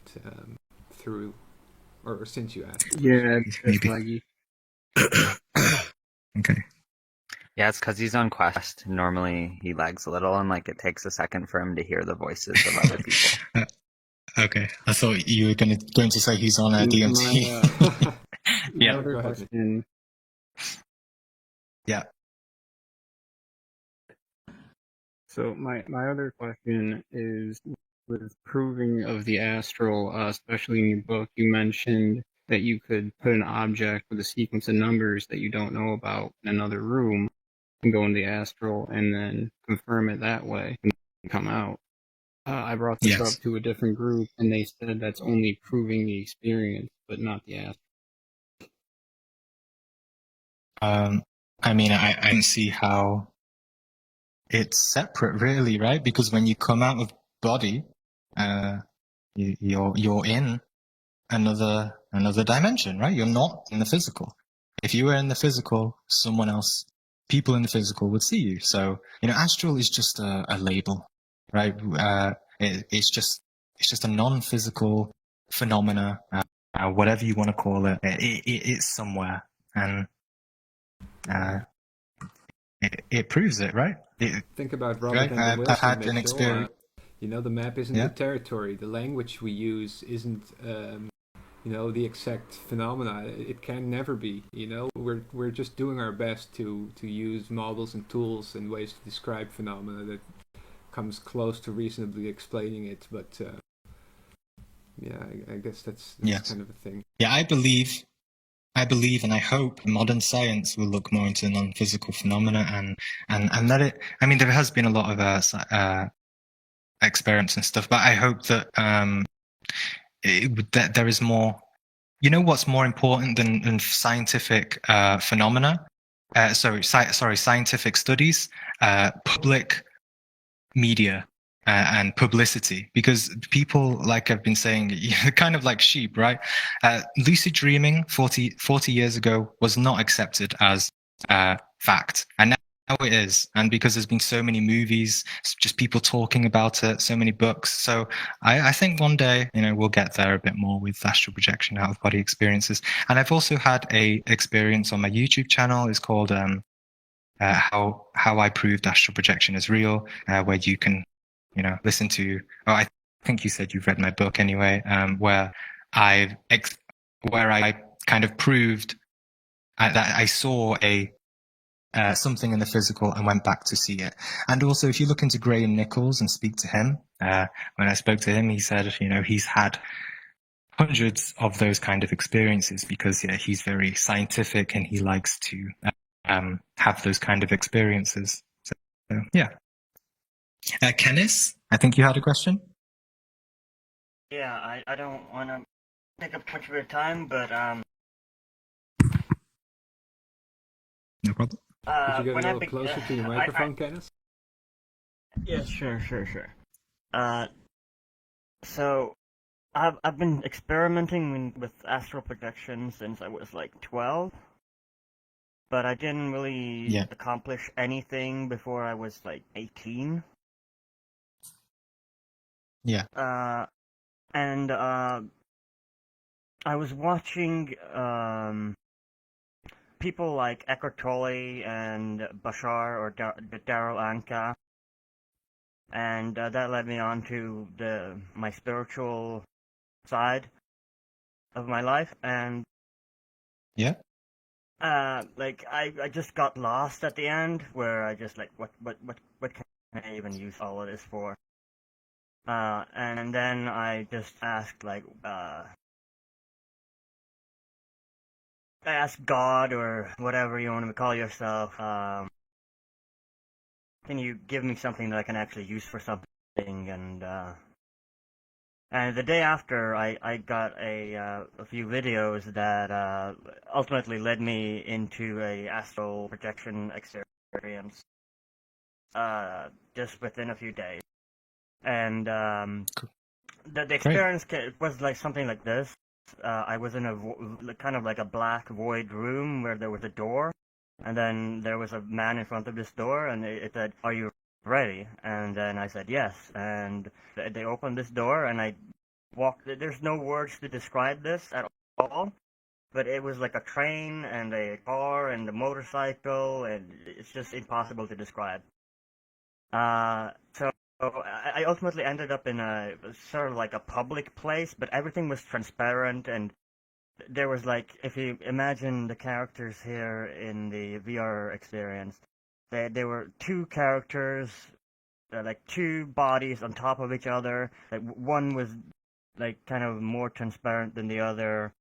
since you asked. Yeah, it's laggy. Okay. Yeah, it's because he's on Quest. Normally he lags a little, and it takes a second for him to hear the voices of other people. Okay, I thought you were going to say he's on DMT. My other question. Yeah. So my other question is, with proving of the astral, especially in your book, you mentioned that you could put an object with a sequence of numbers that you don't know about in another room and go in the astral and then confirm it that way and come out. I brought this up to a different group, and they said that's only proving the experience, but not the astral. I mean, I don't see how it's separate, really, right? Because when you come out of body, you're in another dimension, right? You're not in the physical. If you were in the physical, people in the physical would see you. So, astral is just a label, right? It's just a non-physical phenomena, whatever you want to call it. It's somewhere, and it proves it, right? Think about Robert right? and Wilson, I've had Mitchell. an experience. The map isn't the territory. The language we use isn't, the exact phenomena. It can never be. We're just doing our best to use models and tools and ways to describe phenomena that comes close to reasonably explaining it. But I guess that's kind of a thing. Yeah, I believe, and I hope modern science will look more into non-physical phenomena and that it. I mean, there has been a lot of experiments and stuff, but I hope that that there is more. What's more important than scientific phenomena? Scientific studies, public media. And publicity, because people, like I've been saying, kind of like sheep, right? Lucid dreaming 40 years ago was not accepted as fact, and now it is. And because there's been so many movies, just people talking about it, so many books. So I think one day, we'll get there a bit more with astral projection, out of body experiences. And I've also had a experience on my YouTube channel. It's called how I proved astral projection is real, where you can listen to. Oh, I think you said you've read my book anyway, where I kind of proved that I saw something in the physical and went back to see it. And also, if you look into Graham Nichols and speak to him, when I spoke to him, he said, he's had hundreds of those kind of experiences because he's very scientific and he likes to have those kind of experiences. So yeah. Kenneth, I think you had a question? Yeah, I don't want to take up much of your time, but no problem. Could you get a little closer to your microphone, Kenneth? Yeah, sure. So I've been experimenting with astral projection since I was 12. But I didn't really accomplish anything before I was 18. Yeah. and I was watching people like Eckhart Tolle and Bashar or Daryl Anka, and that led me on to my spiritual side of my life, and yeah, like I just got lost at the end, where I just like what can I even use all of this for? And then I just asked like I asked God or whatever you want to call yourself, can you give me something that I can actually use for something? And the day after, I got a few videos that ultimately led me into a astral projection experience just within a few days. And the experience was like something like this. I was in a kind of like a black void room where there was a door, and then there was a man in front of this door, and it said, "Are you ready?" And then I said yes, and they opened this door, and I walked. There's no words to describe this at all, but it was like a train and a car and a motorcycle, and it's just impossible to describe. So I ultimately ended up in a sort of like a public place, but everything was transparent, and there was like, if you imagine the characters here in the VR experience, there were two characters, like two bodies on top of each other. Like one was like kind of more transparent than the other,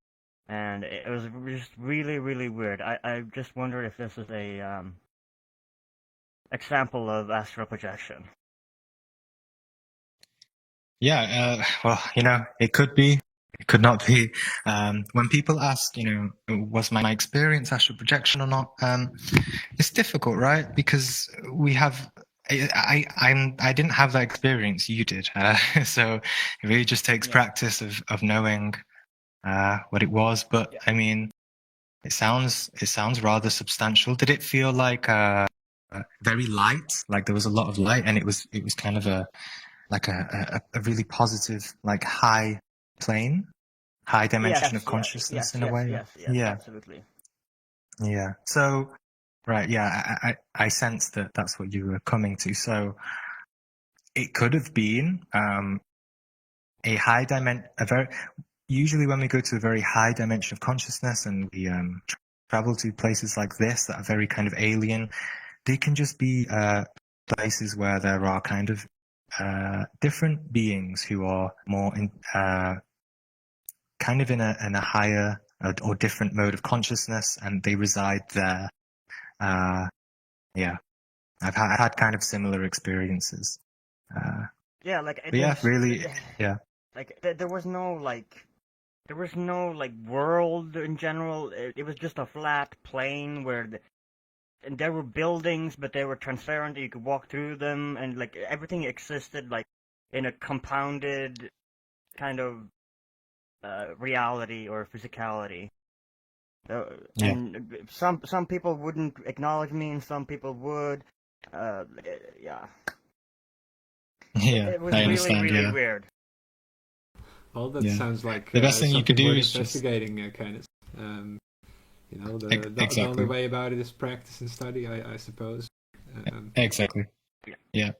and it was just really, really weird. I just wonder if this is a example of astral projection. Yeah, well, it could be, it could not be. When people ask, was my experience astral projection or not, it's difficult, right? Because we have, I didn't have that experience, you did. So it really just takes practice of knowing what it was. But I mean, it sounds rather substantial. Did it feel like very light? Like there was a lot of light, and it was kind of a really positive, like high plane, high dimension of consciousness in a way. Yes, absolutely. Yeah. So, right. Yeah. I sense that that's what you were coming to. So it could have been, a high dimension, usually when we go to a very high dimension of consciousness and we, travel to places like this that are very kind of alien, they can just be, places where there are kind of different beings who are more in kind of in a higher or different mode of consciousness, and they reside there. Yeah, I've had kind of similar experiences. Really, yeah. Like there was no world in general. It was just a flat plane where and there were buildings, but they were transparent. You could walk through them, and like everything existed like in a compounded kind of reality or physicality. And some people wouldn't acknowledge me, and some people would. Yeah. Yeah, it was I really, understand. really weird. Well, that sounds like the best thing you could do is investigating, kind of. The only way about it is practice and study, I suppose. Exactly. Yeah.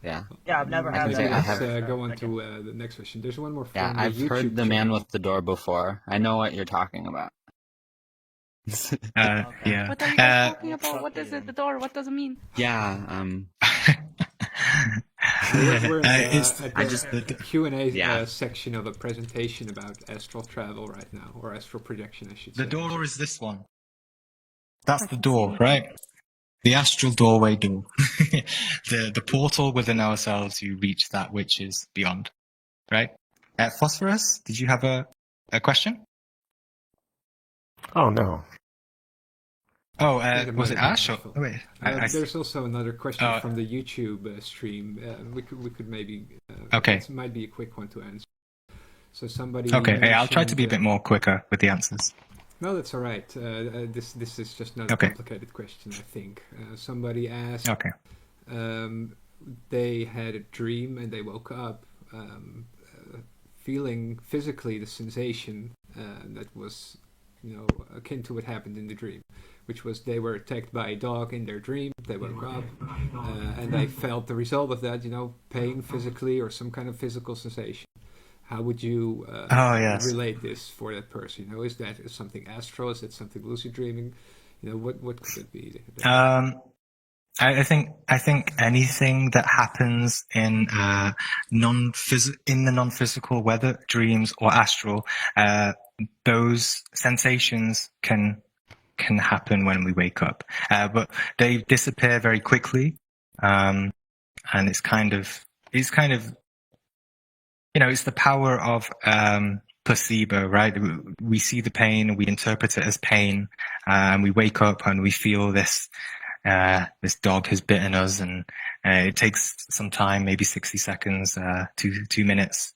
Yeah, I've never had that. Let's go on to the next question. There's one more from I've YouTube heard the man with the door before. I know what you're talking about. Yeah. What are you guys talking about? What is it? The door? What does it mean? Yeah. We're at the Q&A section of a presentation about astral travel right now, or astral projection, I should say. The door is this one. That's the door, right? The astral doorway door. the portal within ourselves to reach that which is beyond, right? Phosphorus, did you have a question? Oh, no. Oh, was it Ash? Wait, there's also another question from the YouTube stream. We could maybe. Okay. This might be a quick one to answer. So somebody. Okay, I'll try to be a bit more quicker with the answers. No, that's all right. This is just not a complicated question, I think. Somebody asked. Okay. They had a dream and they woke up feeling physically the sensation that was, akin to what happened in the dream, which was they were attacked by a dog in their dream. They woke up, and they felt the result of that, pain physically or some kind of physical sensation. How would you relate this for that person? Is that something astral? Is that something lucid dreaming? What could it be? I think anything that happens in the non-physical, whether dreams or astral, those sensations can happen when we wake up, but they disappear very quickly, and it's kind of it's the power of placebo, right? We see the pain, we interpret it as pain, and we wake up and we feel this dog has bitten us, and it takes some time, maybe 60 seconds, 2 minutes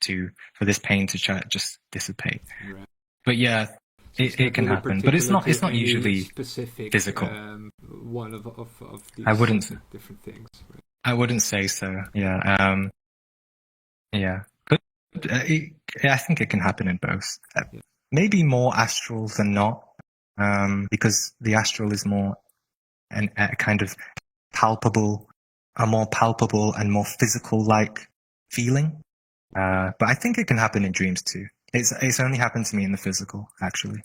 for this pain to just dissipate. Right. But yeah, it can happen, but it's not usually specific, physical. One of these I wouldn't different things. Right? I wouldn't say so. Yeah. But I think it can happen in both. Maybe more astral than not, because the astral is more a kind of more palpable and more physical-like feeling. But I think it can happen in dreams too. It's only happened to me in the physical, actually.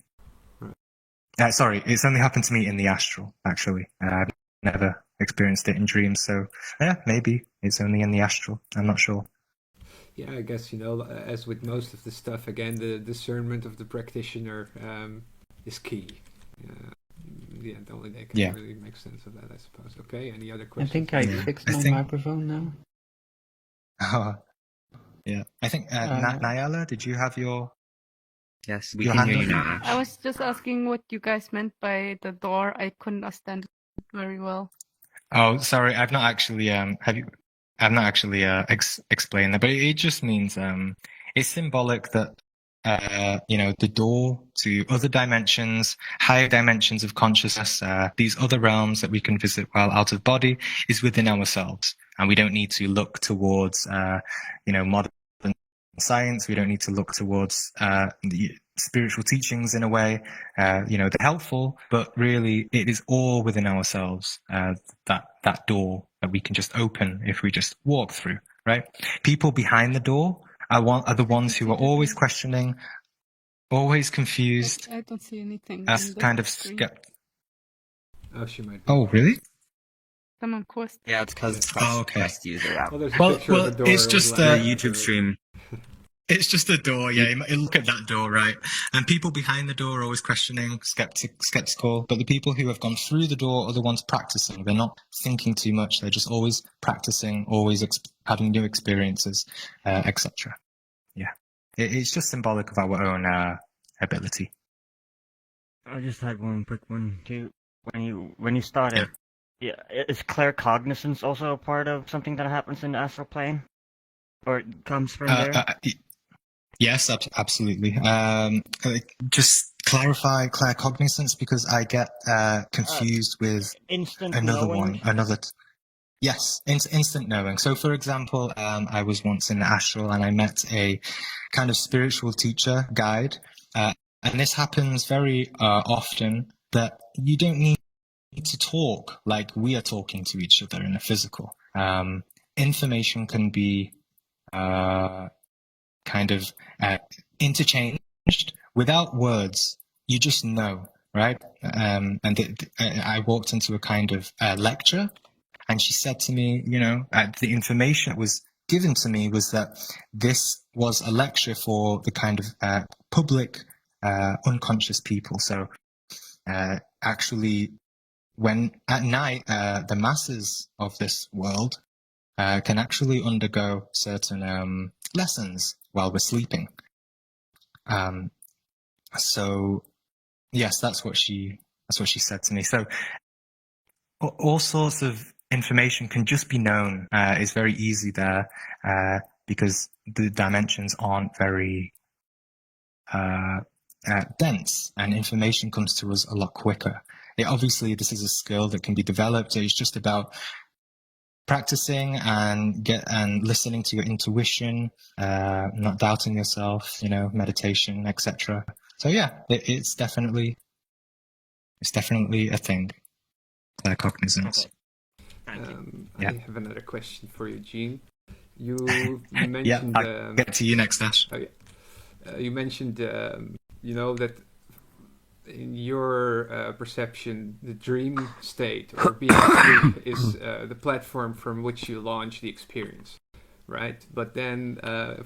Right. Sorry, it's only happened to me in the astral, actually. I've never experienced it in dreams, so yeah, maybe it's only in the astral. I'm not sure. Yeah, I guess, as with most of the stuff, again, the discernment of the practitioner is key. Only they can really make sense of that, I suppose. Okay, any other questions? I think I fixed my microphone now. Oh, yeah. I think, Nyala, did you have your... Yes, we can hear you now. I was just asking what you guys meant by the door. I couldn't understand it very well. Oh, sorry, I've not actually, explained that, but it just means, it's symbolic that, the door to other dimensions, higher dimensions of consciousness, these other realms that we can visit while out of body is within ourselves. And we don't need to look towards, modern science. We don't need to look towards, the spiritual teachings in a way. They're helpful, but really it is all within ourselves, that door that we can just open if we just walk through, right? People behind the door are the ones who are always questioning, always confused. I don't see anything. As kind of skeptical. Oh, she might. Oh, really? Someone quest. Yeah, it's because it's quest user. Yeah. Well, it's just a YouTube stream. It's just a door, yeah. You look at that door, right? And people behind the door are always questioning, skeptical. But the people who have gone through the door are the ones practicing. They're not thinking too much. They're just always practicing, always having new experiences, etc. Yeah, it's just symbolic of our own ability. I just had one quick one too. When you started, is claircognizance also a part of something that happens in the astral plane, or it comes from there? Yes, absolutely. Just clarify claircognizance, because I get confused with instant another knowing. one. Yes, instant knowing. So, for example, I was once in the astral and I met a kind of spiritual teacher, guide, and this happens very often, that you don't need to talk like we are talking to each other in the physical. Information can be kind of interchanged without words. You just know, right? I walked into a kind of lecture, and she said to me, the information that was given to me was that this was a lecture for the kind of public unconscious people. So actually, when at night, the masses of this world can actually undergo certain lessons while we're sleeping. So yes, that's what she said to me. So all sorts of information can just be known. It's very easy there, because the dimensions aren't very dense, and information comes to us a lot quicker. Obviously, this is a skill that can be developed. It's just about practicing and listening to your intuition, not doubting yourself, meditation, etc. So yeah, it's definitely a thing. Claircognizance. I have another question for you, Gene. You mentioned. Yeah, I'll get to you next, Ash. Oh yeah. You mentioned, that in your perception, the dream state or being asleep is the platform from which you launch the experience, right? But then,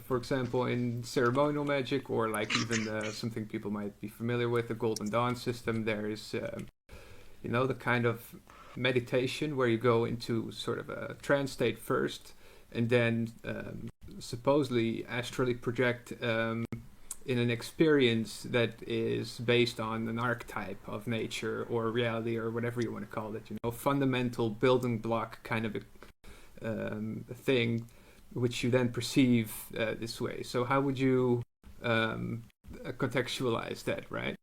for example, in ceremonial magic or like even something people might be familiar with, the Golden Dawn system, there is, the kind of meditation where you go into sort of a trance state first and then supposedly astrally project in an experience that is based on an archetype of nature or reality or whatever you want to call it, fundamental building block kind of a thing which you then perceive this way. So how would you contextualize that, right?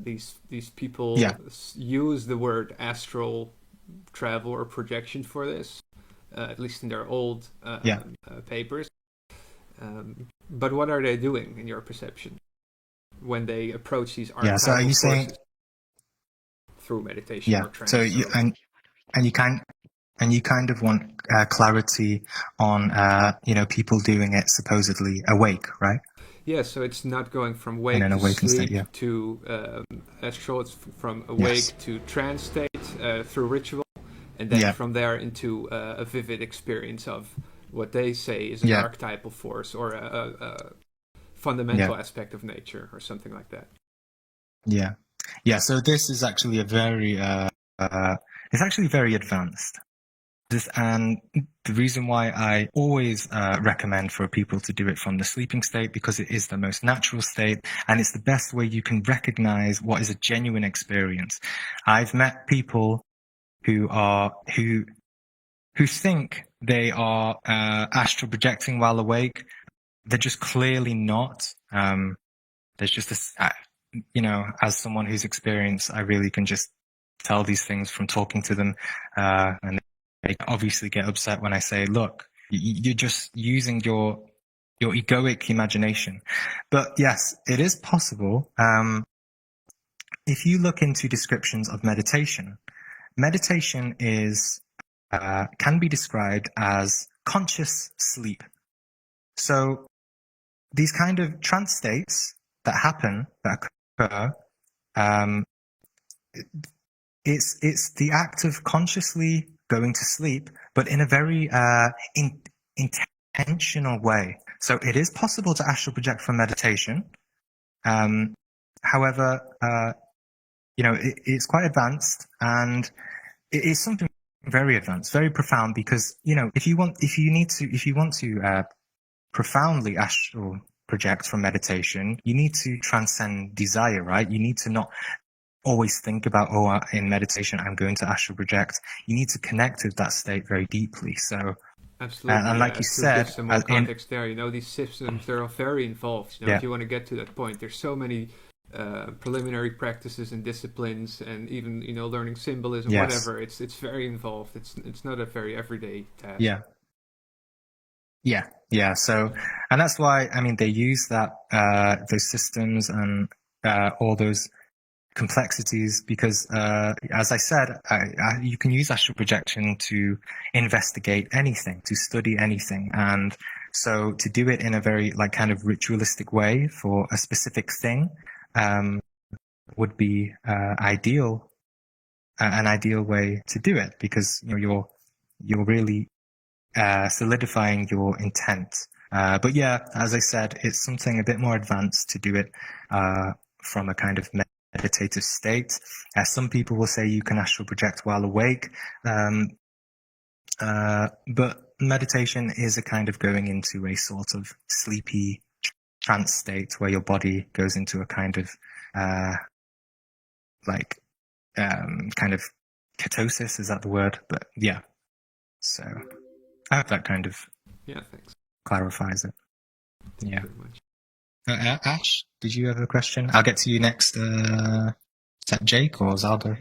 These people use the word astral travel or projection for this, at least in their old papers. But what are they doing in your perception when they approach these archetypal so are you saying through meditation or trance? So you kind of want clarity on people doing it supposedly awake, right? Yeah, so it's not going from wake to sleep to astral. It's from awake to trance state through ritual, and then from there into a vivid experience of what they say is an archetypal force or a fundamental aspect of nature or something like that. Yeah. So this is actually it's actually very advanced. And the reason why I always recommend for people to do it from the sleeping state, because it is the most natural state and it's the best way you can recognize what is a genuine experience. I've met people who think they are astral projecting while awake. They're just clearly not. There's just this, as someone who's experienced, I really can just tell these things from talking to them, and they obviously get upset when I say, look, you're just using your egoic imagination. But yes, it is possible. If you look into descriptions of meditation is can be described as conscious sleep. So these kind of trance states that occur, it's the act of consciously going to sleep, but in a very intentional way. So it is possible to astral project from meditation. However, it's quite advanced, and it is something very advanced, very profound, because, if you want to profoundly astral project from meditation, you need to transcend desire, right? You need to not always think about, in meditation, I'm going to astral project. You need to connect with that state very deeply. So, absolutely, and like you said, some more context there. These systems, they're all very involved. If you want to get to that point, there's so many preliminary practices and disciplines, and even learning symbolism, whatever. It's very involved. It's not a very everyday task. Yeah. So, and that's why they use those systems and all those complexities, because as I said, you can use astral projection to investigate anything, to study anything, and so to do it in a very kind of ritualistic way for a specific thing would be an ideal way to do it, because you're really solidifying your intent. But yeah, as I said, it's something a bit more advanced to do it from a kind of meditative state. Some people will say you can astral project while awake, but meditation is a kind of going into a sort of sleepy trance state where your body goes into a kind of kind of ketosis. Is that the word? But yeah, so I hope that kind of thanks. clarifies it. Thank you very much. Ash, did you have a question? I'll get to you next. Is that Jake or Zaldo?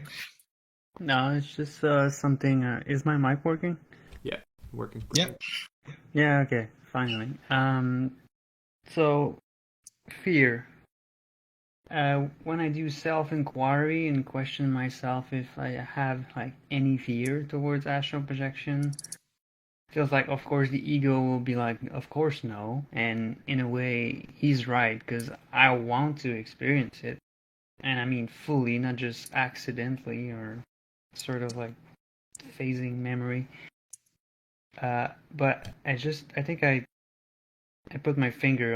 No, it's just something. Is my mic working? working. Yeah. Okay. Finally. So fear. When I do self-inquiry and question myself if I have like any fear towards astral projection, feels like, of course, the ego will be like, of course no, and in a way, he's right, because I want to experience it, and I mean fully, not just accidentally or sort of like phasing memory. But I think I put my finger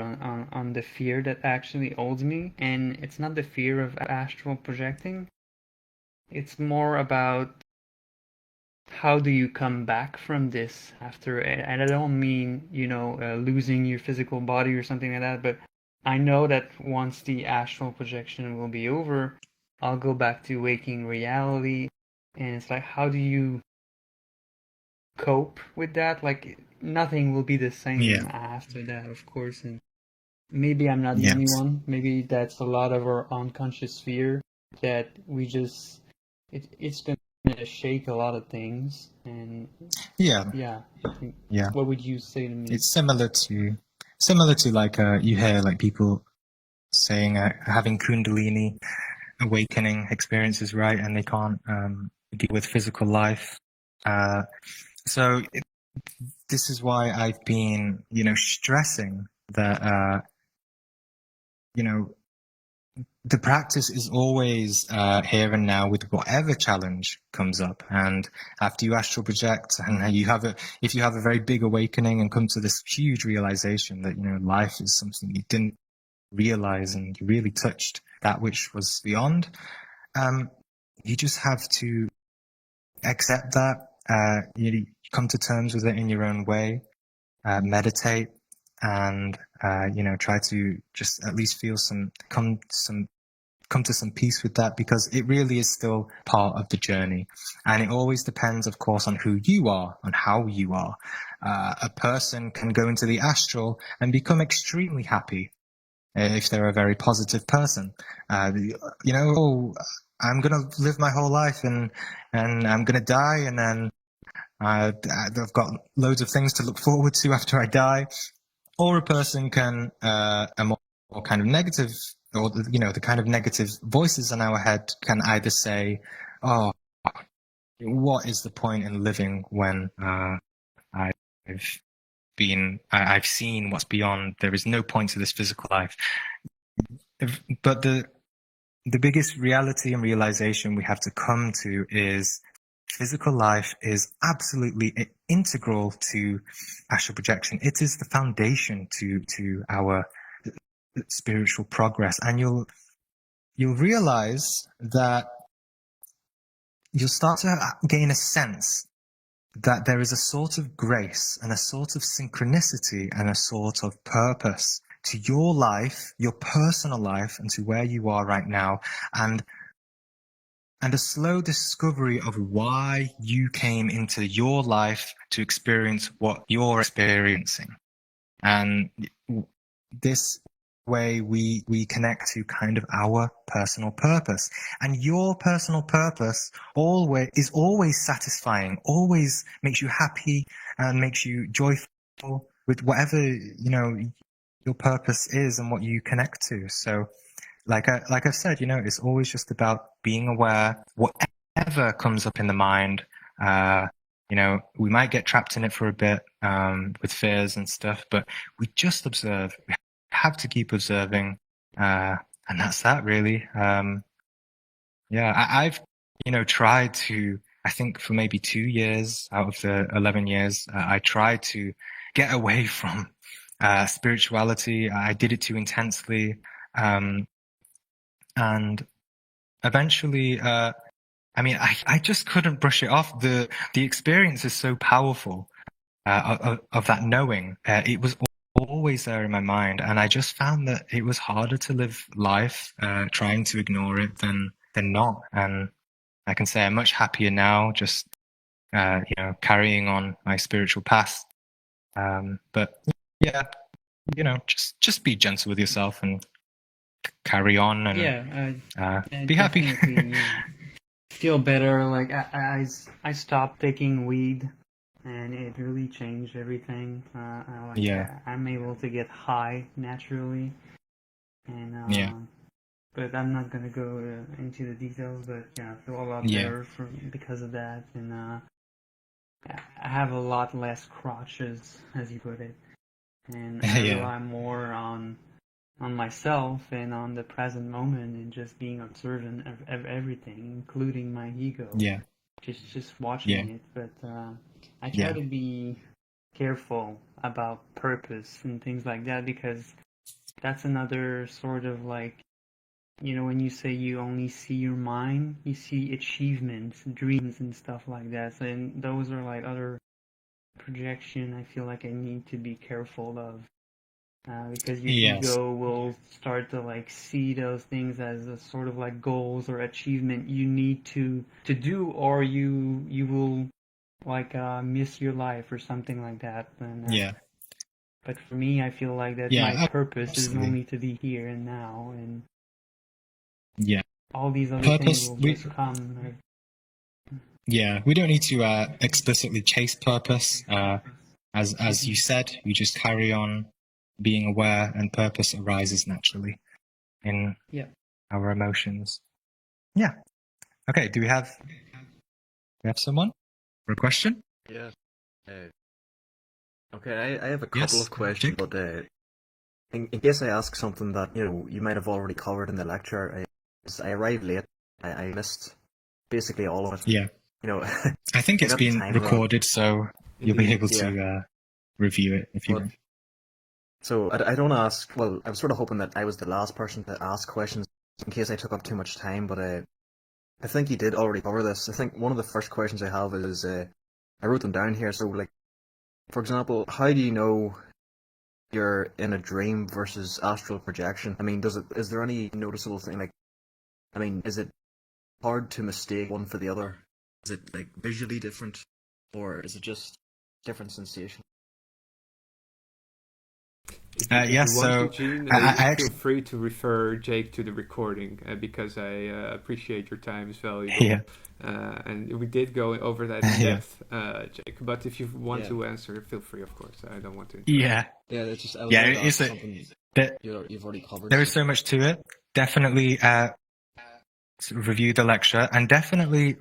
on the fear that actually holds me, and it's not the fear of astral projecting. It's more about how do you come back from this after, and I don't mean, losing your physical body or something like that, but I know that once the astral projection will be over, I'll go back to waking reality, and it's like, how do you cope with that? Like, nothing will be the same after that, of course, and maybe I'm not the only one. Maybe that's a lot of our unconscious fear that we just, it's going to shake a lot of things. And what would you say to me? It's similar to like you hear like people saying having Kundalini awakening experiences, right? And they can't deal with physical life. So this is why I've been, stressing that, the practice is always here and now with whatever challenge comes up. And after you astral project and if you have a very big awakening and come to this huge realization that, life is something you didn't realize and you really touched that which was beyond, you just have to accept that, you come to terms with it in your own way, meditate, and try to just at least feel come to some peace with that, because it really is still part of the journey. And it always depends, of course, on who you are and how you are. A person can go into the astral and become extremely happy if they're a very positive person. I'm going to live my whole life and I'm going to die, and then I've got loads of things to look forward to after I die. Or a person can, a more kind of negative, or the kind of negative voices in our head can either say, "Oh, what is the point in living when I've seen what's beyond? There is no point to this physical life." But the biggest reality and realization we have to come to is physical life is absolutely integral to astral projection. It is the foundation to our spiritual progress, and you'll realize that you'll start to gain a sense that there is a sort of grace and a sort of synchronicity and a sort of purpose to your life, your personal life, and to where you are right now, and a slow discovery of why you came into your life to experience what you're experiencing. And this way we connect to kind of our personal purpose. And your personal purpose is always satisfying, always makes you happy and makes you joyful with whatever, your purpose is and what you connect to. So like I've said, it's always just about being aware. Whatever comes up in the mind, we might get trapped in it for a bit with fears and stuff, but we just observe. We have to keep observing, and that's that really. I've tried to. I think for maybe 2 years out of the 11 years, I tried to get away from spirituality. I did it too intensely. And eventually, I just couldn't brush it off. The experience is so powerful of that knowing. It was always there in my mind, and I just found that it was harder to live life trying to ignore it than not. And I can say I'm much happier now, just carrying on my spiritual path. But yeah, just be gentle with yourself and carry on and be happy. Feel better. Like I stopped taking weed and it really changed everything. Yeah. I'm able to get high naturally, and but I'm not gonna go into the details. But yeah, I feel a lot better because of that, and I have a lot less crotches, as you put it, and I rely more on myself and on the present moment and just being observant of everything, including my ego. Yeah. Just watching it, but I try to be careful about purpose and things like that, because that's another sort of like, when you say you only see your mind, you see achievements, dreams, and stuff like that. So, and those are like other projection I feel like I need to be careful of. Because your ego will start to like see those things as a sort of like goals or achievement you need to do, or you will like miss your life or something like that. And, but for me, I feel like that my purpose is only to be here and now, and all these other things will just come. Yeah, we don't need to explicitly chase purpose. As you said, you just carry on being aware, and purpose arises naturally in our emotions. Yeah. Okay. Do we have someone for a question? Yeah. Okay. I have a couple of questions, but in case I ask something that you might have already covered in the lecture, I arrived late. I missed basically all of it. Yeah. I think it's been recorded, so you'll be able to review it if you want. So I don't ask. Well, I was sort of hoping that I was the last person to ask questions in case I took up too much time, but I think you did already cover this. I think one of the first questions I have is I wrote them down here. So, like, for example, how do you know you're in a dream versus astral projection? I mean, is there any noticeable thing? Like, I mean, is it hard to mistake one for the other? Is it like visually different, or is it just different sensation? So I feel free to refer Jake to the recording because I appreciate your time is valuable. Yeah. And we did go over that in depth, Jake. But if you want to answer, feel free, of course. I don't want to. Yeah. Yeah, it's just something that you've already covered. There is so much to it. Definitely review the lecture, and definitely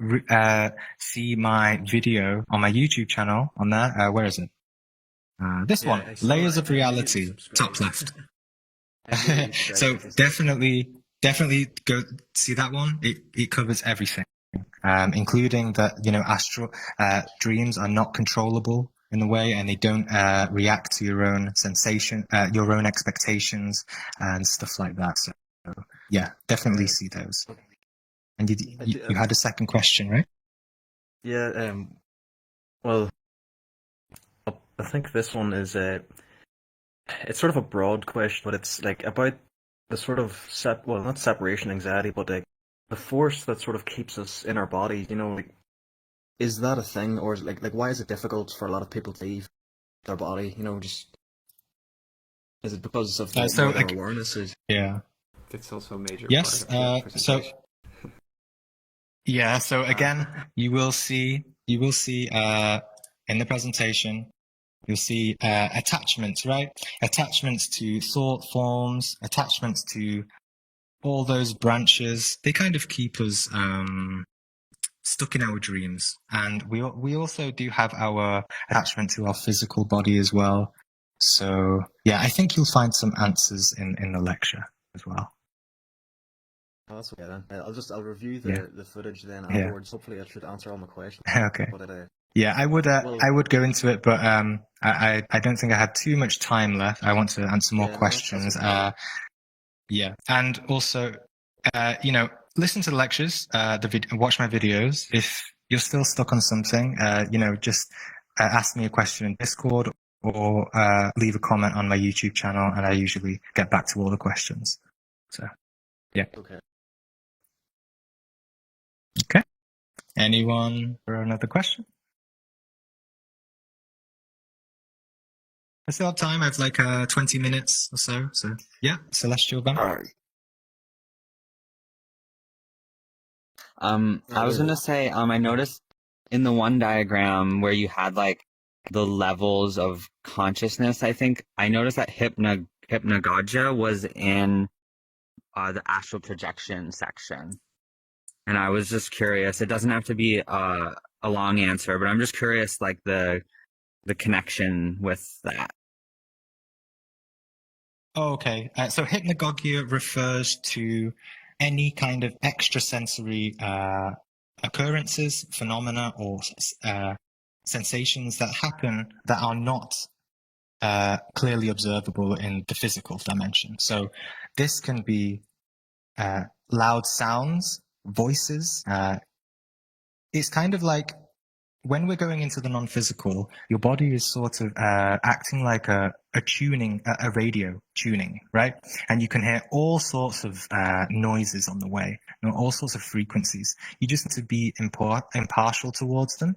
see my video on my YouTube channel on there. Where is it? This one, Layers of Reality, top left. So definitely go see that one. It covers everything, including that astral dreams are not controllable in a way, and they don't react to your own sensation, your own expectations, and stuff like that. So yeah, definitely see those. And you had a second question, right? Yeah. Well, I think this one is it's sort of a broad question, but it's like about the sort of not separation anxiety, but like the force that sort of keeps us in our body. Like, is that a thing, or is it like why is it difficult for a lot of people to leave their body? Just is it because of their awareness? Yeah, that's also a major. Yes. Part of the So again, you will see in the presentation. You'll see attachments, right? Attachments to thought forms, attachments to all those branches. They kind of keep us stuck in our dreams. And we also do have our attachment to our physical body as well. So yeah, I think you'll find some answers in the lecture as well. Oh, that's okay then. I'll review the footage then afterwards. Hopefully I should answer all my questions. Okay. Yeah, I would go into it, but I don't think I have too much time left. I want to answer more questions. And also, listen to the lectures, watch my videos. If you're still stuck on something, just ask me a question in Discord or leave a comment on my YouTube channel, and I usually get back to all the questions. So, yeah. Okay. Anyone for another question? I still have time. I have like 20 minutes or so. So yeah, Celestial Bank. I was gonna say, I noticed in the one diagram where you had like the levels of consciousness, I think I noticed that hypnagogia was in the astral projection section. And I was just curious. It doesn't have to be a long answer, but I'm just curious, like the connection with that. Oh, okay. So hypnagogia refers to any kind of extrasensory occurrences, phenomena, or sensations that happen that are not clearly observable in the physical dimension. So this can be loud sounds, voices. It's kind of like when we're going into the non-physical, your body is sort of acting like a tuning, a radio tuning, right? And you can hear all sorts of noises on the way, all sorts of frequencies. You just need to be impartial towards them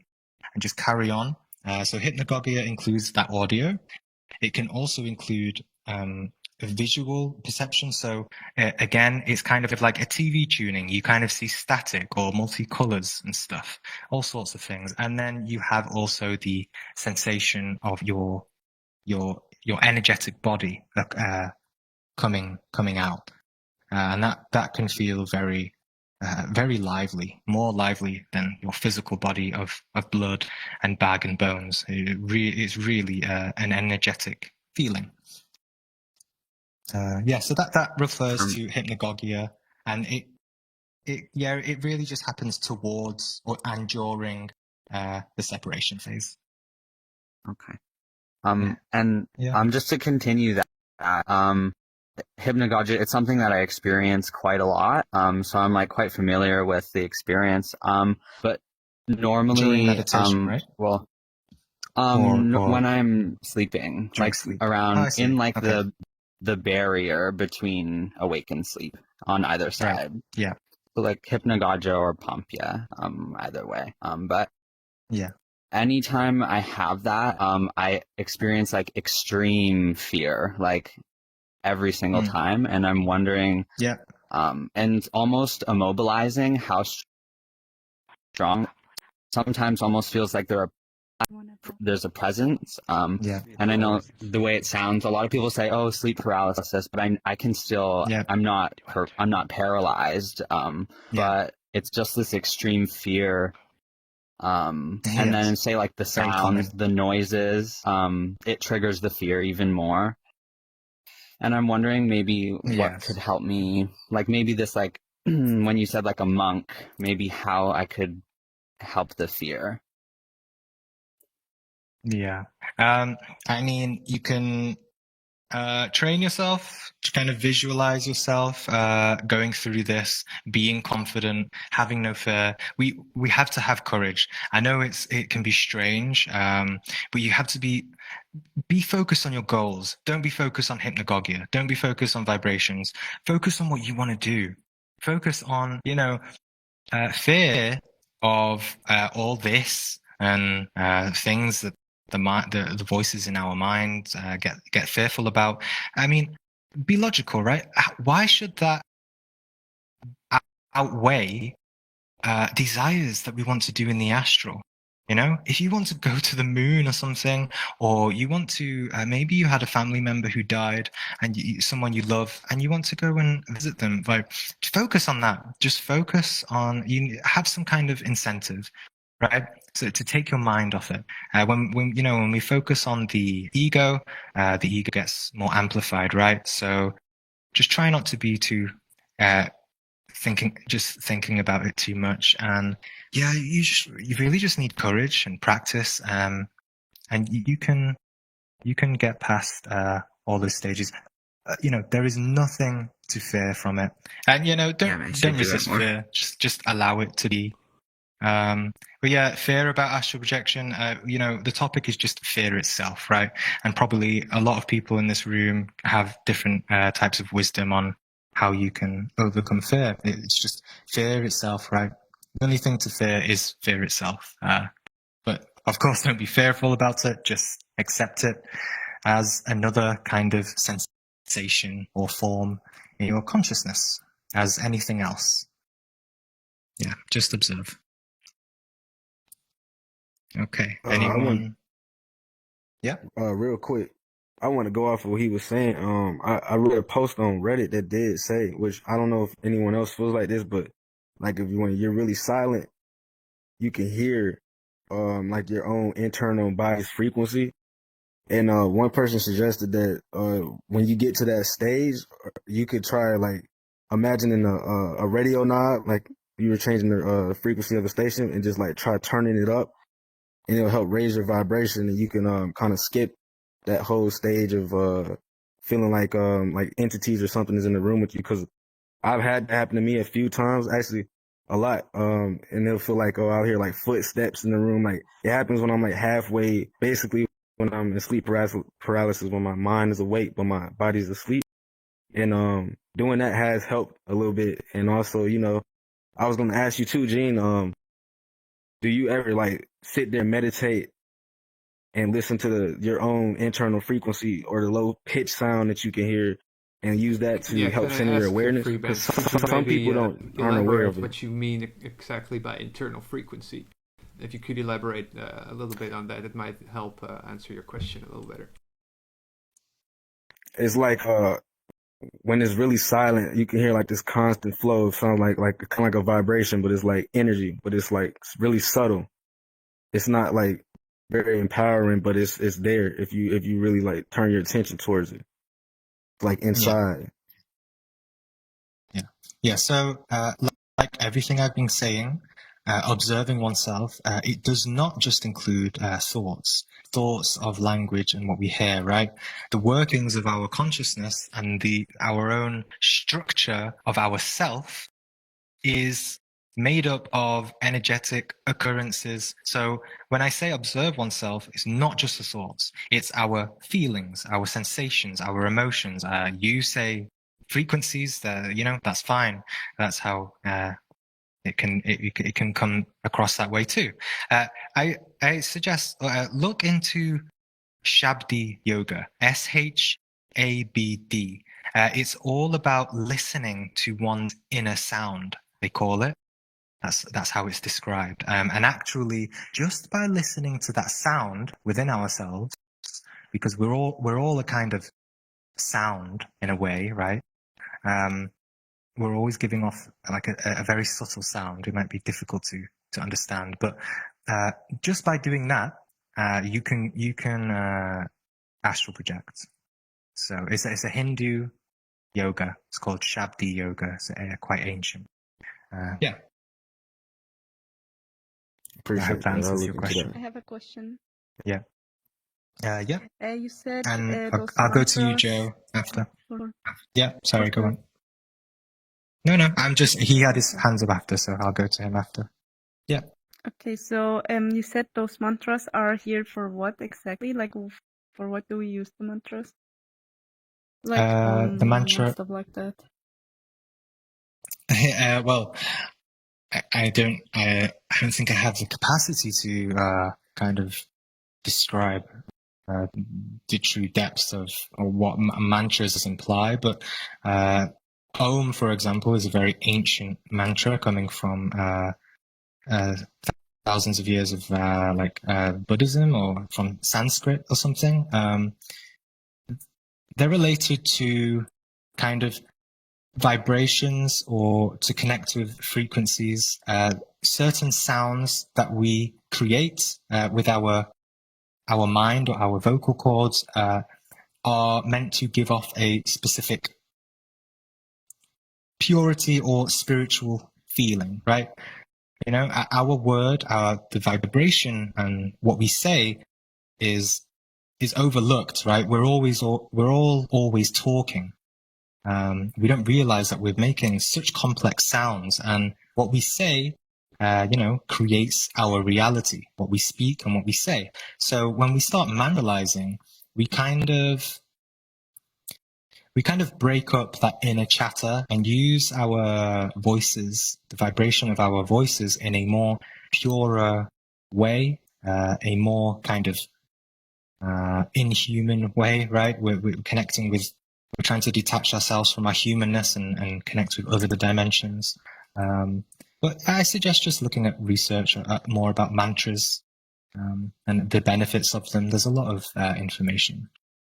and just carry on. So hypnagogia includes that audio. It can also include a visual perception. So again, it's kind of like a TV tuning. You kind of see static or multicolors and stuff, all sorts of things. And then you have also the sensation of your energetic body coming out, and that can feel very very lively, more lively than your physical body of blood and bag and bones. It's really an energetic feeling. So that refers to hypnagogia, and it really just happens towards and during the separation phase. Okay. And just to continue that, hypnagogia, it's something that I experience quite a lot. So I'm like quite familiar with the experience. But normally during meditation, right? Well, when I'm sleeping, like around in like the barrier between awake and sleep on either side. Right. Yeah. So like hypnagogia or pumpya, either way. But yeah. Anytime I have that, I experience like extreme fear, like every single time, and I'm wondering, and almost immobilizing how strong. Sometimes almost feels like there's a presence. And I know the way it sounds, a lot of people say, "Oh, sleep paralysis," but I can still, I'm not paralyzed. But it's just this extreme fear. And then say like the sounds, the noises, it triggers the fear even more. And I'm wondering maybe what could help me, like maybe this, like when you said like a monk, maybe how I could help the fear. Yeah. I mean, you can train yourself to kind of visualize yourself going through this, being confident, having no fear. We have to have courage. I know it can be strange, but you have to be focused on your goals. Don't be focused on hypnagogia. Don't be focused on vibrations. Focus on what you want to do. Focus on, fear of all this and things that the voices in our minds get fearful about. I mean, be logical, right? Why should that outweigh desires that we want to do in the astral? If you want to go to the moon or something, or you want to, maybe you had a family member who died and someone you love, and you want to go and visit them, like, focus on that. Just focus on, you have some kind of incentive, right? So to take your mind off it. When we focus on the ego gets more amplified, right? So just try not to be too, thinking about it too much. And you really just need courage and practice, and you can get past all those stages. There is nothing to fear from it, and don't resist fear. Just allow it to be. But fear about astral projection. The topic is just fear itself, right? And probably a lot of people in this room have different types of wisdom on how you can overcome fear. It's just fear itself, right? The only thing to fear is fear itself. But of course, don't be fearful about it. Just accept it as another kind of sensation or form in your consciousness, as anything else. Yeah, just observe. Okay. Anyone? Yeah. Real quick, I want to go off of what he was saying. I read a post on Reddit that did say, which I don't know if anyone else feels like this, but like when you're really silent, you can hear like your own internal body's frequency. And one person suggested that when you get to that stage, you could try like imagining a radio knob, like you were changing the frequency of the station, and just like try turning it up, and it'll help raise your vibration, and you can kind of skip that whole stage of feeling like entities or something is in the room with you. Because I've had that happen to me a few times, actually a lot, and it'll feel like, oh, I'll hear like footsteps in the room. Like it happens when I'm like halfway, basically when I'm in sleep paralysis, when my mind is awake but my body's asleep. And doing that has helped a little bit. And also, you know, I was gonna ask you too, Gene, do you ever like sit there and meditate and listen to your own internal frequency or the low pitch sound that you can hear, and use that to help center your awareness? Because some people aren't aware of it. What you mean exactly by internal frequency? If you could elaborate a little bit on that, it might help answer your question a little better. It's like when it's really silent, you can hear like this constant flow of sound, like kind of like a vibration, but it's like energy, but it's like really subtle. It's not like very empowering, but it's there if you really like turn your attention towards it. It's like inside. Yeah. So like everything I've been saying, observing oneself, it does not just include thoughts of language and what we hear, right? The workings of our consciousness and our own structure of our self is made up of energetic occurrences. So when I say observe oneself, it's not just the thoughts, it's our feelings, our sensations, our emotions. You say frequencies, that's fine. That's how it can come across that way too. I suggest look into Shabdi Yoga, SHABD. It's all about listening to one's inner sound, they call it. That's how it's described. And actually, just by listening to that sound within ourselves, because we're all a kind of sound in a way, right? We're always giving off like a very subtle sound. It might be difficult to understand, but just by doing that, you can astral project. So it's a Hindu yoga. It's called Shabdi Yoga. It's quite ancient. Yeah. Appreciate I hope that answers your into question. I have a question. Yeah. Yeah. You said And those I'll go to you, mantras. Joe, after. Sure. Yeah. Sorry, go on. No, he had his hands up after, so I'll go to him after. Yeah. Okay, so you said those mantras are here for what exactly? Like, for what do we use the mantras? Like the mantra, and stuff like that. well, I don't think I have the capacity to kind of describe the true depths of what mantras imply, but Om, for example, is a very ancient mantra coming from thousands of years of Buddhism, or from Sanskrit or something. They're related to kind of vibrations, or to connect with frequencies, certain sounds that we create with our mind or our vocal cords are meant to give off a specific purity or spiritual feeling, right? You know, our word, the vibration and what we say is overlooked, right? We're all always talking. We don't realize that we're making such complex sounds, and what we say, creates our reality, what we speak and what we say. So when we start mantralizing, we kind of break up that inner chatter and use our voices, the vibration of our voices, in a more purer way, a more kind of inhuman way, right? We're connecting with, we're trying to detach ourselves from our humanness and connect with other dimensions. But I suggest just looking at research more about mantras. and the benefits of them. There's a lot of information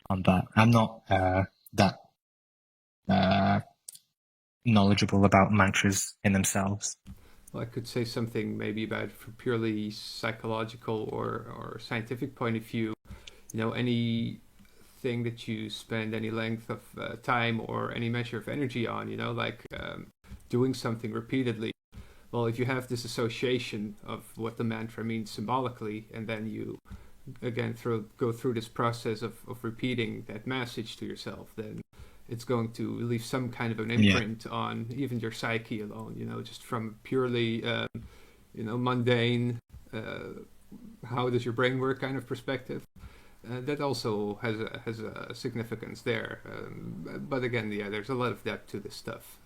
on that. I'm not that knowledgeable about mantras in themselves. Well, I could say something maybe about from purely psychological or scientific point of view. You know, any thing that you spend any length of time or any measure of energy on, you know, like doing something repeatedly. Well, if you have this association of what the mantra means symbolically, and then you again go through this process of repeating that message to yourself, then it's going to leave some kind of an imprint on even your psyche alone, you know, just from purely, you know, mundane, how does your brain work kind of perspective. That also has a significance there. But again, there's a lot of depth to this stuff.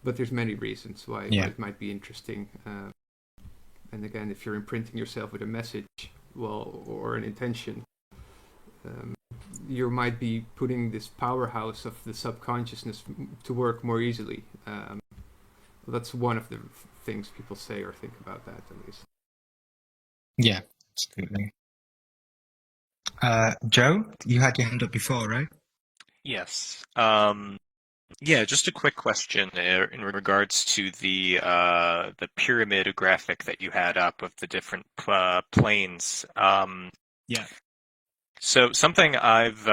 But there's many reasons why it might be interesting. And again, if you're imprinting yourself with a message, well, or an intention, you might be putting this powerhouse of the subconsciousness to work more easily. That's one of the things people say or think about that, at least. Yeah, absolutely. Joe, you had your hand up before, right? Yes. Yeah, just a quick question there in regards to the pyramid graphic that you had up of the different planes. Yeah. So something I've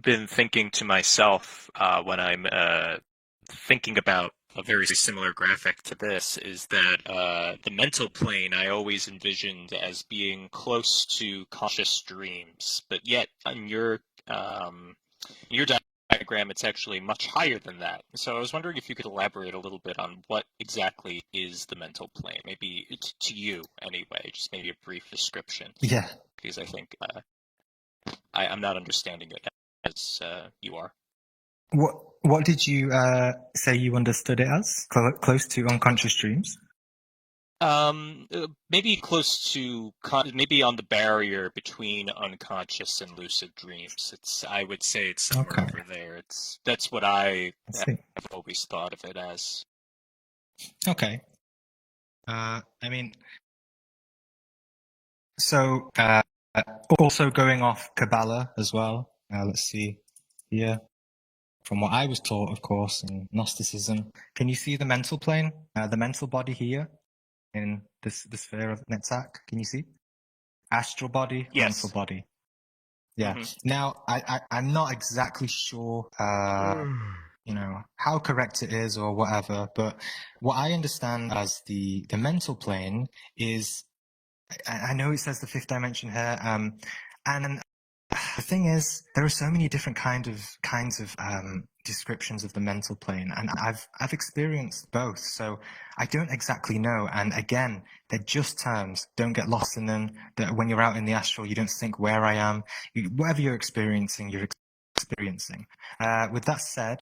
been thinking to myself when I'm thinking about a very similar graphic to this is that the mental plane I always envisioned as being close to conscious dreams, but yet on your diagram it's actually much higher than that. So I was wondering if you could elaborate a little bit on what exactly is the mental plane, maybe to you anyway, just maybe a brief description. Yeah. Because I think I'm not understanding it as you are. What did you say you understood it as? Close to unconscious dreams? Maybe close to maybe on the barrier between unconscious and lucid dreams. I would say it's somewhere over there. That's what I have always thought of it as. Okay. I mean, so also going off Kabbalah as well. Let's see here. From what I was taught, of course, in Gnosticism, can you see the mental plane, the mental body here in the sphere of Netzach? Can you see? Astral body, mental body. Yeah. Mm-hmm. Now, I'm not exactly sure, you know, how correct it is or whatever, but what I understand as the mental plane is, I know it says the fifth dimension here, and the thing is, there are so many different kinds of descriptions of the mental plane, and I've experienced both, so I don't exactly know. And again, they're just terms. Don't get lost in them. That when you're out in the astral, you don't think where I am. Whatever you're experiencing, you're experiencing. With that said,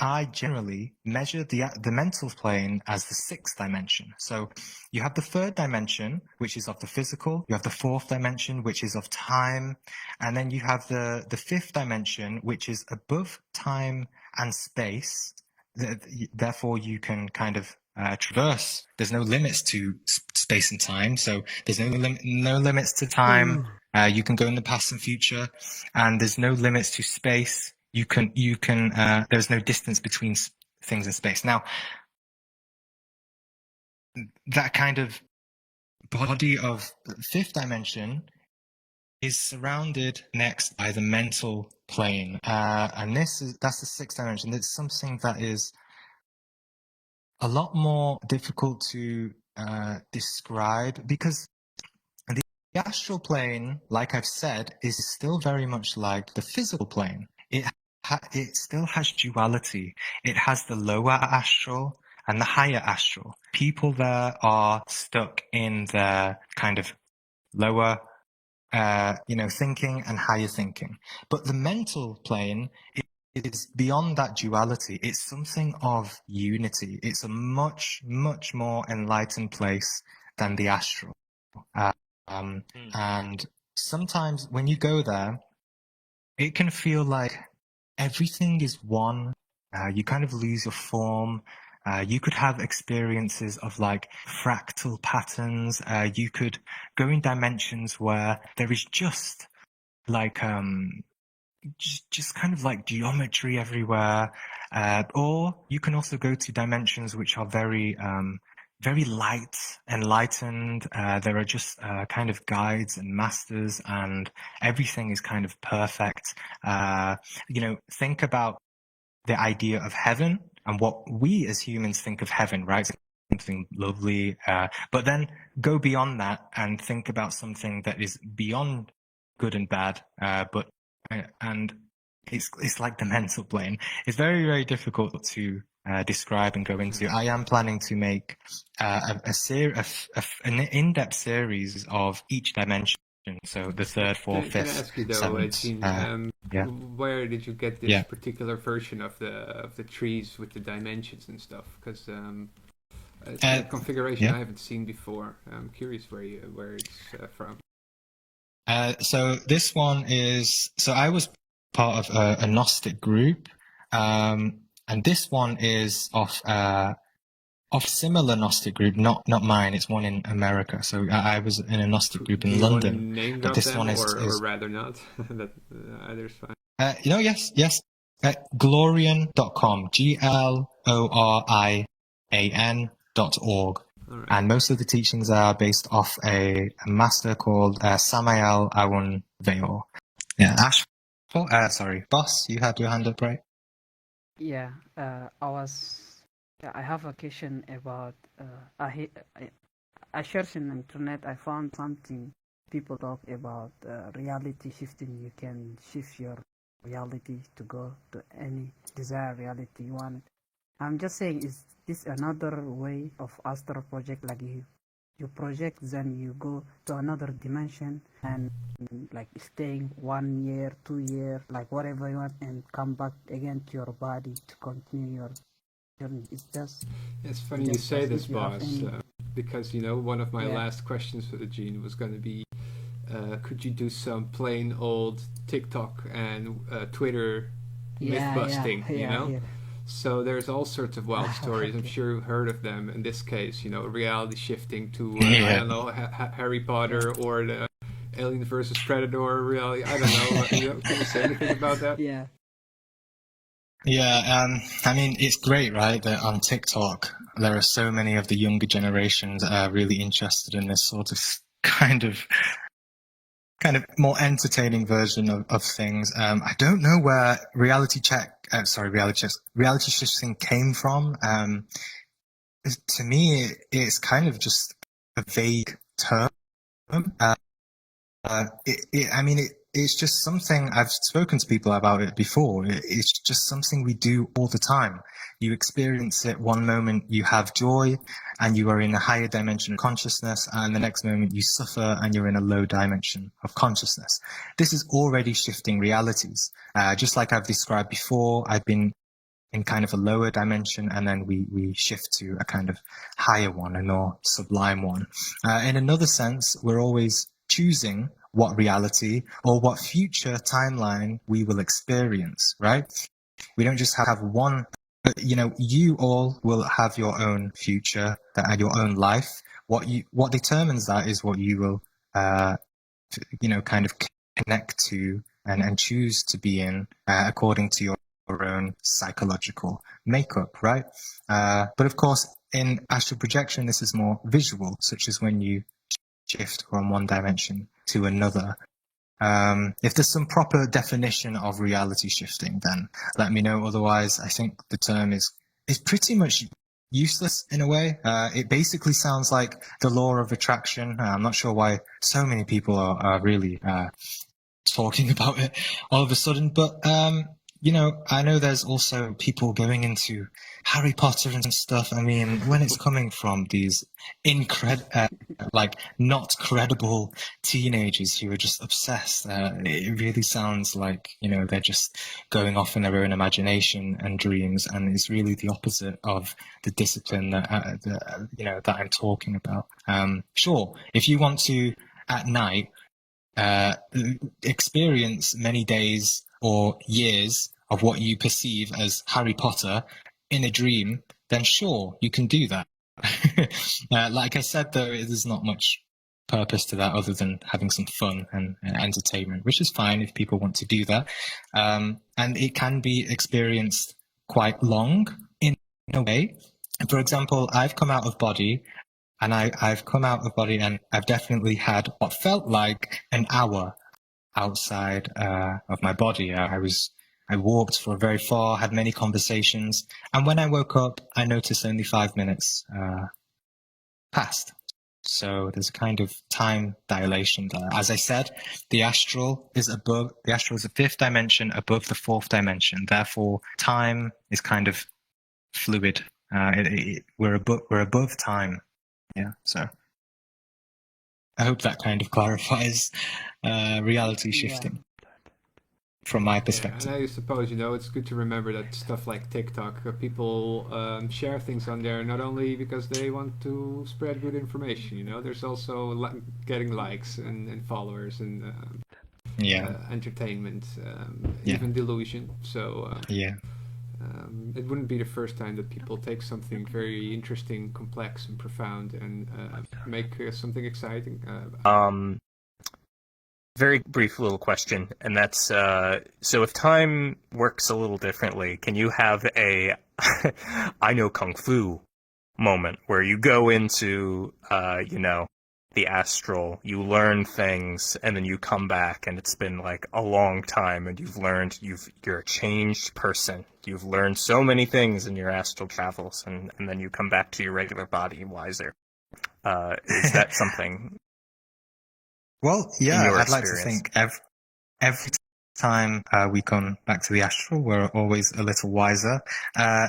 I generally measure the mental plane as the sixth dimension. So you have the third dimension, which is of the physical. You have the fourth dimension, which is of time. And then you have the fifth dimension, which is above time and space. Therefore, you can kind of traverse. There's no limits to space and time. So there's no limits to time. You can go in the past and future. And there's no limits to space. You can, there's no distance between things in space. Now, that kind of body of fifth dimension is surrounded next by the mental plane. And that's the sixth dimension. It's something that is a lot more difficult to describe because the astral plane, like I've said, is still very much like the physical plane. It still has duality. It has the lower astral and the higher astral. People there are stuck in their kind of lower, thinking and higher thinking. But the mental plane is beyond that duality. It's something of unity. It's a much, much more enlightened place than the astral. And sometimes when you go there, it can feel like everything is one. You kind of lose your form. You could have experiences of like fractal patterns. You could go in dimensions where there is just like just kind of like geometry everywhere, or you can also go to dimensions which are very very light, enlightened. There are just kind of guides and masters, and everything is kind of perfect. Think about the idea of heaven and what we as humans think of heaven, right? Something lovely, but then go beyond that and think about something that is beyond good and bad, and it's like the mental plane. It's very, very difficult to describe and go into. I am planning to make an in-depth series of each dimension. So the third, fourth, Can I fifth, ask you though, seventh. Gene, where did you get this particular version of the trees with the dimensions and stuff? Because it's a configuration I haven't seen before. I'm curious where it's from. So this one is. So I was part of a Gnostic group, and this one is of similar Gnostic group, not mine. It's one in America. So I was in a Gnostic group in London. Name but this them one is, or rather not. That either's fine. Yes. Glorian.com, glorian.org. Right. And most of the teachings are based off a master called Samael Awan Veor. Yeah, Ashful. Boss, you had your hand up, right? Yeah, I have a question about. I searched in the internet. I found something. People talk about reality shifting. You can shift your reality to go to any desired reality you want. I'm just saying, is this another way of astral project? Like you project, then you go to another dimension and like staying 1 year, 2 years, like whatever you want, and come back again to your body to continue your journey. It's funny you say this, boss, because one of my last questions for the Gene was going to be, could you do some plain old TikTok and Twitter myth busting? Yeah. So there's all sorts of wild stories. I'm sure you've heard of them. In this case, reality shifting to I don't know, Harry Potter or the Alien versus Predator reality. I don't know. Can you say anything about that? Yeah. Yeah, I mean, it's great, right, that on TikTok there are so many of the younger generations really interested in this sort of kind of more entertaining version of things. I don't know where reality shifting came from. To me, it's kind of just a vague term. It's just something, I've spoken to people about it before. It's just something we do all the time. You experience it one moment, you have joy and you are in a higher dimension of consciousness, and the next moment you suffer and you're in a low dimension of consciousness. This is already shifting realities. Just like I've described before, I've been in kind of a lower dimension, and then we shift to a kind of higher one, a more sublime one. In another sense, we're always choosing what reality or what future timeline we will experience, right? We don't just have one, you all will have your own future and your own life. What determines that is what you will, kind of connect to and choose to be in according to your own psychological makeup, right? But of course, in astral projection, this is more visual, such as when you shift from one dimension to another. If there's some proper definition of reality shifting, then let me know. Otherwise, I think the term is pretty much useless in a way. It basically sounds like the law of attraction. I'm not sure why so many people are really talking about it all of a sudden, but I know there's also people going into Harry Potter and stuff. I mean, when it's coming from these not credible teenagers who are just obsessed, it really sounds like, they're just going off in their own imagination and dreams, and it's really the opposite of the discipline that I'm talking about. Sure, if you want to, at night, experience many days or years of what you perceive as Harry Potter in a dream, then sure, you can do that. Like I said, though, there's not much purpose to that other than having some fun and entertainment, which is fine if people want to do that. And it can be experienced quite long in a way. For example, I've come out of body, and I've come out of body, and I've definitely had what felt like an hour outside of my body. I walked for very far, had many conversations, and when I woke up, I noticed only 5 minutes passed. So there's a kind of time dilation there. As I said, the astral is a fifth dimension above the fourth dimension. Therefore, time is kind of fluid. We're above time. Yeah. So I hope that kind of clarifies reality shifting from my perspective. And I suppose, it's good to remember that stuff like TikTok, people share things on there not only because they want to spread good information, there's also getting likes and followers and entertainment, even delusion. So it wouldn't be the first time that people take something very interesting, complex, and profound and make something exciting. Very brief little question, and that's so if time works a little differently, can you have a I know Kung Fu moment where you go into the astral, you learn things, and then you come back and it's been like a long time and you're a changed person. You've learned so many things in your astral travels, and then you come back to your regular body wiser. Is that something? Well, yeah, I'd like to think every time we come back to the astral, we're always a little wiser.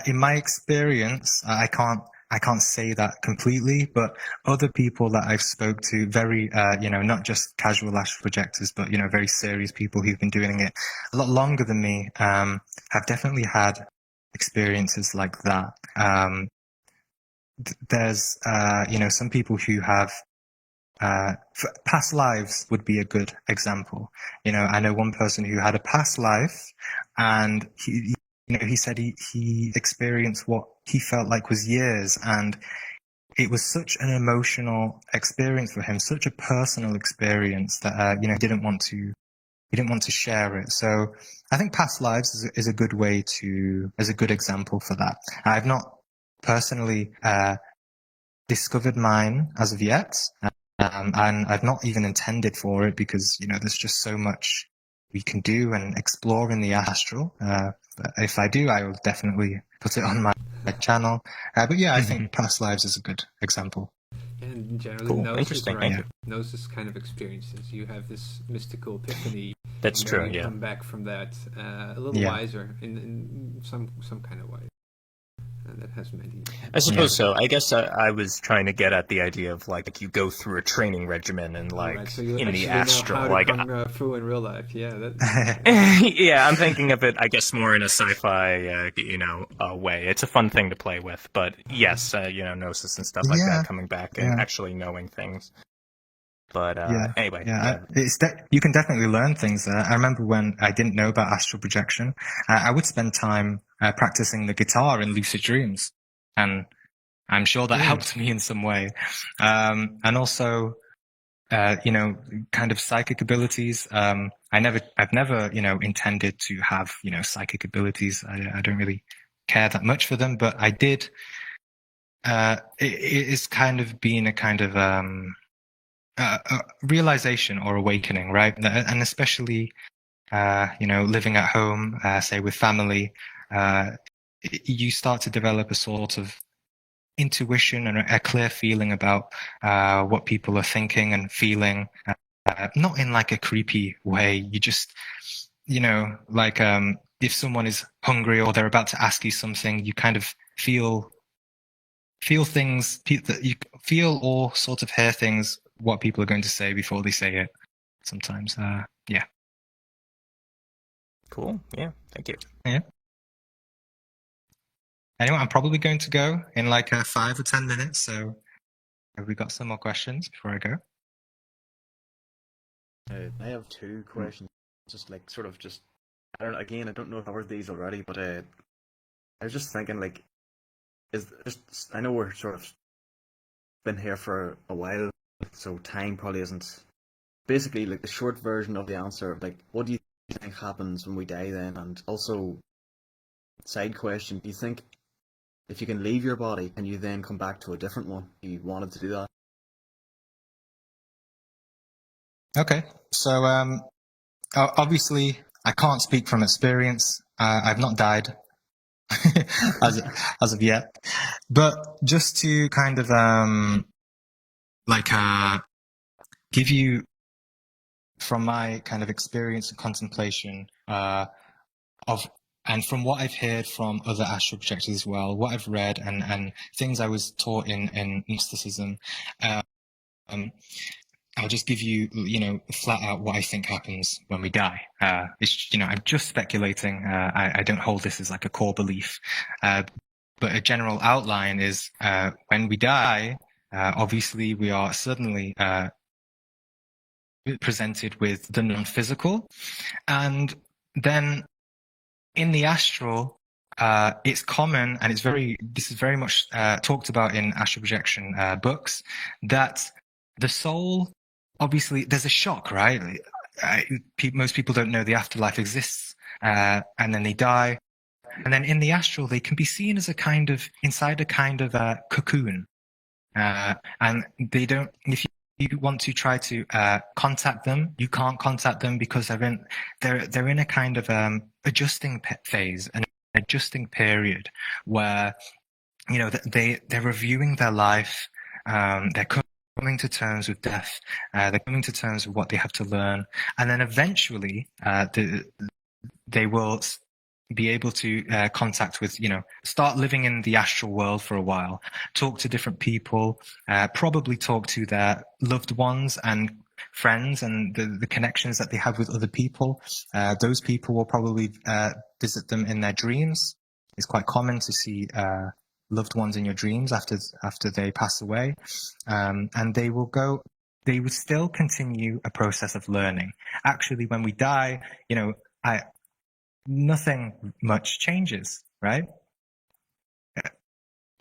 In my experience, I can't say that completely, but other people that I've spoke to, very, not just casual astral projectors, but, very serious people who've been doing it a lot longer than me, have definitely had experiences like that. There's, some people who have past lives would be a good example. I know one person who had a past life, and he said he experienced what he felt like was years, and it was such an emotional experience for him, such a personal experience that he didn't want to share it. So I think past lives is a good way as a good example for that. I've not personally discovered mine as of yet. And I've not even intended for it because, there's just so much we can do and explore in the astral. But if I do, I will definitely put it on my channel. But yeah, I think past lives is a good example. And generally, cool. Gnosis, Interesting. right? Gnosis kind of experiences. You have this mystical epiphany. That's true. You Yeah. come back from that a little wiser in some kind of way. And that has many. I suppose so. I guess I was trying to get at the idea of like you go through a training regimen and like so you in the know astral, how to like Kung Fu in real life. Yeah. yeah, I'm thinking of it, I guess, more in a sci-fi, way. It's a fun thing to play with, but yes, Gnosis and stuff like that, coming back and actually knowing things. But anyway, you can definitely learn things there. I remember when I didn't know about astral projection, I would spend time practicing the guitar in lucid dreams, and I'm sure that helped me in some way. And also, kind of psychic abilities. I've never, intended to have, psychic abilities. I don't really care that much for them, but I did. It's kind of been a kind of a realization or awakening, right? And especially, living at home, say with family, you start to develop a sort of intuition and a clear feeling about what people are thinking and feeling, not in like a creepy way. You just, like if someone is hungry or they're about to ask you something, you kind of feel things that you feel or sort of hear things, what people are going to say before they say it sometimes. Yeah. Cool. Yeah. Thank you. Yeah. Anyway, I'm probably going to go in like 5 or 10 minutes. So have we got some more questions before I go? I have 2 questions. Just like I don't know if I covered these already, but I was just thinking, like, is just, I know we're sort of been here for a while, so time probably isn't. Basically, like the short version of the answer, like, what do you think happens when we die then? And also, side question, do you think if you can leave your body, can you then come back to a different one? You wanted to do that? Okay, so obviously I can't speak from experience. I've not died as of yet, but just to kind of give you from my kind of experience and contemplation and from what I've heard from other astral projectors as well, what I've read and things I was taught in mysticism, I'll just give you, flat out what I think happens when we die. It's, I'm just speculating. I don't hold this as like a core belief. But a general outline is when we die, obviously we are suddenly presented with the non-physical. And then in the astral, it's common, and this is very much talked about in astral projection books, that the soul, obviously, there's a shock, right? Most people don't know the afterlife exists, and then they die. And then in the astral, they can be seen as inside a kind of cocoon. And they don't, if you want to try to contact them, you can't contact them because they're in a kind of adjusting phase, an adjusting period where, they're reviewing their life, they're coming to terms with death, they're coming to terms with what they have to learn, and then eventually they will be able to contact with, start living in the astral world for a while, talk to different people, probably talk to their loved ones and friends and the connections that they have with other people. Those people will probably visit them in their dreams. It's quite common to see loved ones in your dreams after they pass away, and they would still continue a process of learning. Actually, when we die, nothing much changes, right?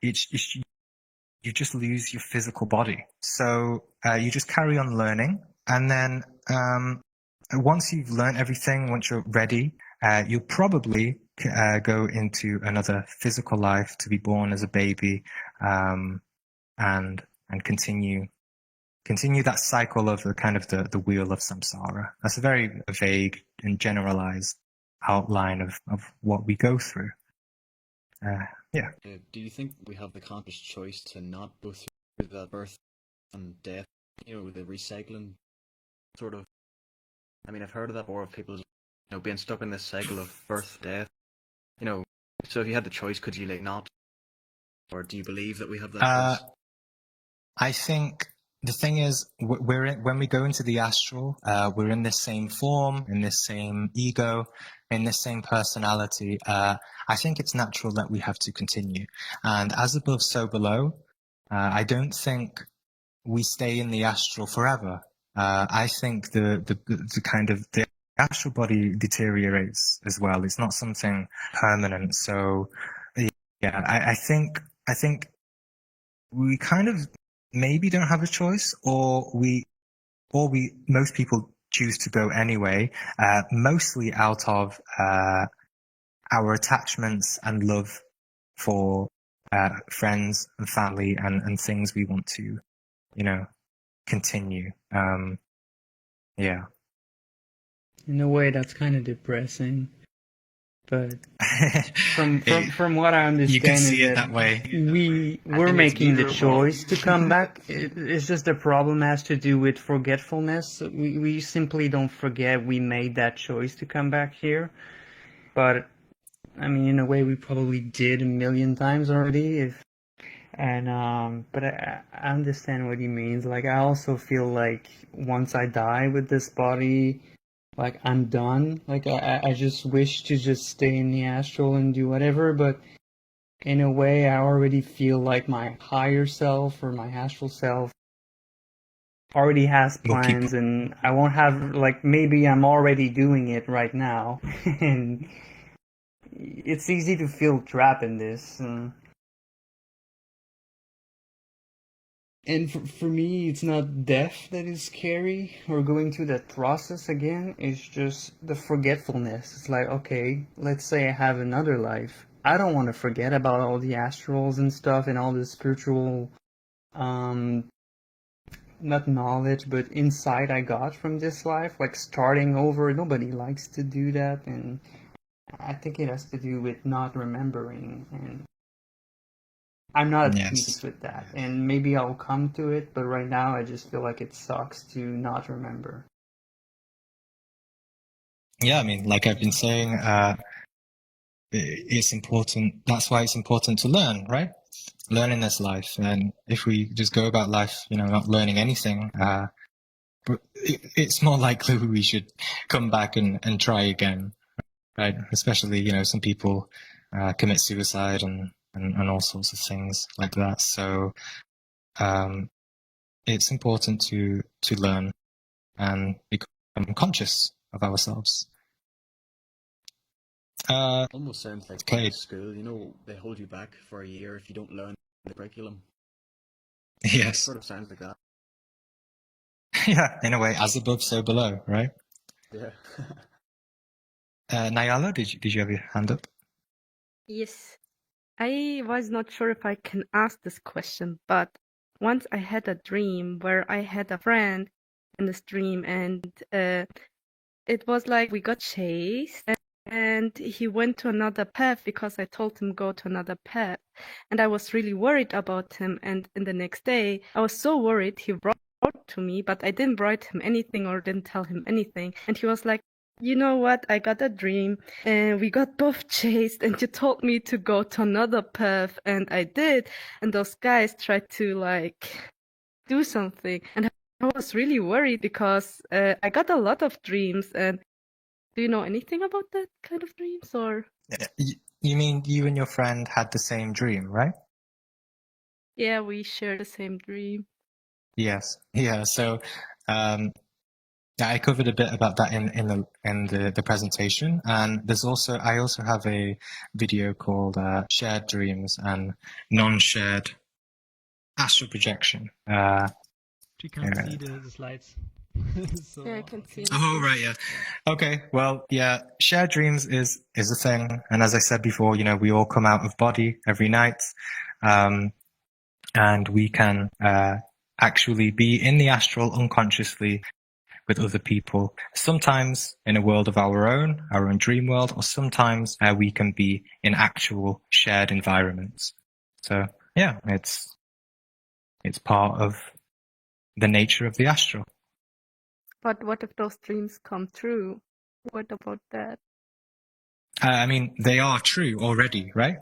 You just lose your physical body, so you just carry on learning, and then once you've learned everything, once you're ready, you'll probably go into another physical life to be born as a baby, and continue that cycle of the wheel of samsara. That's a very vague and generalized outline of what we go through. Do you think we have the conscious choice to not go through that birth and death, the recycling sort of? I mean, I've heard of that before, of people being stuck in this cycle of birth, death. So if you had the choice, could you not? Or do you believe that we have that choice? I think the thing is, when we go into the astral, we're in this same form, in this same ego, in this same personality. I think it's natural that we have to continue. And as above, so below. I don't think we stay in the astral forever. I think the astral body deteriorates as well. It's not something permanent. So, yeah, I think we kind of maybe don't have a choice, or most people choose to go anyway, mostly out of our attachments and love for friends and family and things we want to, continue. Yeah. In a way, that's kind of depressing. But from what I understand, you can see it that way. We're making the choice to come back. It's just the problem has to do with forgetfulness. We simply don't forget we made that choice to come back here. But I mean, in a way, we probably did 1,000,000 times already. But I understand what he means. Like, I also feel like once I die with this body, like, I'm done. Like, I just wish to just stay in the astral and do whatever, but in a way, I already feel like my higher self or my astral self already has plans, and I won't have, like, maybe I'm already doing it right now. And it's easy to feel trapped in this. And for me, it's not death that is scary or going through that process again. It's just the forgetfulness. It's like, okay, let's say I have another life. I don't want to forget about all the astrals and stuff and all the spiritual, not knowledge, but insight I got from this life. Like starting over, nobody likes to do that. And I think it has to do with not remembering, and I'm not at peace with that, and maybe I'll come to it, but right now I just feel like it sucks to not remember. Yeah, I mean, like I've been saying, it's important. That's why it's important to learn, right? Learn in this life. And if we just go about life, not learning anything, it's more likely we should come back and try again, right? Especially, some people commit suicide and all sorts of things like that. So it's important to learn and become conscious of ourselves. Almost sounds like school. They hold you back for a year if you don't learn the curriculum. Yes. It sort of sounds like that. Yeah, in a way, as above, so below, right? Yeah. Nyala, did you have your hand up? Yes. I was not sure if I can ask this question, but once I had a dream where I had a friend in this dream, and it was like we got chased, and he went to another path because I told him go to another path, and I was really worried about him. And in the next day, I was so worried. He wrote to me, but I didn't write him anything or didn't tell him anything, and he was like, you know what, I got a dream and we got both chased and you told me to go to another path, and I did, and those guys tried to do something, and I was really worried because I got a lot of dreams. And do you know anything about that kind of dreams, or? You mean you and your friend had the same dream, right? Yeah, we share the same dream. Yes. Yeah. So I covered a bit about that in the presentation, and I also have a video called Shared Dreams and Non-Shared Astral Projection. You can't see the slides. So, yeah, I can see. Oh, right, yeah. Okay, well, yeah, shared dreams is a thing, and as I said before, we all come out of body every night, and we can actually be in the astral unconsciously with other people, sometimes in a world of our own dream world, or sometimes we can be in actual shared environments. So yeah, it's part of the nature of the astral. But what if those dreams come true? What about that? I mean, they are true already, right?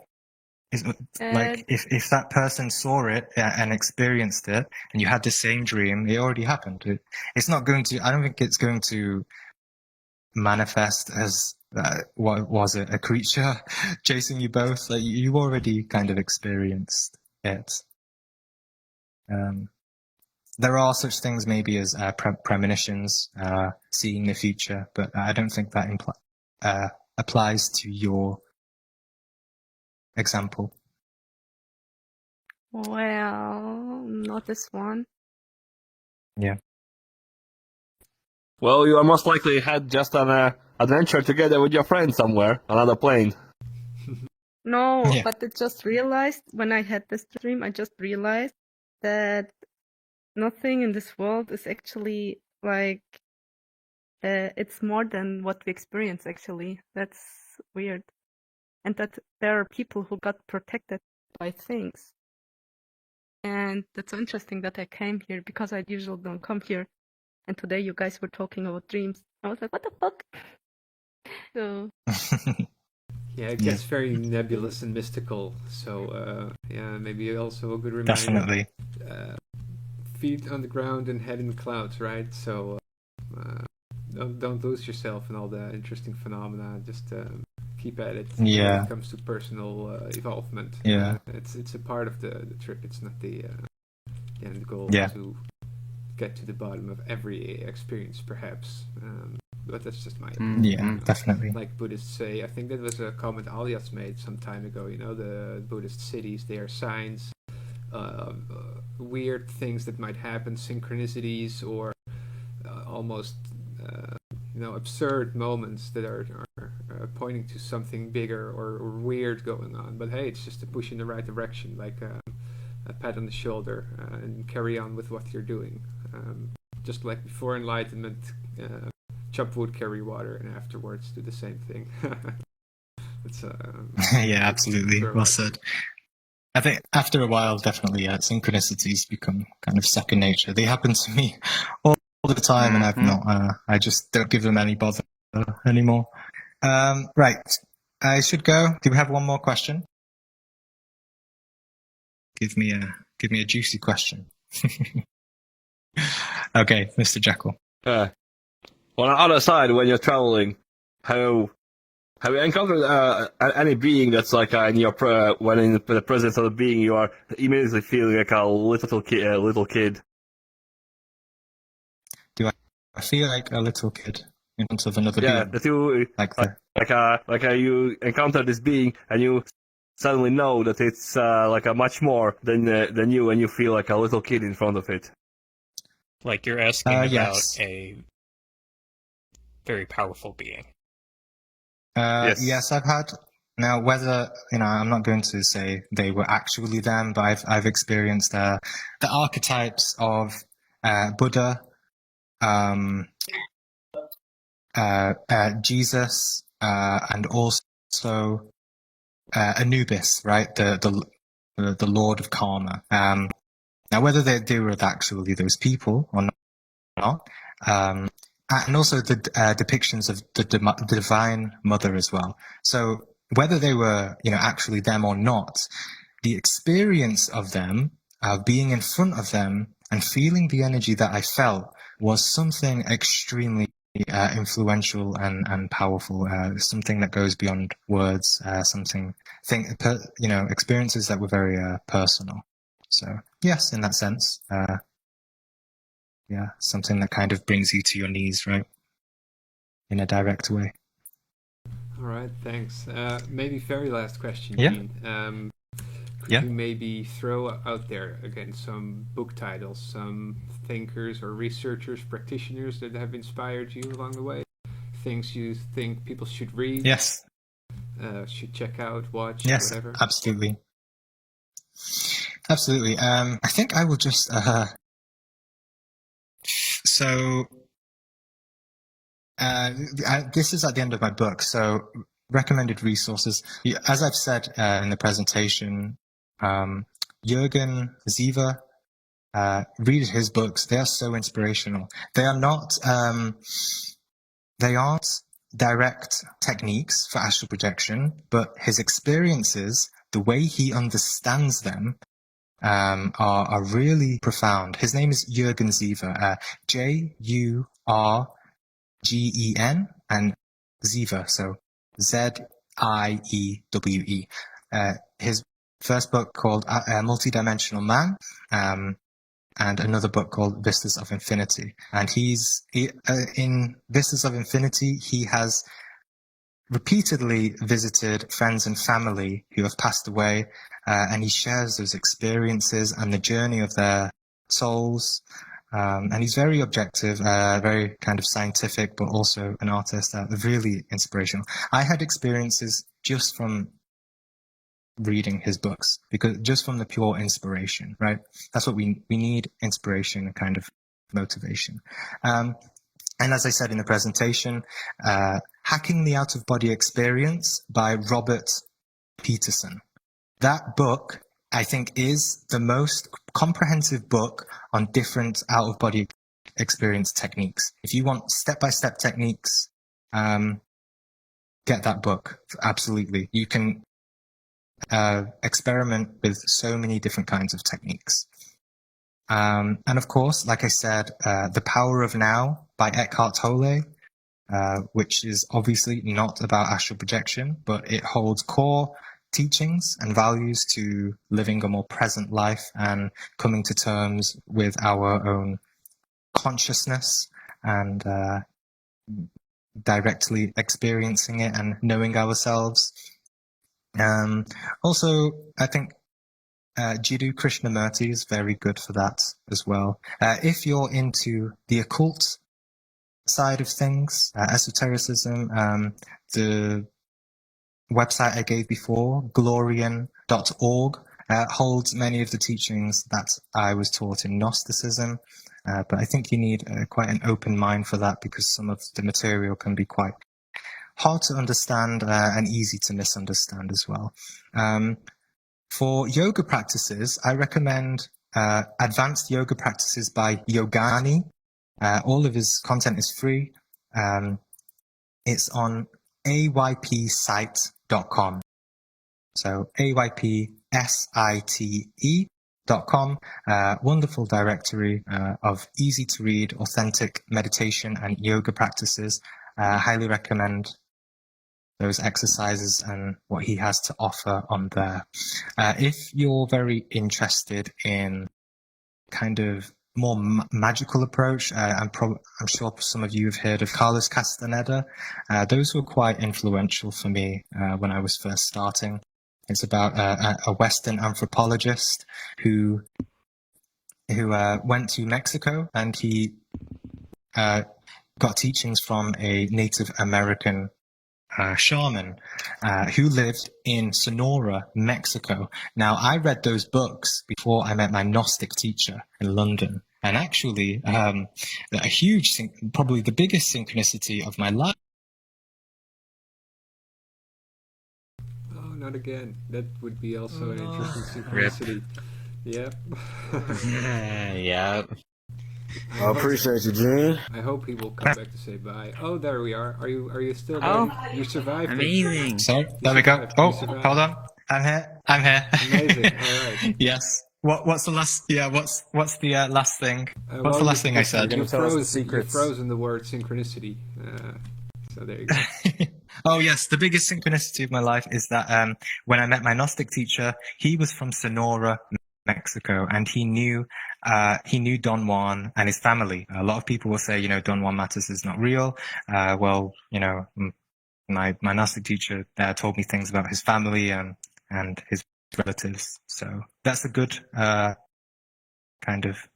Like if that person saw it and experienced it, and you had the same dream, it already happened. It's not going to. I don't think it's going to manifest as what was it? A creature chasing you both? Like you already kind of experienced it. There are such things maybe as premonitions, seeing the future, but I don't think that applies to your example. Well, not this one. Yeah. Well, you are most likely had just an adventure together with your friend somewhere, another plane. No, but I just realized when I had this dream, I just realized that nothing in this world is actually it's more than what we experience, actually. That's weird. And that there are people who got protected by things. And that's so interesting that I came here, because I usually don't come here. And today you guys were talking about dreams. I was like, what the fuck? So yeah, it gets very nebulous and mystical. So yeah, maybe also a good reminder. Definitely. Feet on the ground and head in the clouds, right? So don't lose yourself in all the interesting phenomena. Just keep at it when it comes to personal evolvement. Yeah, it's a part of the trip. It's not the end goal to get to the bottom of every experience, perhaps. But that's just my opinion. Yeah, definitely. Like Buddhists say, I think that was a comment Alias made some time ago. The Buddhist cities, they are signs weird things that might happen, synchronicities, or almost absurd moments that are pointing to something bigger or weird going on. But hey, it's just a push in the right direction, like a pat on the shoulder, and carry on with what you're doing. Just like before enlightenment, chop wood, carry water, and afterwards do the same thing. It's yeah, absolutely. Well said. I think after a while, definitely, synchronicities become kind of second nature. They happen to me all the time, and I've not. I just don't give them any bother anymore. Right, I should go. Do we have one more question? Give me a juicy question. Okay, Mr. Jekyll. On the other side, when you're traveling, have you encountered any being that's like in your when in the presence of the being, you are immediately feeling like a little kid? Do I feel like a little kid in front of another being? Yeah, that you like you encounter this being and you suddenly know that it's like a much more than you, and you feel like a little kid in front of it. Like you're asking about yes. a very powerful being. Yes, I've had. Now, whether I'm not going to say they were actually them, but I've experienced the archetypes of Buddha, Jesus, and also Anubis, right? The Lord of Karma. Now, whether they were actually those people or not. And also the depictions of the Divine Mother as well. So whether they were, actually them or not, the experience of them, being in front of them and feeling the energy that I felt was something extremely influential and powerful. Something that goes beyond words. Experiences that were very personal. So yes, in that sense. Yeah, something that kind of brings you to your knees, right? In a direct way. All right, thanks. Maybe very last question, Yeah. Gene. Could you maybe throw out there again some book titles, some thinkers or researchers, practitioners that have inspired you along the way? Things you think people should read? Yes. Should check out, watch, yes, whatever? Absolutely. Absolutely. I think I will just... So, this is at the end of my book. So, recommended resources. As I've said in the presentation, Jürgen Siever, read his books. They are so inspirational. They aren't direct techniques for astral projection, but his experiences, the way he understands them, are really profound. His name is Jürgen Siever, Jurgen, and Siever, so Ziewe. His first book called Multidimensional Man, and another book called Vistas of Infinity. And in Vistas of Infinity, he has repeatedly visited friends and family who have passed away, and he shares those experiences and the journey of their souls. And he's very objective, very kind of scientific, but also an artist, really inspirational. I had experiences just from reading his books, because just from the pure inspiration, right? That's what we need, inspiration, and kind of motivation. And as I said in the presentation, Hacking the Out-of-Body Experience by Robert Peterson. That book, I think, is the most comprehensive book on different out-of-body experience techniques. If you want step-by-step techniques, get that book. Absolutely. You can experiment with so many different kinds of techniques. And of course, like I said, The Power of Now by Eckhart Tolle, which is obviously not about astral projection, but it holds core teachings and values to living a more present life and coming to terms with our own consciousness and directly experiencing it and knowing ourselves. Also, I think Jiddu Krishnamurti is very good for that as well. If you're into the occult side of things, esotericism, the website I gave before, glorian.org, holds many of the teachings that I was taught in Gnosticism, but I think you need quite an open mind for that because some of the material can be quite hard to understand and easy to misunderstand as well. For yoga practices, I recommend Advanced Yoga Practices by Yogani. All of his content is free. It's on aypsite.com. So aypsite.com. Wonderful directory of easy to read, authentic meditation and yoga practices. Highly recommend those exercises and what he has to offer on there. If you're very interested in kind of more magical approach, I'm sure some of you have heard of Carlos Castaneda. Those were quite influential for me when I was first starting. It's about a Western anthropologist who went to Mexico, and he got teachings from a Native American shaman who lived in Sonora, Mexico. Now, I read those books before I met my Gnostic teacher in London, and actually a huge, probably the biggest synchronicity of my life. Oh, not again. That would be also an interesting synchronicity. Yep. Yep. I appreciate you, Gene. I hope he will come back to say bye. Oh, there we are. Are you still there? Oh, you survived. amazing. So there we go. Oh, hold on. I'm here. Amazing. All right. Yes. What's the last? Yeah. What's the last thing? What's the last thing I said? You frozen the word synchronicity. So there you go. Oh yes, the biggest synchronicity of my life is that when I met my Gnostic teacher, he was from Sonora, Mexico, and he knew Don Juan and his family. A lot of people will say, Don Juan Matus is not real. Well, my Gnostic teacher told me things about his family and his relatives. So that's a good kind of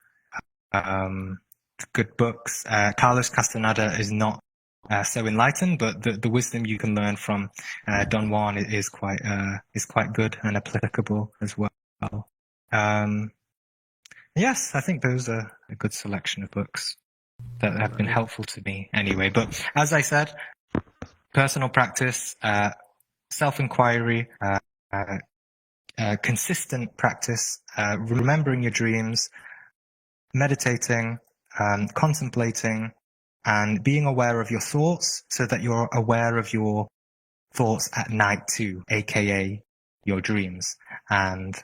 good books. Carlos Castaneda is not so enlightened, but the wisdom you can learn from Don Juan is quite good and applicable as well. Yes, I think those are a good selection of books that have been helpful to me anyway. But as I said, personal practice, self-inquiry, consistent practice, remembering your dreams, meditating, contemplating, and being aware of your thoughts so that you're aware of your thoughts at night too, aka your dreams. And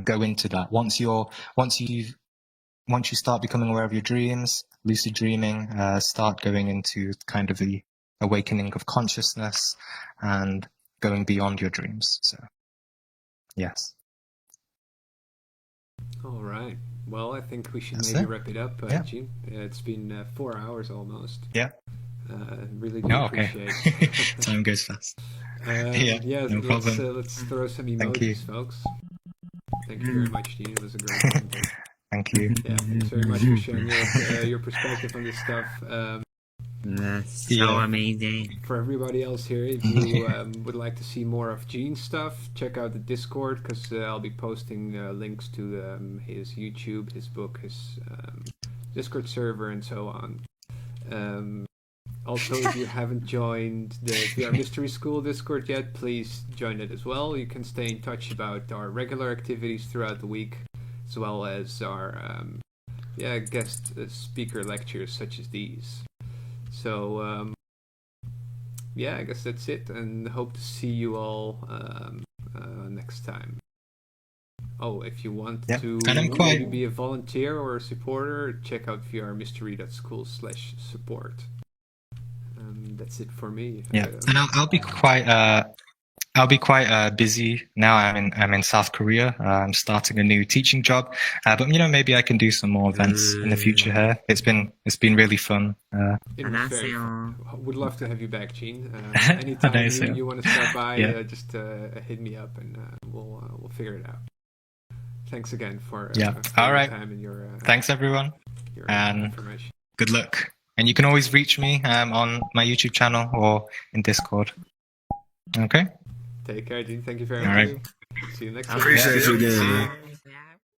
go into that. Once you start becoming aware of your dreams, lucid dreaming, start going into kind of the awakening of consciousness and going beyond your dreams. So, yes. All right. Well, I think we should That's maybe it. wrap it up, Yeah. Gene. It's been 4 hours almost. Yeah. Really do Okay. appreciate. Time goes fast. Yeah, no problem. let's throw some Thank you. emojis, folks. Thank you very much, Gene. It was a great time. Thank you. Yeah, thanks very much for sharing your perspective on this stuff. That's so amazing. For everybody else here, if you would like to see more of Gene's stuff, check out the Discord, because I'll be posting links to his YouTube, his book, his Discord server, and so on. Also, if you haven't joined the VR Mystery School Discord yet, please join it as well. You can stay in touch about our regular activities throughout the week, as well as our guest speaker lectures such as these. So, I guess that's it, and hope to see you all next time. Oh, if you want to maybe be a volunteer or a supporter, check out vrmystery.school/support. That's it for me. Yeah, and I'll be quite I'll be quite busy now. I'm in South Korea. I'm starting a new teaching job, but maybe I can do some more events in the future here. It's been really fun. Would love to have you back, Gene. Anytime you want to stop by, just hit me up and we'll figure it out. Thanks again for all right. your time and your thanks everyone, and information. Good luck. And you can always reach me on my YouTube channel or in Discord. Okay. Take care, Gene. Thank you very much. All right. See you next time. Appreciate you again, man.